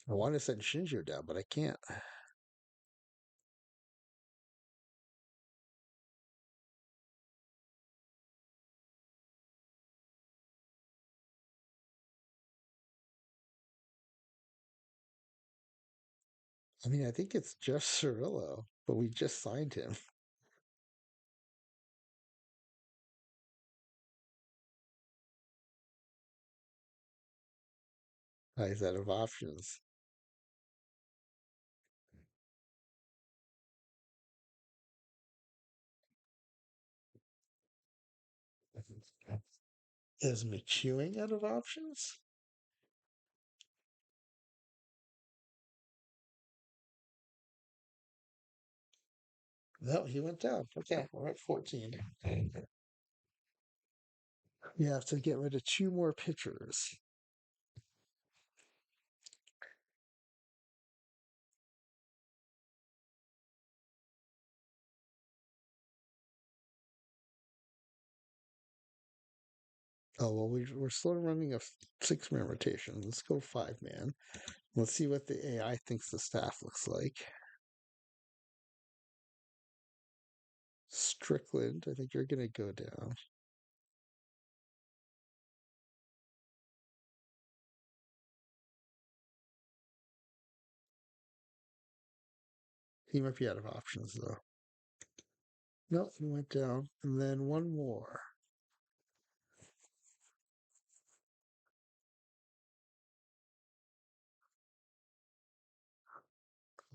I want to send Shinjo down, but I can't. I mean, I think it's just Cirillo, but we just signed him. He's out of options. Is McEwing out of options? No, he went down. Okay, we're at 14. You have to get rid of two more pitchers. Oh, well, we're still running a six-man rotation. Let's go five-man. Let's see what the AI thinks the staff looks like. Strickland, I think you're going to go down. He might be out of options, though. Nope, he went down. And then one more.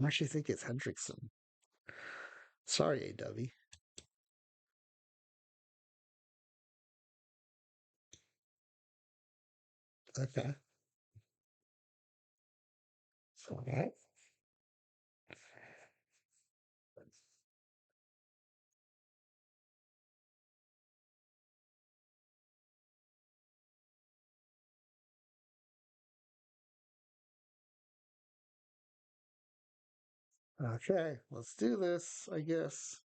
I actually think it's Hendrickson. Sorry, AW. Okay. All right. Okay, let's do this, I guess.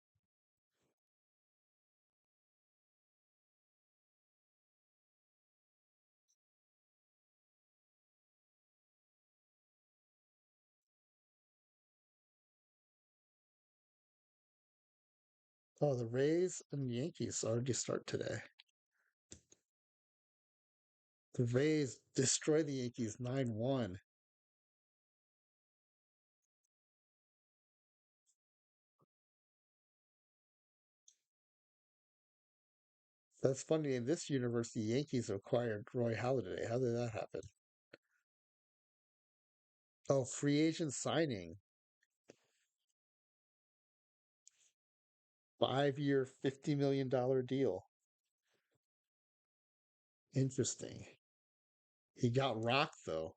Oh, the Rays and Yankees already start today. The Rays destroy the Yankees 9-1. That's funny. In this universe, the Yankees acquired Roy Halladay. How did that happen? Oh, free agent signing. 5-year, $50 million deal. Interesting. He got rocked, though.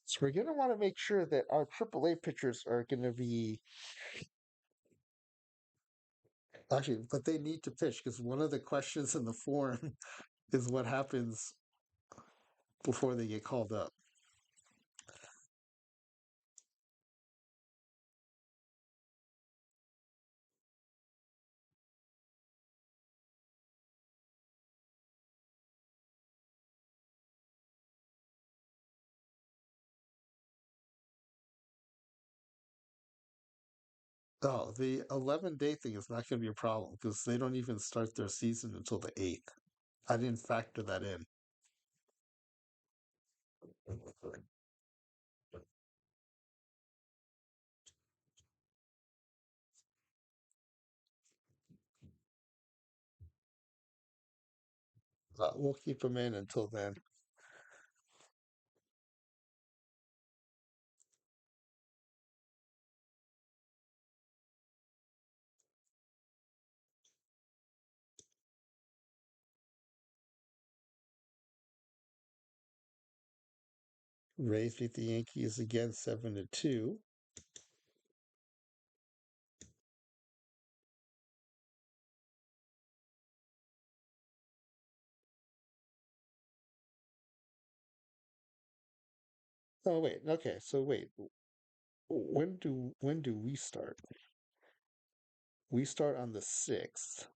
So we're going to want to make sure that our AAA pitchers are going to be actually, but they need to pitch because one of the questions in the forum is what happens before they get called up. Oh, the 11-day thing is not going to be a problem because they don't even start their season until the 8th. I didn't factor that in. We'll keep them in until then. Rays beat the Yankees again 7-2. Oh wait, okay. So wait, when do we start? We start on the 6th,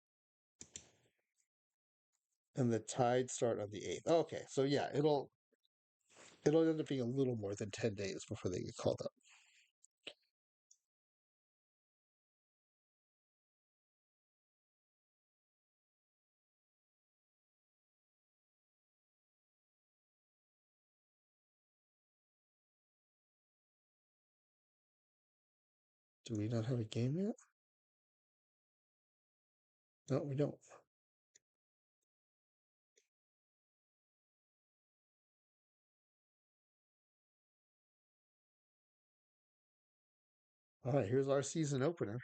and the Tides start on the 8th. Okay, so yeah, it'll end up being a little more than 10 days before they get called up. Do we not have a game yet? No, we don't. All right, here's our season opener.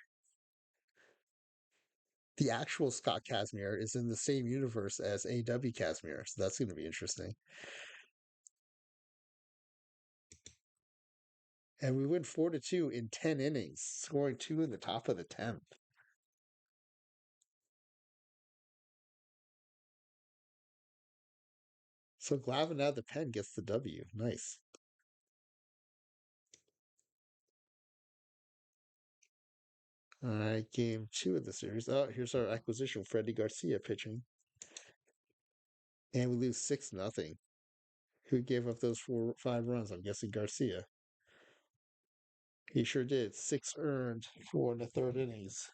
The actual Scott Casimir is in the same universe as A.W. Casimir, so that's going to be interesting. And we win 4-2 in 10 innings, scoring two in the top of the 10th. So Glavine out of the pen gets the W. Nice. All right, game 2 of the series. Oh, here's our acquisition, Freddie Garcia pitching. And we lose 6-0. Who gave up those 5 runs? I'm guessing Garcia. He sure did. 6 earned, 4 in the third innings.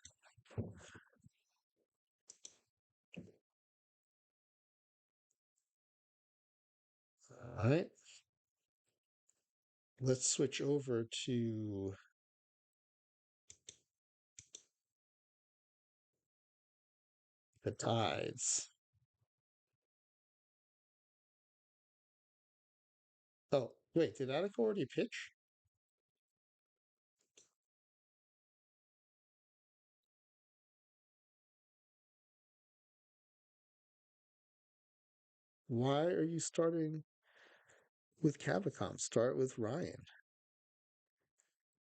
All right. Let's switch over to the Tides. Oh, wait, did Attic already pitch? Why are you starting with Cabicom? Start with Ryan.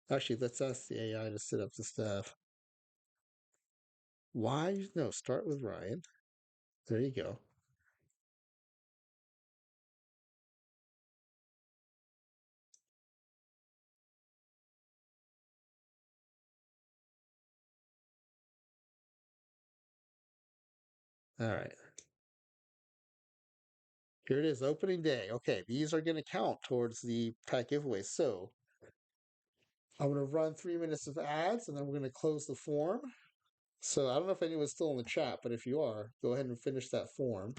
Actually, let's ask the AI to set up the staff. Why? No, start with Ryan. There you go. All right. Here it is, opening day. Okay, these are going to count towards the pack giveaway. So I'm going to run 3 minutes of ads and then we're going to close the form. So I don't know if anyone's still in the chat, but if you are, go ahead and finish that form.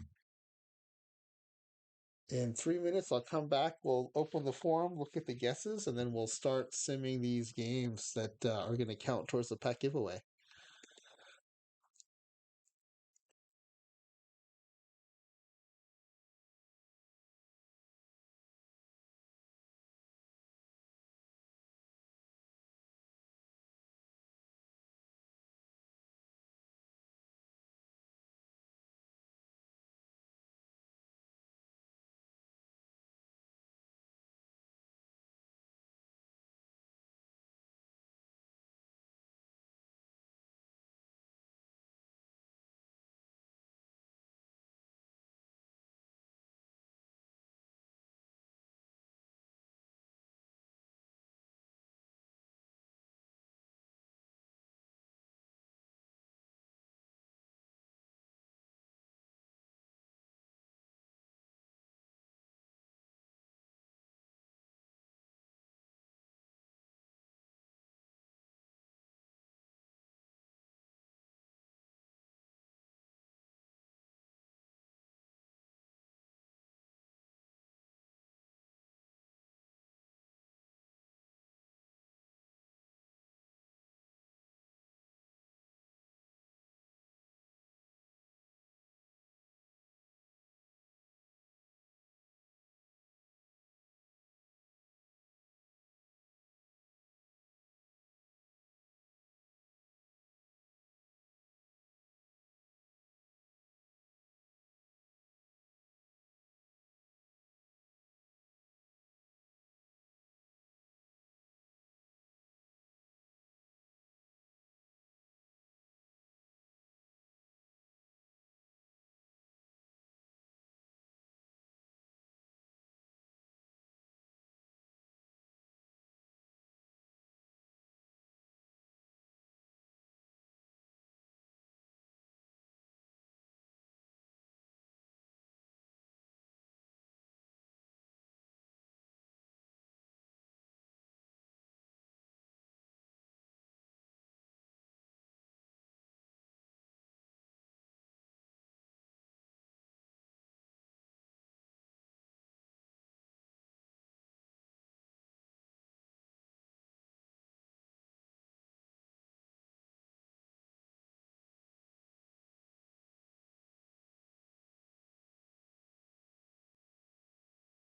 In 3 minutes, I'll come back. We'll open the form, look at the guesses, and then we'll start simming these games that are going to count towards the pack giveaway.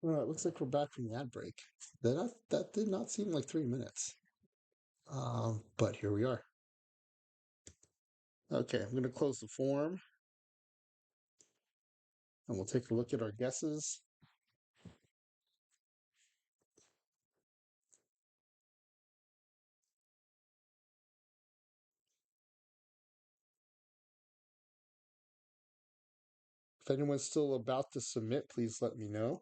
All right, looks like we're back from the ad break. That did not seem like 3 minutes. But here we are. Okay, I'm going to close the form and we'll take a look at our guesses. If anyone's still about to submit, please let me know.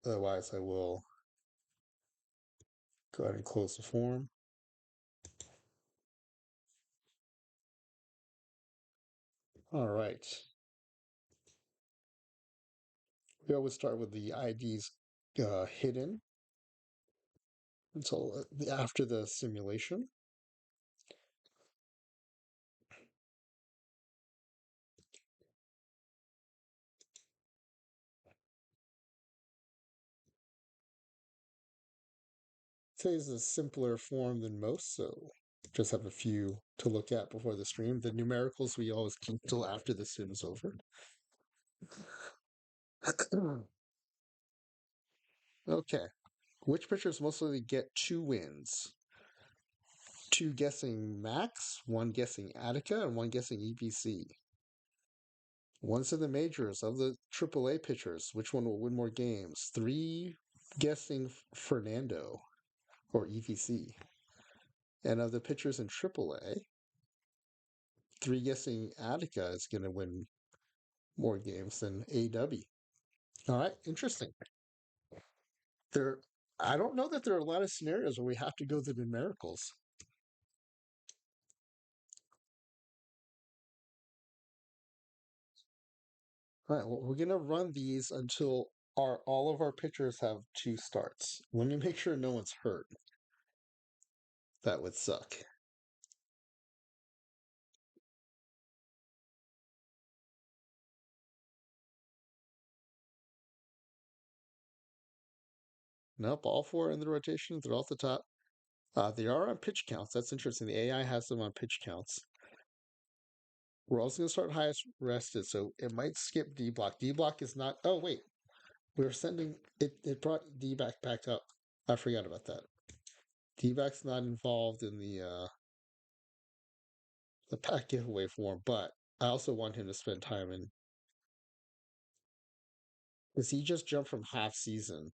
Otherwise, I will go ahead and close the form. All right. We always start with the IDs hidden until after the simulation. Today's a simpler form than most, so just have a few to look at before the stream. The numericals we always keep till after the sim is over. Okay. Which pitchers mostly get 2 wins? 2 guessing Max, 1 guessing Attica, and 1 guessing EPC. Once in the majors of the AAA pitchers, which one will win more games? 3 guessing Fernando or EPC. And of the pitchers in AAA, 3 guessing Attica is going to win more games than AW. All right, interesting. There, I don't know that there are a lot of scenarios where we have to go to the numericals. All right, well, we're gonna run these until all of our pitchers have 2 starts. Let me make sure no one's hurt. That would suck. Nope, all 4 in the rotation. They're off the top. They are on pitch counts. That's interesting. The AI has them on pitch counts. We're also going to start highest rested, so it might skip D block. D block is not. Oh wait, we're sending it. It brought D back up. I forgot about that. D back's not involved in the pack giveaway form, but I also want him to spend time in because he just jumped from half season.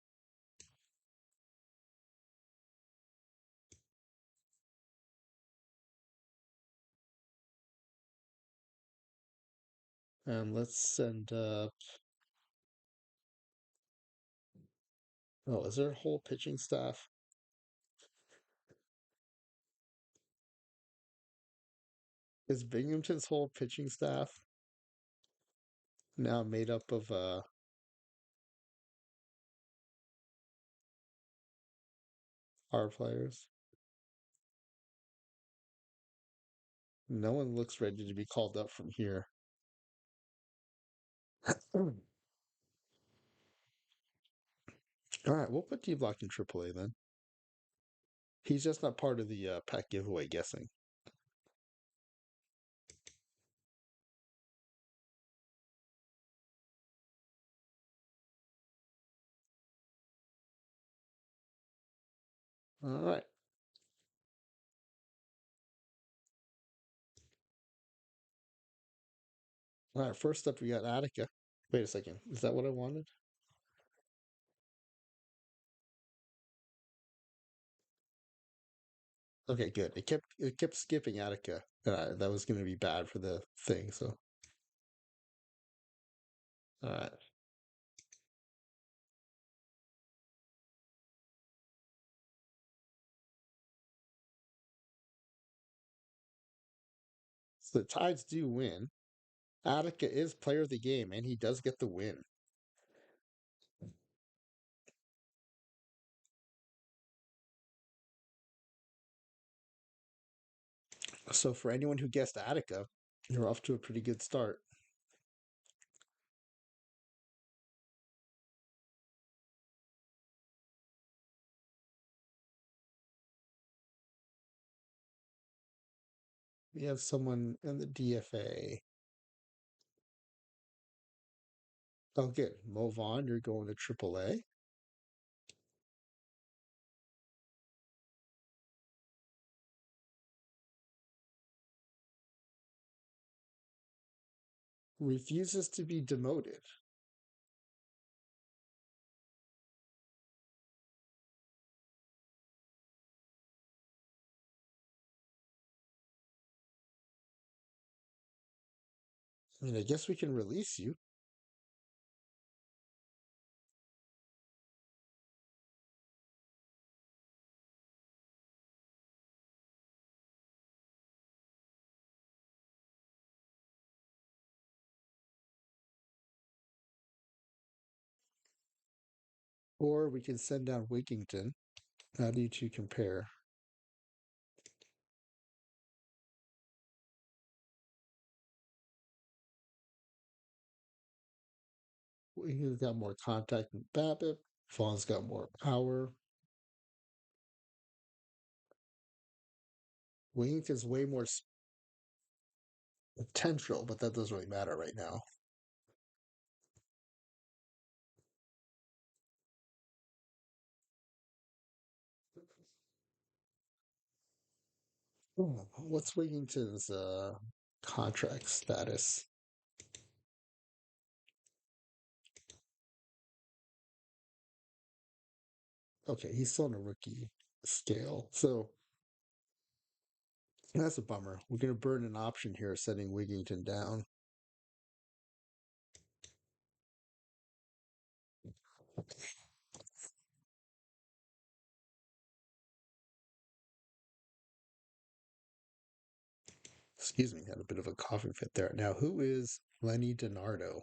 And let's send up. Oh, is there a whole pitching staff? Is Binghamton's whole pitching staff now made up of our players? No one looks ready to be called up from here. All right, we'll put D Block in AAA then. He's just not part of the pack giveaway guessing. All right. All right, first up we got Attica. Wait a second. Is that what I wanted? Okay, good. It kept skipping Attica. That was going to be bad for the thing. So, all right. So the Tides do win. Attica is player of the game, and he does get the win. So for anyone who guessed Attica, you're off to a pretty good start. We have someone in the DFA. Oh, good. Move on. You're going to AAA. Refuses to be demoted. I mean, I guess we can release you, or we can send down Wigington. How do you two compare? He's got more contact than Babbitt. Vaughn's got more power. Wigington's way more potential, but that doesn't really matter right now. What's Wigington's contract status? Okay, he's still on a rookie scale, so that's a bummer. We're gonna burn an option here, setting Wigington down. Excuse me, had a bit of a coughing fit there. Now, who is Lenny DiNardo?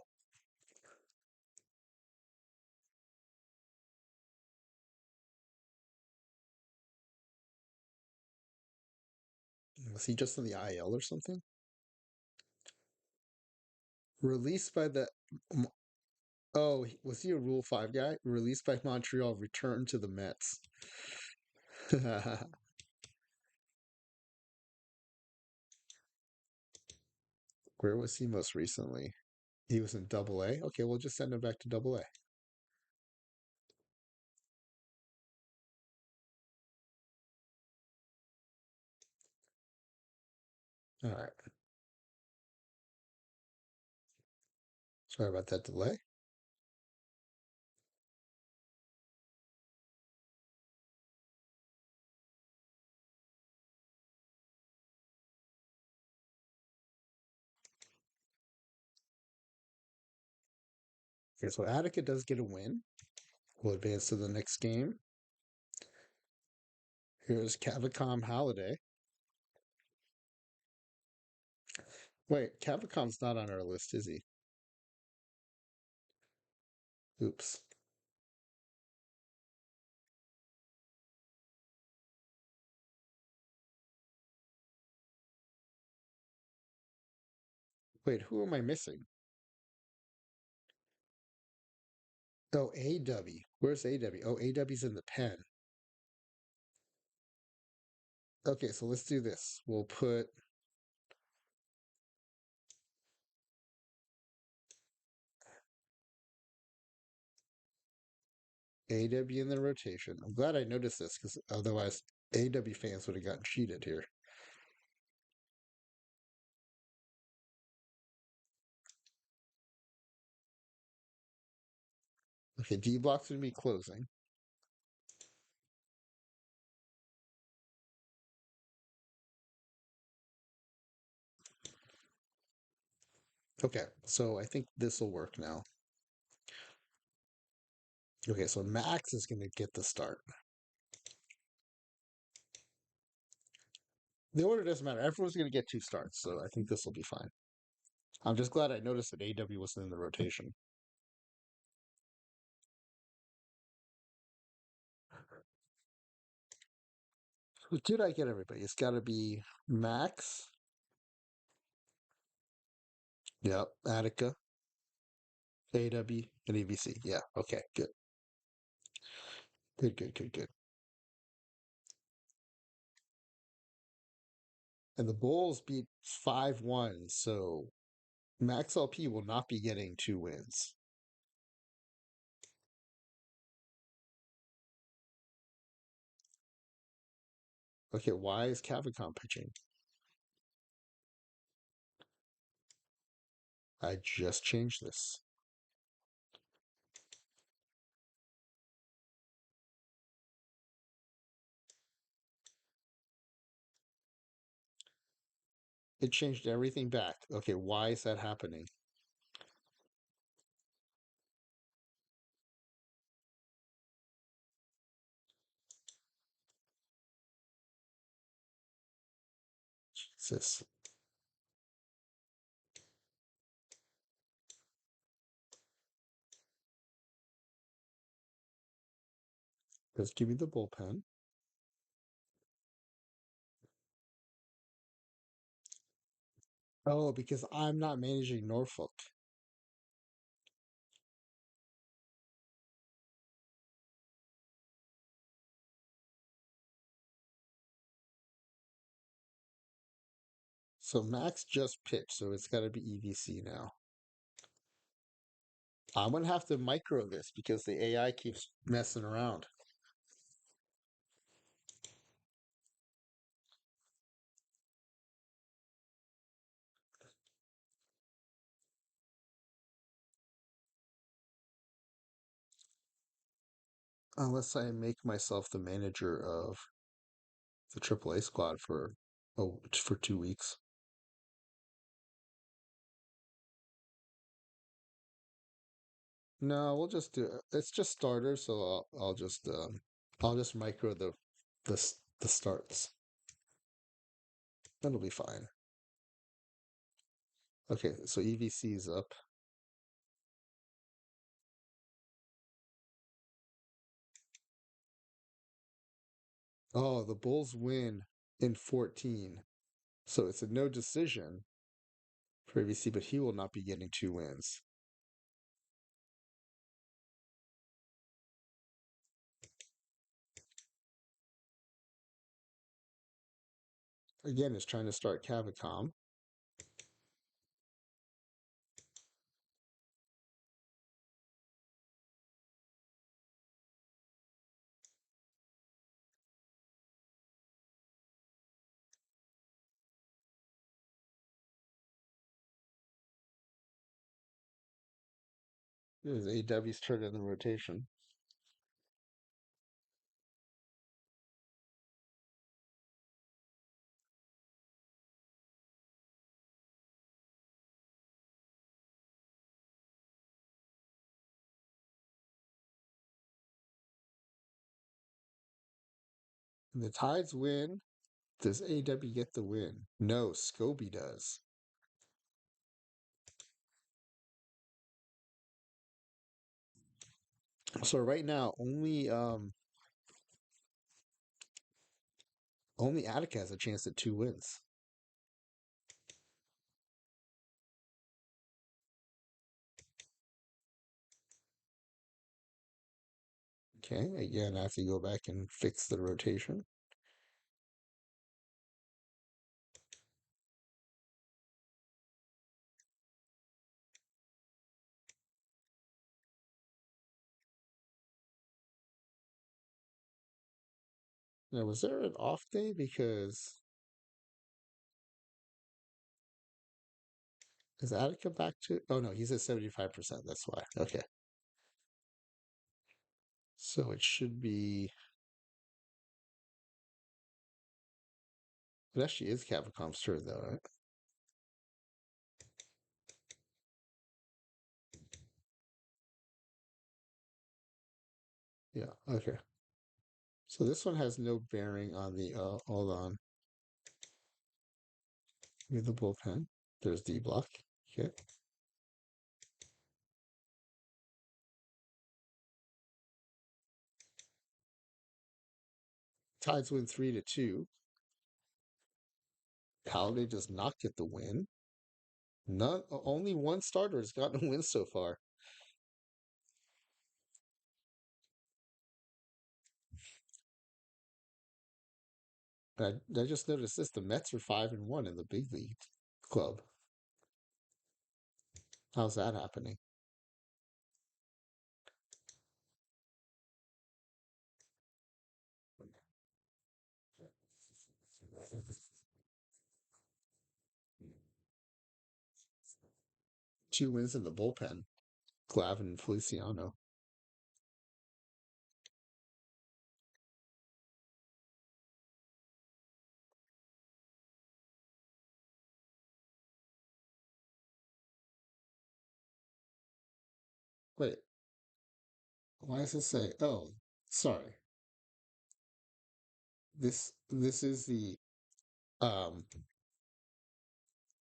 Was he just on the IL or something? Released by the. Oh, was he a Rule 5 guy? Released by Montreal, returned to the Mets. Where was he most recently? He was in Double A. Okay, we'll just send him back to Double A. All right. Sorry about that delay. Okay, so Attica does get a win. We'll advance to the next game. Here's Cavicom Holiday. Wait, Cavicom's not on our list, is he? Oops. Wait, who am I missing? Oh, AW. Where's AW? Oh, AW's in the pen. Okay, so let's do this. We'll put AW in the rotation. I'm glad I noticed this because otherwise AW fans would have gotten cheated here. Okay, D block's gonna be closing. Okay, so I think this will work now. Okay, so Max is gonna get the start. The order doesn't matter. Everyone's gonna get two starts, so I think this will be fine. I'm just glad I noticed that AW wasn't in the rotation. Who did I get everybody? It's gotta be Max. Yep, Attica, AW, and EVC. Yeah, okay, good. Good, good, good, good. And the Bulls beat 5-1, so Max LP will not be getting two wins. Okay, why is Cavicom pitching? I just changed this. It changed everything back. Okay, why is that happening? Jesus. Just give me the bullpen. Oh, because I'm not managing Norfolk. So Max just pitched, so it's got to be EVC now. I'm gonna have to micro this because the AI keeps messing around. Unless I make myself the manager of the AAA squad for 2 weeks. No, we'll just do it. It's just starters, so I'll just micro the starts. That'll be fine. Okay, so EVC is up. Oh, the Bulls win in 14. So it's a no decision for EVC, but he will not be getting 2 wins. Again, is trying to start Cavicom. It was AW's turn in the rotation. And the Tides win. Does AW get the win? No, Scobie does. So right now, only Attica has a chance at 2 wins. Okay, again, I have to go back and fix the rotation. Now, was there an off day? Because is Attica back to? Oh no, he's at 75%. That's why. Okay, so it should be. It actually is Capcom's turn, though, right? Yeah. Okay. So this one has no bearing on the. Hold on. Give me the bullpen. There's D block. Okay. Tides win 3-2. Halliday does not get the win. None. Only one starter has gotten a win so far. I just noticed this. The Mets are 5-1 in the big league club. How's that happening? Two wins in the bullpen. Glavin and Feliciano. Wait, why does it say? Oh, sorry. This is the um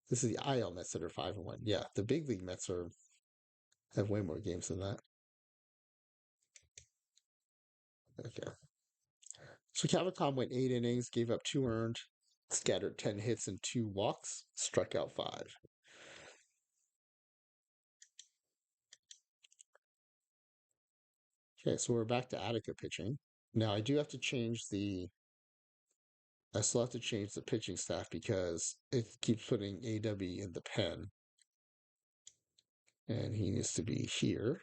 this is the IL Mets that are 5-1. Yeah, the big league Mets are have way more games than that. Okay. So Cavicom went 8 innings, gave up 2 earned, scattered 10 hits and 2 walks, struck out 5. Okay, so we're back to Attica pitching. Now I do have to change the. I still have to change the pitching staff because it keeps putting AW in the pen, and he needs to be here.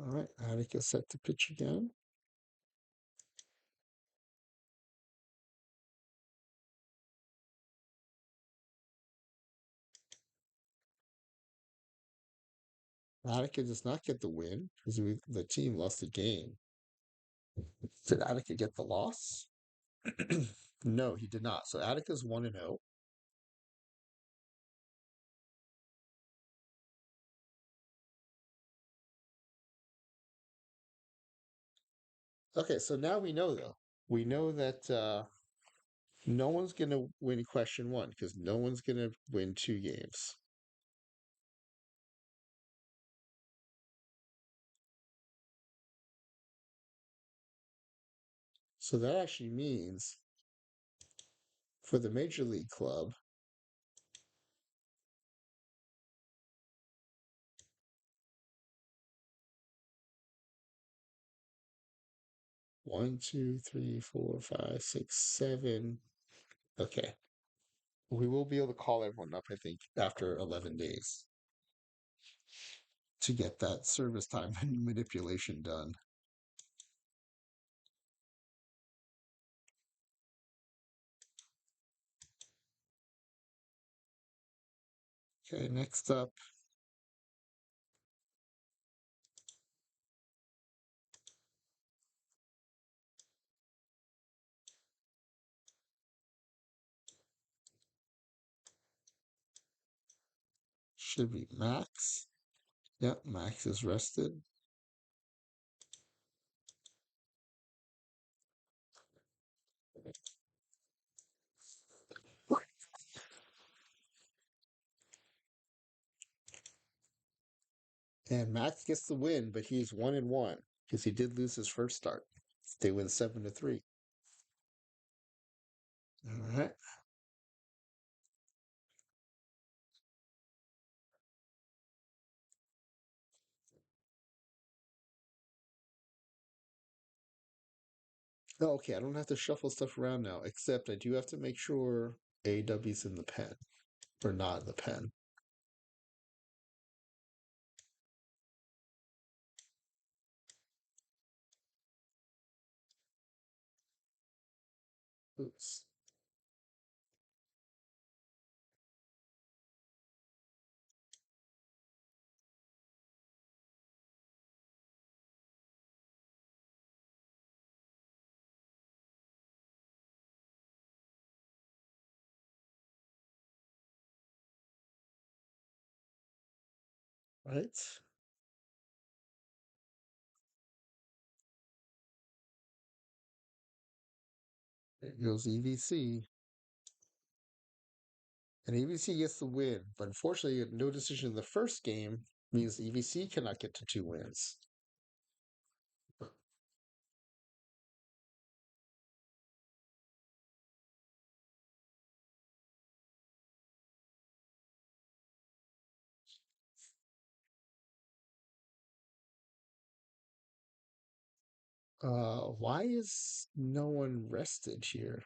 All right, Attica set to pitch again. Attica does not get the win because the team lost the game. Did Attica get the loss? No, he did not. So Attica's 1-0. Okay, so now we know though. We know that no one's gonna win question one because no one's gonna win 2 games. So that actually means for the major league club, one, two, three, four, five, six, seven. Okay. We will be able to call everyone up, I think, after 11 days to get that service time manipulation done. Okay, next up, should be Max. Yep, Max is rested. And Max gets the win, but he's 1-1 because he did lose his first start. They win 7-3. All right. Oh, okay, I don't have to shuffle stuff around now, except I do have to make sure AW's in the pen or not in the pen. Oops. Right. There goes EVC. And EVC gets the win, but unfortunately, no decision in the first game means EVC cannot get to 2 wins. Why is no one rested here?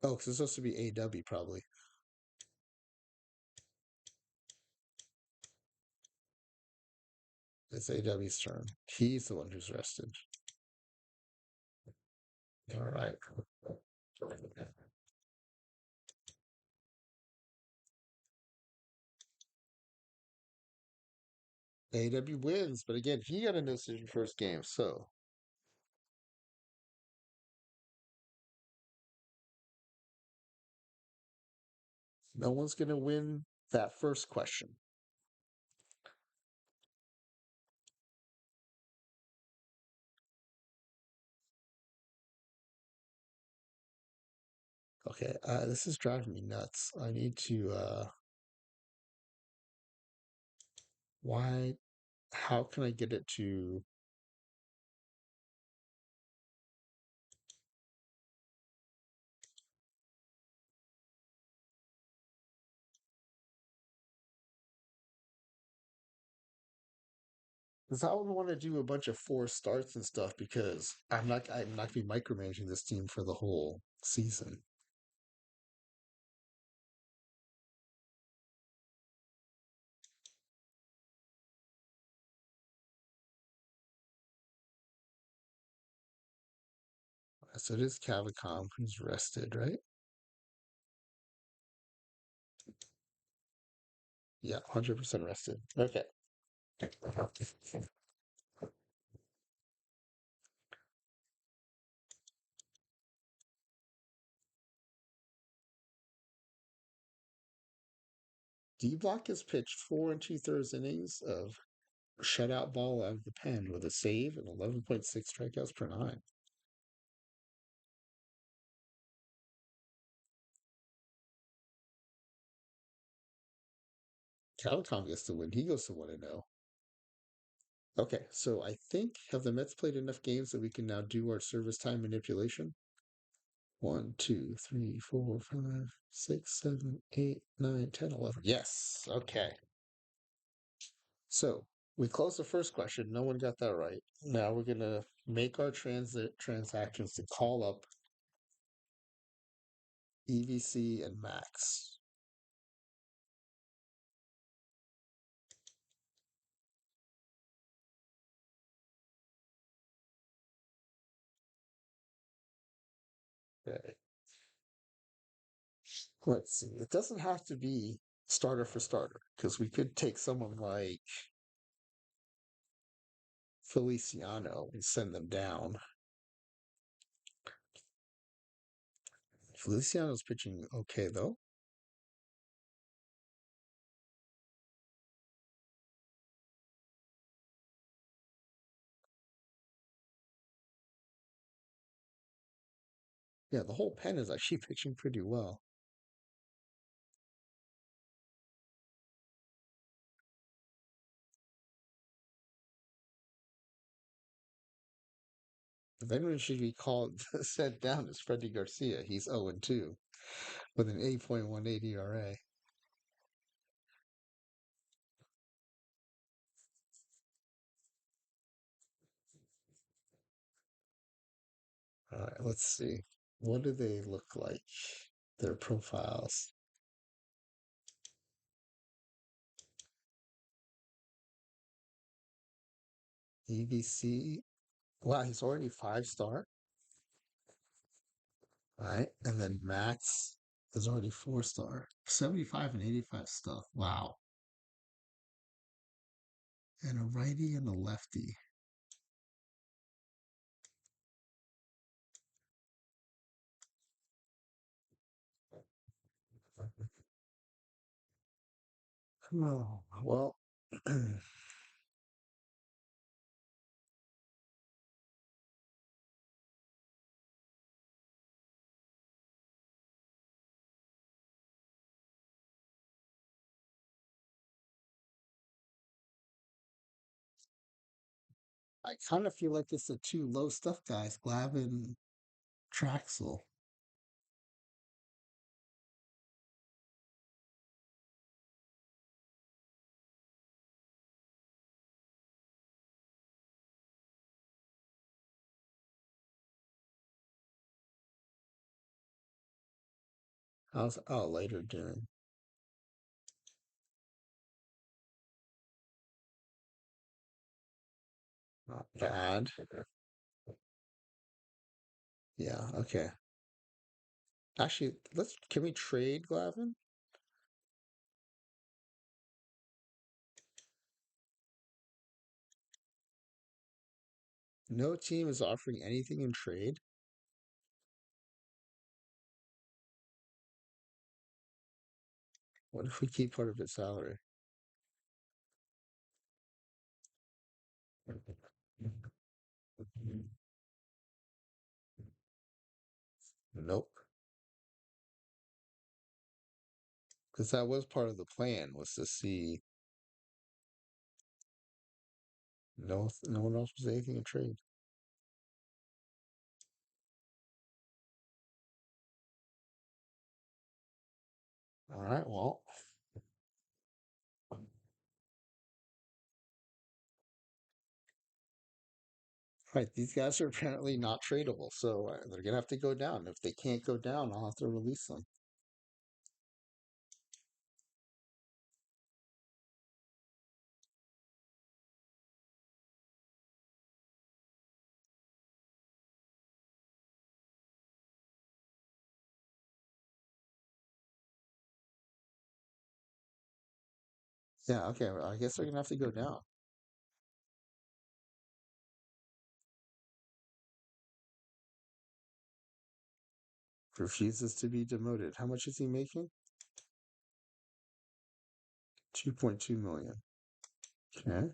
Oh, because it's supposed to be AW probably. It's AW's turn. He's the one who's rested. All right. AW wins, but again, he got a no decision first game, so no one's gonna win that first question. Okay, this is driving me nuts. I need to why how can I get it to because I would want to do a bunch of four starts and stuff because I'm not gonna be micromanaging this team for the whole season. So it is Cavicom who's rested, right? Yeah, 100% rested. Okay. D Block has pitched 4 and 2/3 innings of shutout ball out of the pen with a save and 11.6 strikeouts per nine. Cavicom gets the win. He goes to 1-0. Okay, so I think have the Mets played enough games that we can now do our service time manipulation? 1, 2, 3, 4, 5, 6, 7, 8, 9, 10, 11. Yes. Okay. So we closed the first question. No one got that right. Now we're gonna make our transit transactions to call up EVC and Max. Okay. Let's see. It doesn't have to be starter for starter because we could take someone like Feliciano and send them down. Feliciano's pitching okay though. Yeah, the whole pen is actually pitching pretty well. If anyone should be called sent down is Freddie Garcia. He's 0-2 with an 8.18 ERA. All right, let's see. What do they look like? Their profiles. EBC. Wow, he's already 5 star. All right. And then Max is already 4 star. 75 and 85 stuff. Wow. And a righty and a lefty. Oh, well, I kind of feel like it's the two low stuff guys, Glavin, Traxel. How's Outrider doing? Not bad. Yeah, okay. Actually, let's can we trade Glavin? No team is offering anything in trade. What if we keep part of its salary? Nope. Because that was part of the plan was to see no one else was anything in trade. All right, well, right. These guys are apparently not tradable, so they're gonna have to go down. If they can't go down, I'll have to release them. Yeah, okay. Well, I guess they're gonna have to go down. Refuses to be demoted. How much is he making? 2.2 million. Okay.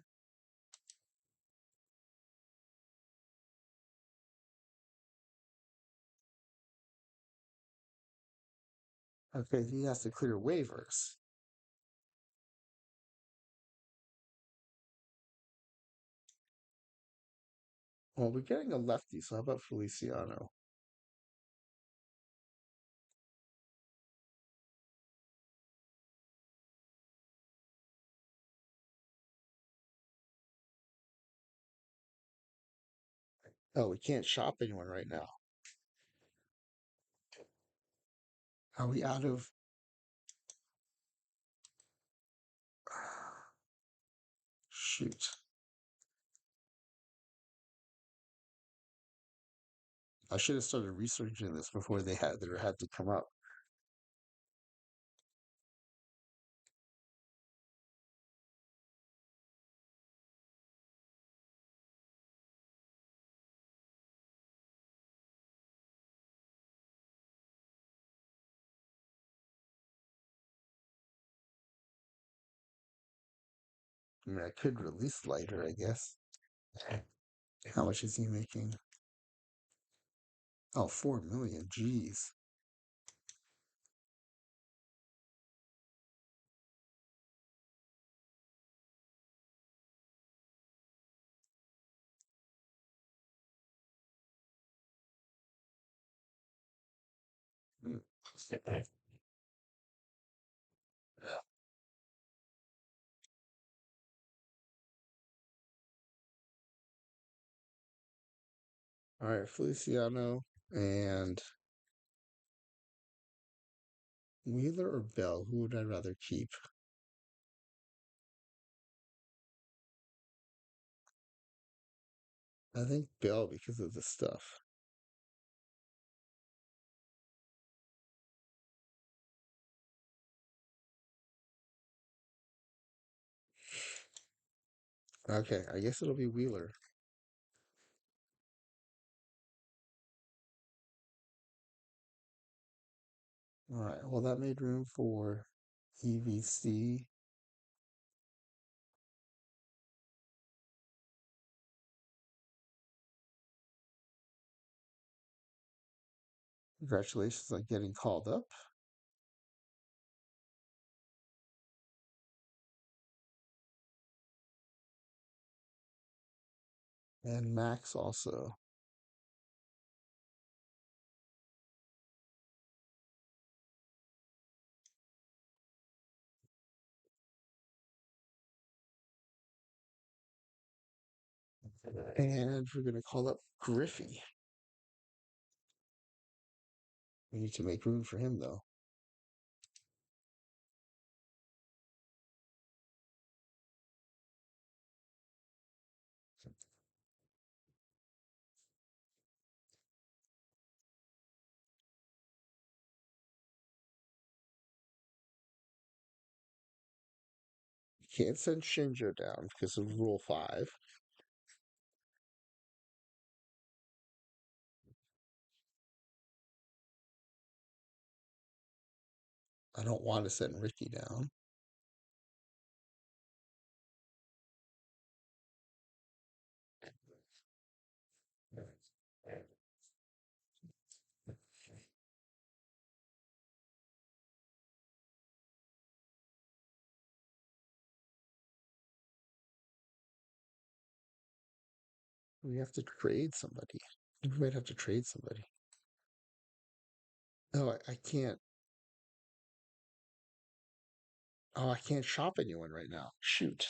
Okay, he has to clear waivers. Well, we're getting a lefty, so how about Feliciano? Oh, we can't shop anyone right now. Are we out of? Shoot. I should have started researching this before they had to come up. I mean, I could release lighter, I guess. How much is he making? Oh, 4 million. Jeez. Hmm. All right, Feliciano and Wheeler or Bell? Who would I rather keep? I think Bell because of the stuff. Okay, I guess it'll be Wheeler. All right, well, that made room for EVC. Congratulations on getting called up. And Max also. And we're going to call up Griffey. We need to make room for him, though. can't send Shinjo down because of Rule 5. I don't want to send Ricky down. We have to trade somebody. We might have to trade somebody. Oh, I can't. Oh, I can't shop anyone right now. Shoot.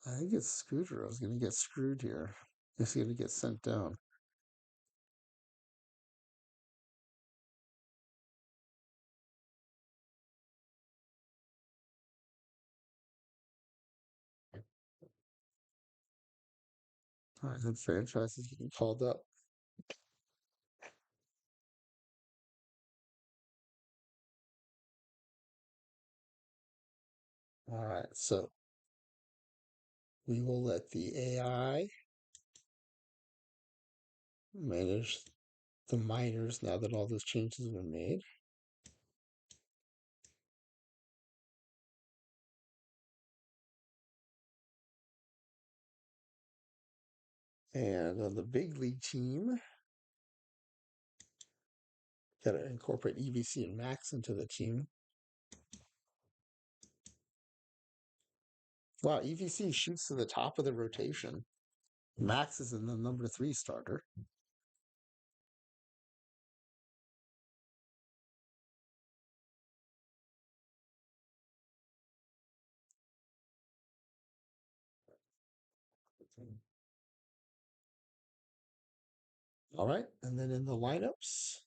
I think it's Scooter. I was going to get screwed here. He's going to get sent down. All right, then franchise is getting called up. All right, so we will let the AI manage the minors now that all those changes have been made. And on the big league team, got to incorporate EVC and Max into the team. Wow, EVC shoots to the top of the rotation. Max is in the number 3 starter. All right, and then in the lineups,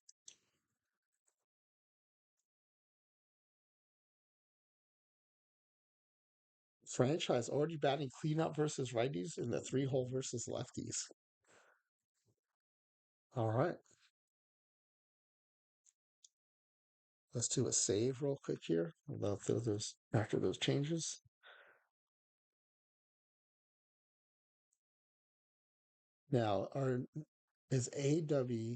franchise already batting cleanup versus righties and the 3-hole versus lefties. All right. Let's do a save real quick here about those after those changes. Now, is AW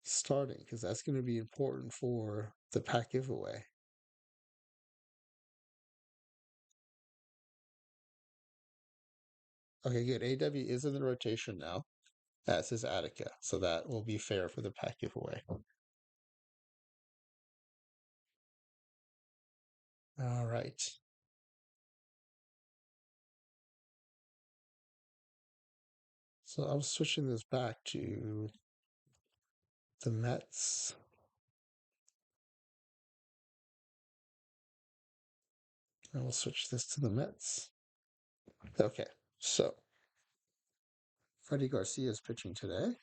starting? Because that's going to be important for the pack giveaway. Okay, good. AW is in the rotation now, as is Attica, so that will be fair for the pack giveaway. All right. So I'm switching this back to the Mets. I will switch this to the Mets. Okay, so Freddie Garcia is pitching today.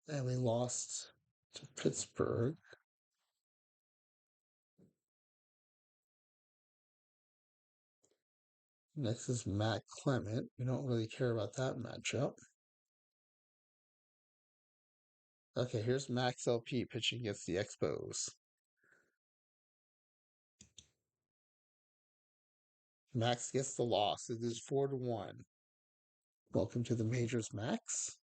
And we lost to Pittsburgh. Next is Matt Clement. We don't really care about that matchup. Okay, here's Max LP pitching against the Expos. Max gets the loss. It is 4-1. Welcome to the majors, Max.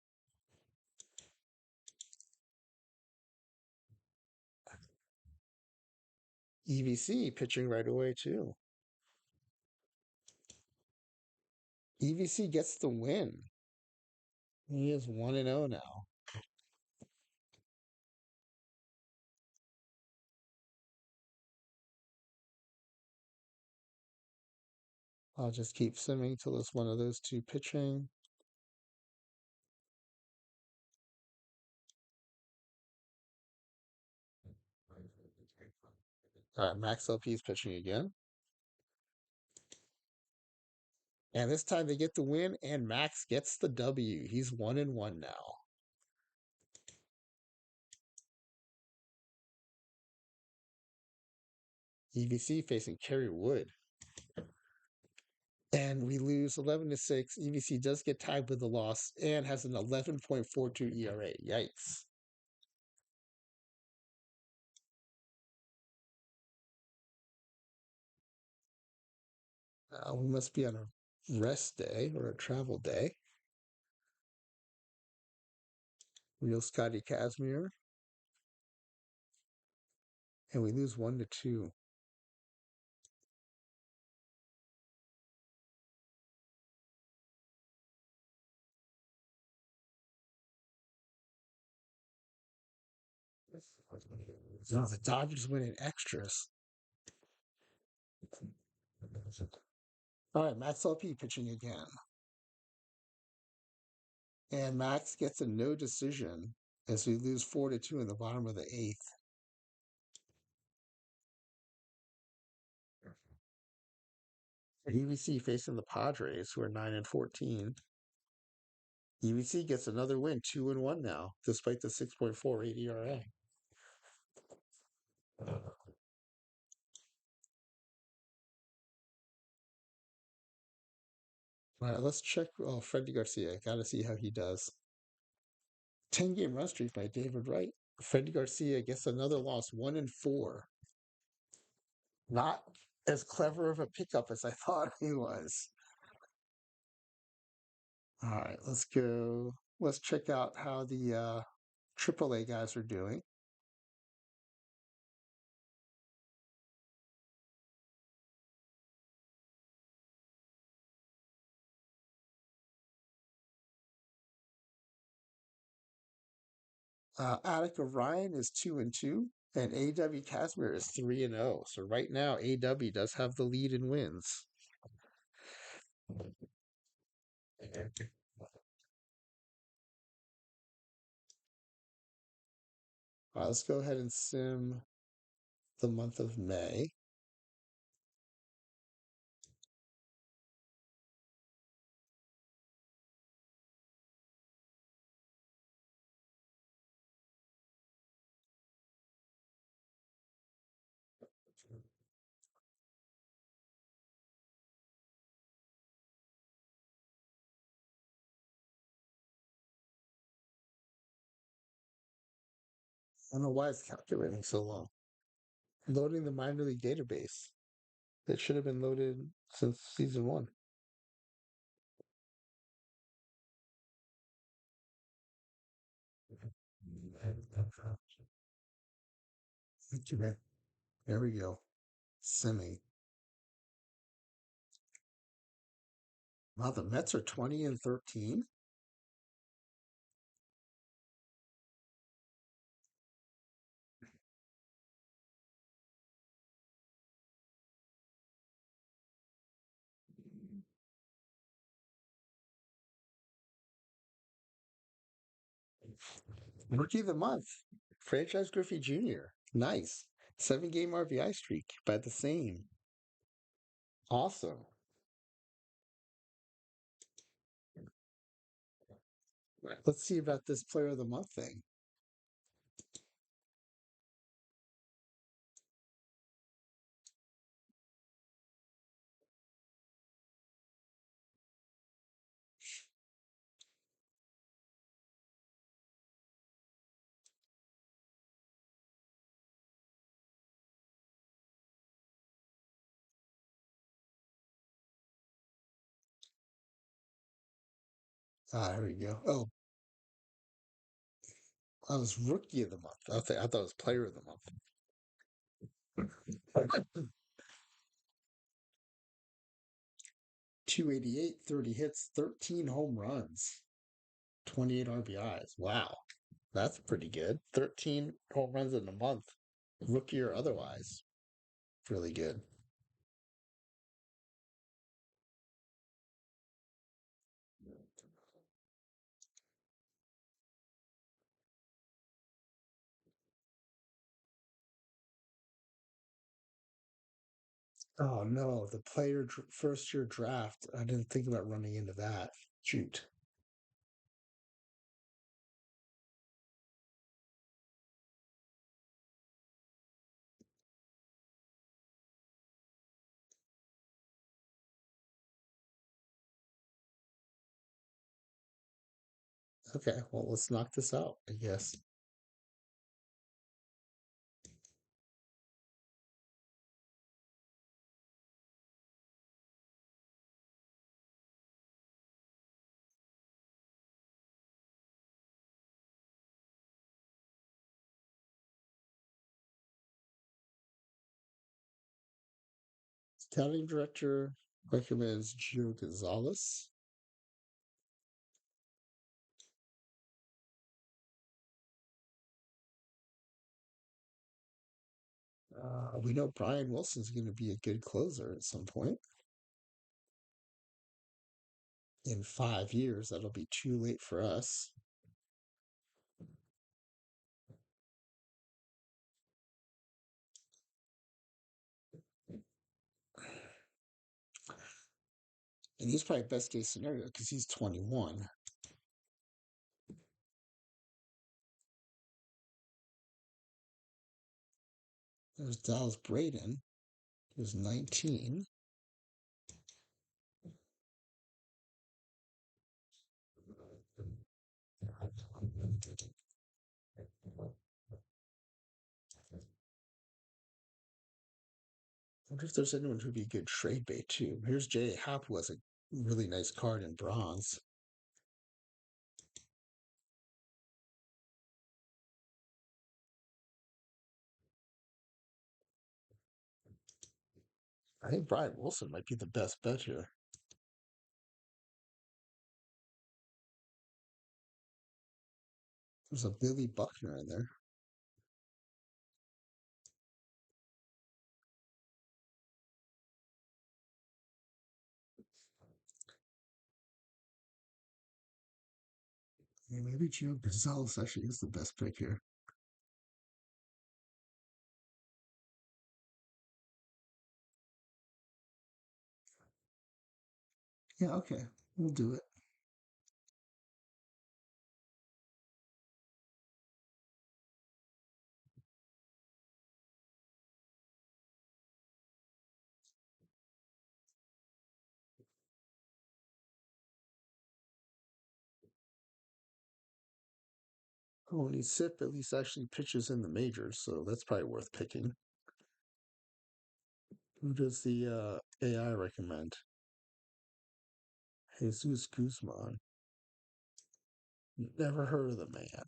EVC pitching right away, too. EVC gets the win. He is 1-0 now. I'll just keep simming till it's one of those two pitching. All right, Max LP is pitching again. And this time they get the win, and Max gets the W. He's 1-1 now. EVC facing Kerry Wood. And we lose 11-6. EVC does get tied with the loss and has an 11.42 ERA. Yikes. We must be on a rest day or a travel day. Real Scotty Casimir. And we lose 1-2. No, the Dodgers win in extras. All right, Max LP pitching again. And Max gets a no decision as we lose 4-2 in the bottom of the eighth. EVC facing the Padres, who are 9-14. EVC gets another win, 2-1 now, despite the 6.48 ERA. All right, let's check. Oh, Freddie Garcia. Got to see how he does. 10-game run streak by David Wright. Freddie Garcia gets another loss, 1-4. Not as clever of a pickup as I thought he was. All right, let's go. Let's check out how the AAA guys are doing. Attic Orion is 2-2, and AW Casimir is 3-0. So right now, AW does have the lead in wins. Let's go ahead and sim the month of May. I don't know why it's calculating so long. Loading the minor league database. That should have been loaded since season 1. Okay, there we go. Simming. Wow, the Mets are 20-13. Rookie of the month, Franchise Griffey Jr. Nice. 7-game RBI streak by the same. Awesome. Let's see about this player of the month thing. Here we go. Oh, I was rookie of the month. I thought it was player of the month. 288, 30 hits, 13 home runs, 28 RBIs. Wow. That's pretty good. 13 home runs in a month, rookie or otherwise. Really good. Oh no, the first year draft. I didn't think about running into that. Shoot. Okay, well, let's knock this out, I guess. Scouting director recommends Gio Gonzalez. We know Brian Wilson's going to be a good closer at some point. In 5 years, that'll be too late for us. And he's probably best case scenario because he's 21. There's Dallas Braden, who's 19. I wonder if there's anyone who'd be a good trade bait too. Here's J.A. Happ, who has a really nice card in bronze. I think Brian Wilson might be the best bet here. There's a Billy Buckner in there. Yeah, maybe Gio Gonzalez actually is the best pick here. Yeah, okay. We'll do it. Oh, and he SIP at least actually pitches in the majors, so that's probably worth picking. Who does the AI recommend? Jesus Guzman. Never heard of the man.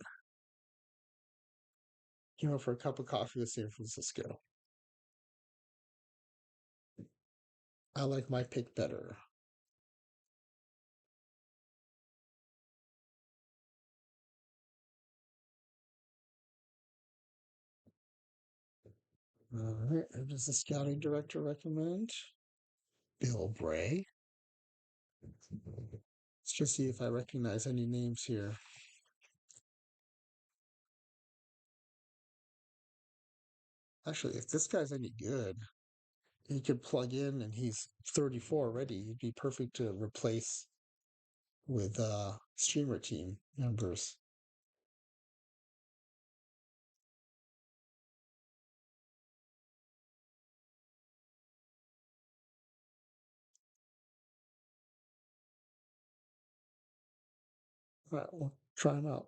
Came out for a cup of coffee with San Francisco. I like my pick better. All right. Who does the scouting director recommend? Bill Bray. Let's just see if I recognize any names here. Actually, if this guy's any good, he could plug in and he's 34 already. He'd be perfect to replace with streamer team members. All right, we'll try him out.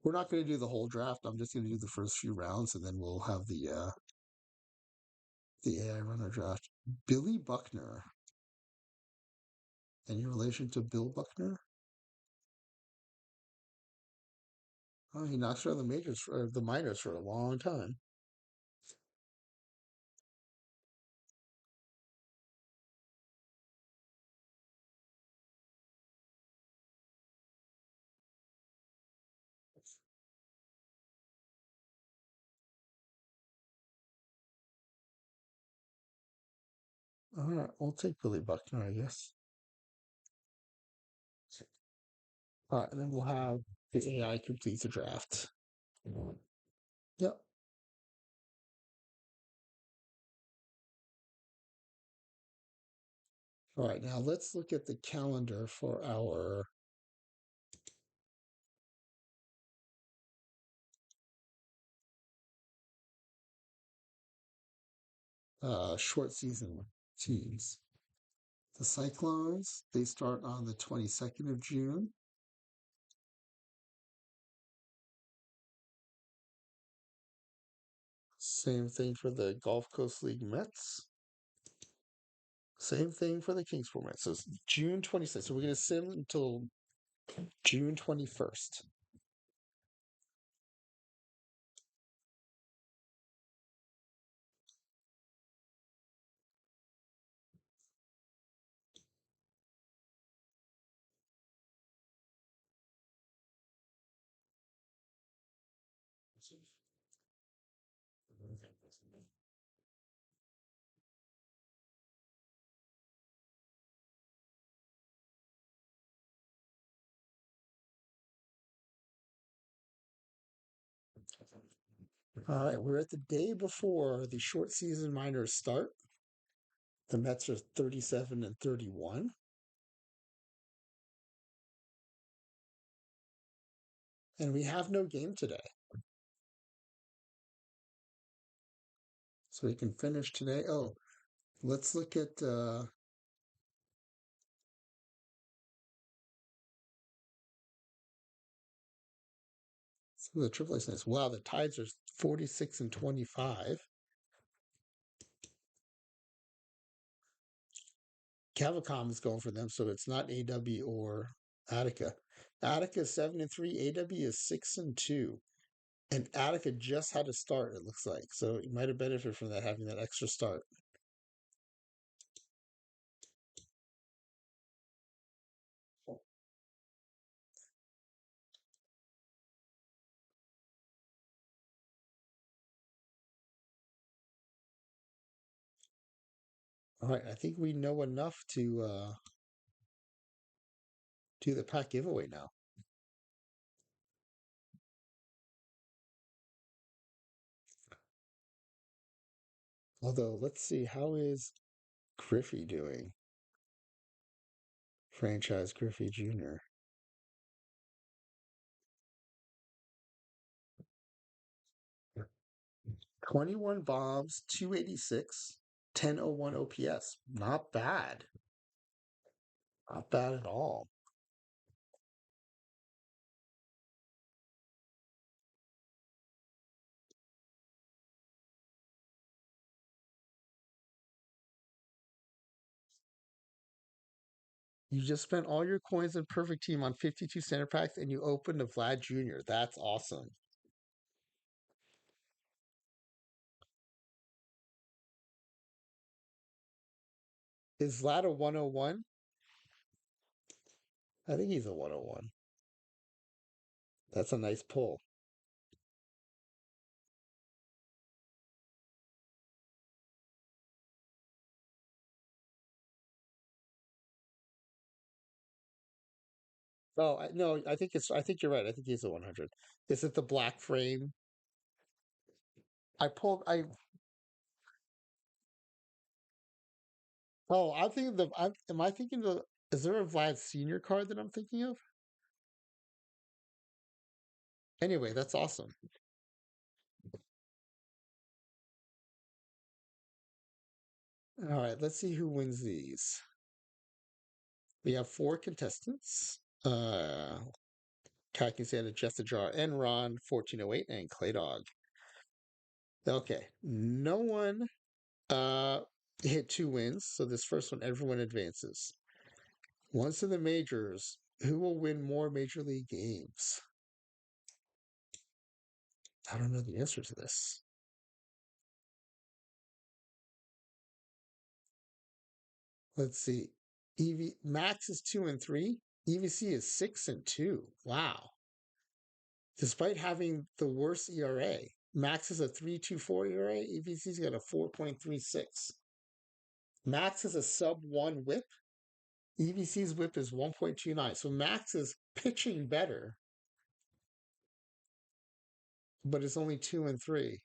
We're not going to do the whole draft. I'm just going to do the first few rounds, and then we'll have the AI runner draft. Billy Buckner. Any relation to Bill Buckner? Oh, he knocks around the majors for the minors for a long time. All right, we'll take Billy Buckner, I guess. All right, and then we'll have the AI complete the draft. Yep. All right, now let's look at the calendar for our short season teams. The Cyclones, they start on the 22nd of June. Same thing for the Gulf Coast League Mets. Same thing for the Kingsport Mets. So it's June 26th. So we're going to sit until June 21st. All right, we're at the day before the short season minors start. The Mets are 37 and 31. And we have no game today. So we can finish today. Oh, let's look at some of the AAA snaps. Wow, the Tides are 46 and 25. Cavacom is going for them, so it's not AW or Attica. Attica is 7 and 3. AW is 6 and 2. And Attica just had a start, it looks like. So it might have benefited from that having that extra start. All right, I think we know enough to do the pack giveaway now. Although, let's see, how is Griffey doing? Franchise Griffey Jr. 21 bombs, 286, 1001 OPS. Not bad. Not bad at all. You just spent all your coins in Perfect Team on 52 center packs and you opened a Vlad Jr. That's awesome. Is Vlad a 101? I think he's a 101. That's a nice pull. Oh, no, I think you're right. I think he's a 100. Is it the black frame? I Oh, I'm thinking am I thinking is there a Vlad senior card that I'm thinking of? Anyway, that's awesome. All right, let's see who wins these. We have four contestants. Kakin Santa, Jester Jar, and Ron, 1408, and Clay Dog. Okay. No one uh hit two wins, so this first one everyone advances. Once in the majors, who will win more major league games? I don't know the answer to this. Let's see. Max is 2 and 3. EVC is 6 and 2. Wow. Despite having the worst ERA, Max is a 3.24 ERA. EVC's got a 4.36. Max is a sub one whip. EVC's whip is 1.29. So Max is pitching better. but it's only 2-3.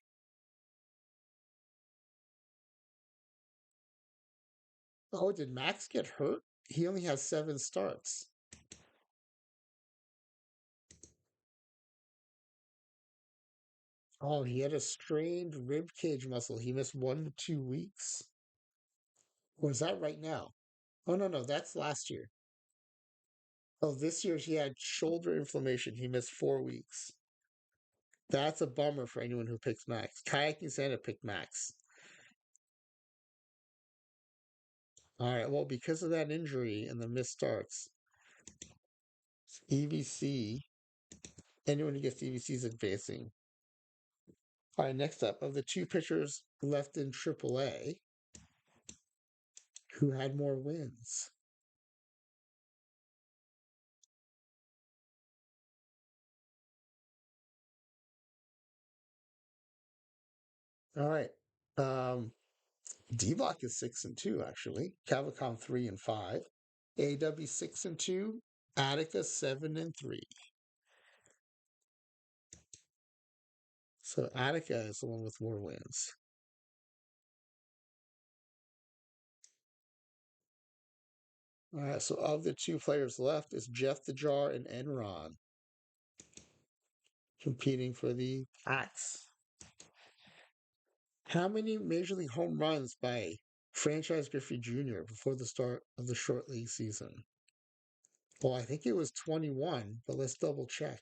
Oh, did Max get hurt? He only has 7 starts. Oh, he had a strained rib cage muscle. He missed 1 to 2 weeks. Or is that right now? Oh, no, no, that's last year. Oh, this year he had shoulder inflammation. He missed 4 weeks. That's a bummer for anyone who picks Max. Kayaking Santa picked Max. All right, well, because of that injury and the missed starts, EVC, anyone who gets EVC is advancing. All right, next up, of the two pitchers left in AAA, who had more wins? All right. D Block is 6-2, actually. Cavicom 3-5. AW 6-2. Attica 7-3. So Attica is the one with more wins. All right. So of the two players left is Jeff the Jar and Enron competing for the axe. How many major league home runs by franchise Griffey Jr. before the start of the short league season? Well, I think it was 21, but let's double check.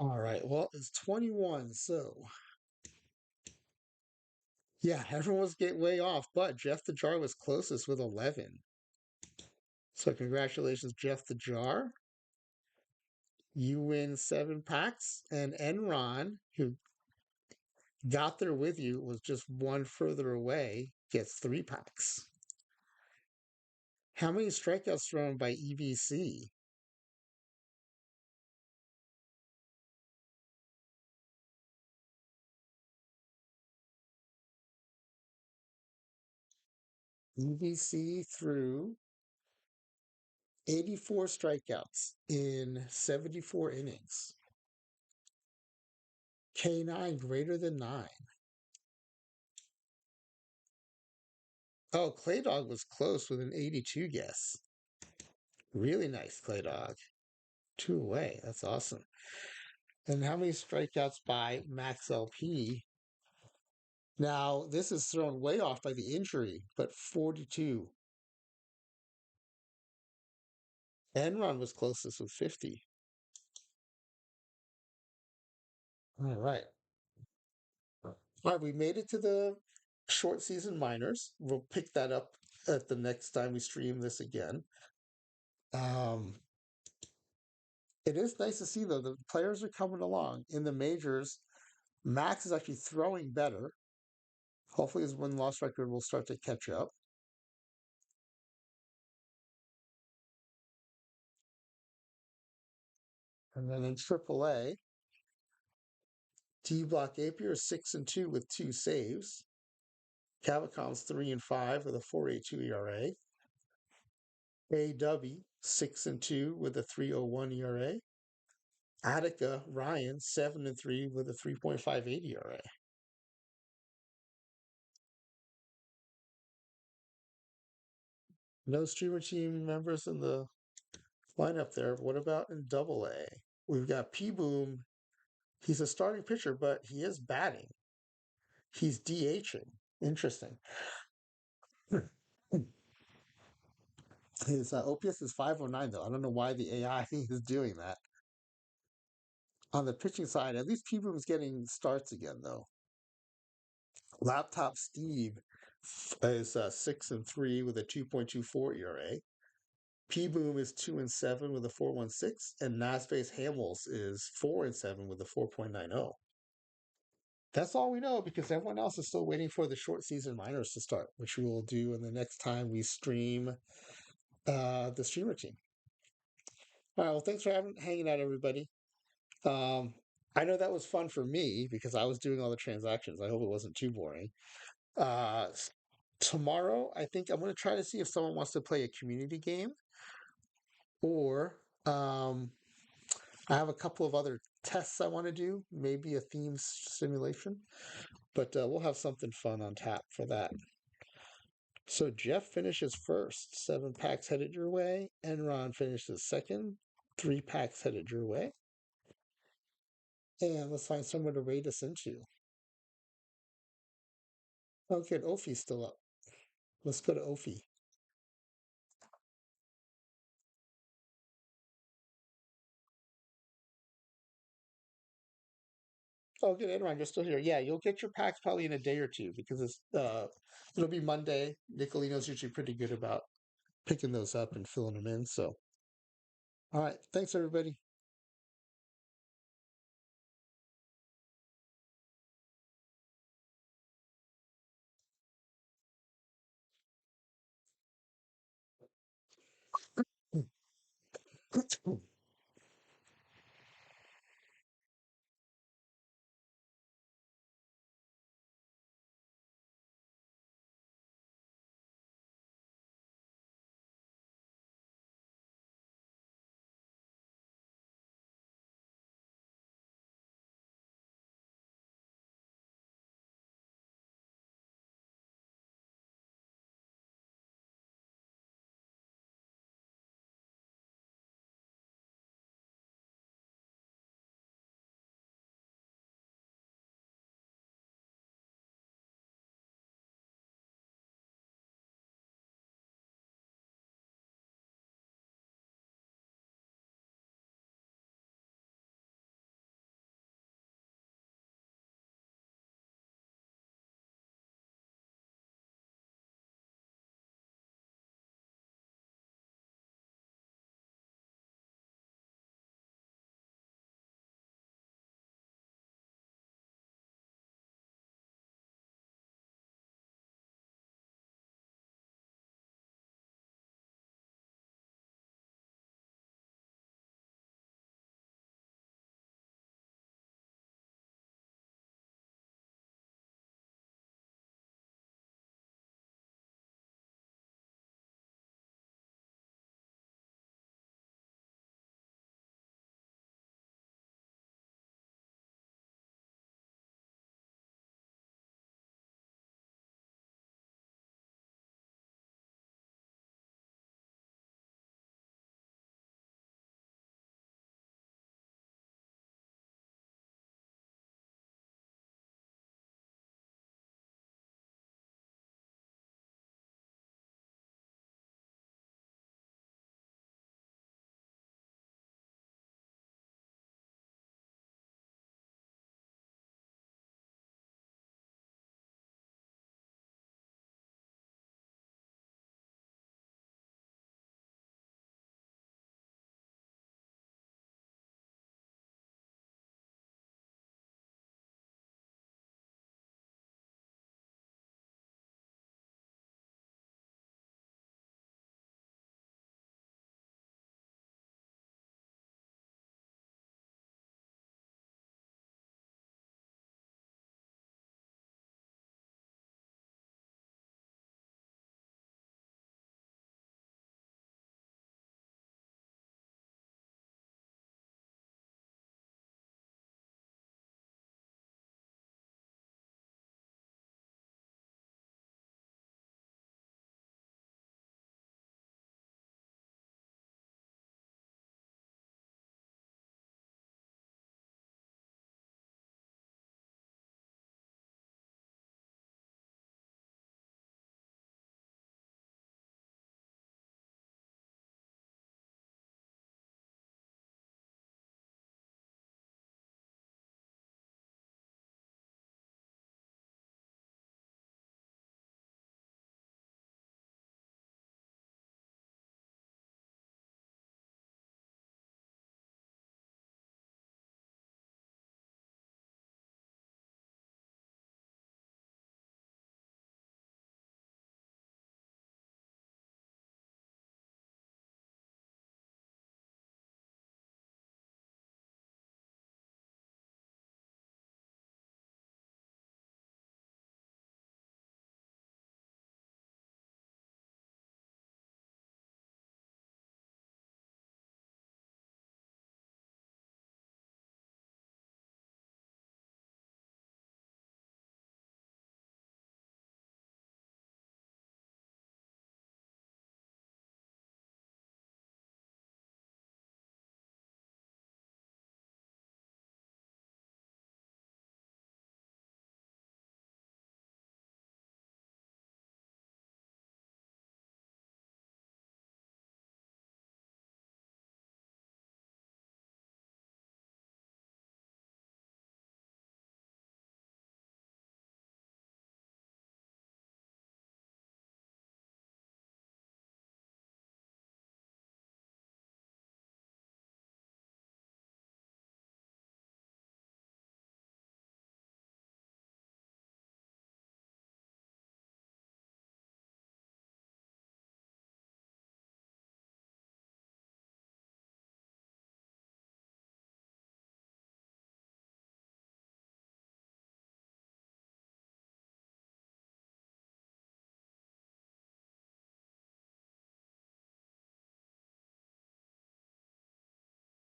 All right. Well, it's 21. So, yeah, everyone was getting way off, but Jeff the Jar was closest with 11. So, congratulations, Jeff the Jar. You win 7 packs. And Enron, who got there with you, was just one further away, gets 3 packs. How many strikeouts thrown by EVC? EVC threw 84 strikeouts in 74 innings. K9 greater than 9. Oh, Clay Dog was close with an 82 guess. Really nice, Clay Dog. 2 away. That's awesome. And how many strikeouts by Max LP? Now, this is thrown way off by the injury, but 42. Enron was closest with 50. All right. All right, we made it to the short season minors. We'll pick that up at the next time we stream this again. Um, it is nice to see, though, the players are coming along. In the majors, Max is actually throwing better. Hopefully, his win loss record will start to catch up. And then in AAA, D Block Apier is 6-2 with 2 saves. Cavicom's 3-5 with a 4.82 ERA. AW 6-2 with a 3.01 ERA. Attica Ryan 7-3 with a 3.58 ERA. No streamer team members in the lineup there. What about in Double A? We've got P Boom. He's a starting pitcher, but he is batting. He's DHing. Interesting. His OPS is 509, though. I don't know why the AI is doing that. On the pitching side, at least P Boom's getting starts again, though. Laptop Steve is 6-3 with a 2.24 ERA. P Boom is 2-7 with a 4.16, and Nasbase Hamels is 4-7 with a 4.90. That's all we know because everyone else is still waiting for the short season minors to start, which we will do in the next time we stream the streamer team. All right. Well, thanks for hanging out, everybody. Um, I know that was fun for me because I was doing all the transactions. I hope it wasn't too boring. Tomorrow, I think I'm going to try to see if someone wants to play a community game, or I have a couple of other tests I want to do, maybe a theme simulation, but we'll have something fun on tap for that. So Jeff finishes first, 7 packs headed your way. Enron finishes second, 3 packs headed your way. And let's find somewhere to rate us into. Oh, good. Ophi's still up. Let's go to Ophi. Oh, good, Enron, you're still here. Yeah, you'll get your packs probably in a day or two because it'll be Monday. Nicolino's usually pretty good about picking those up and filling them in. So, all right, thanks everybody.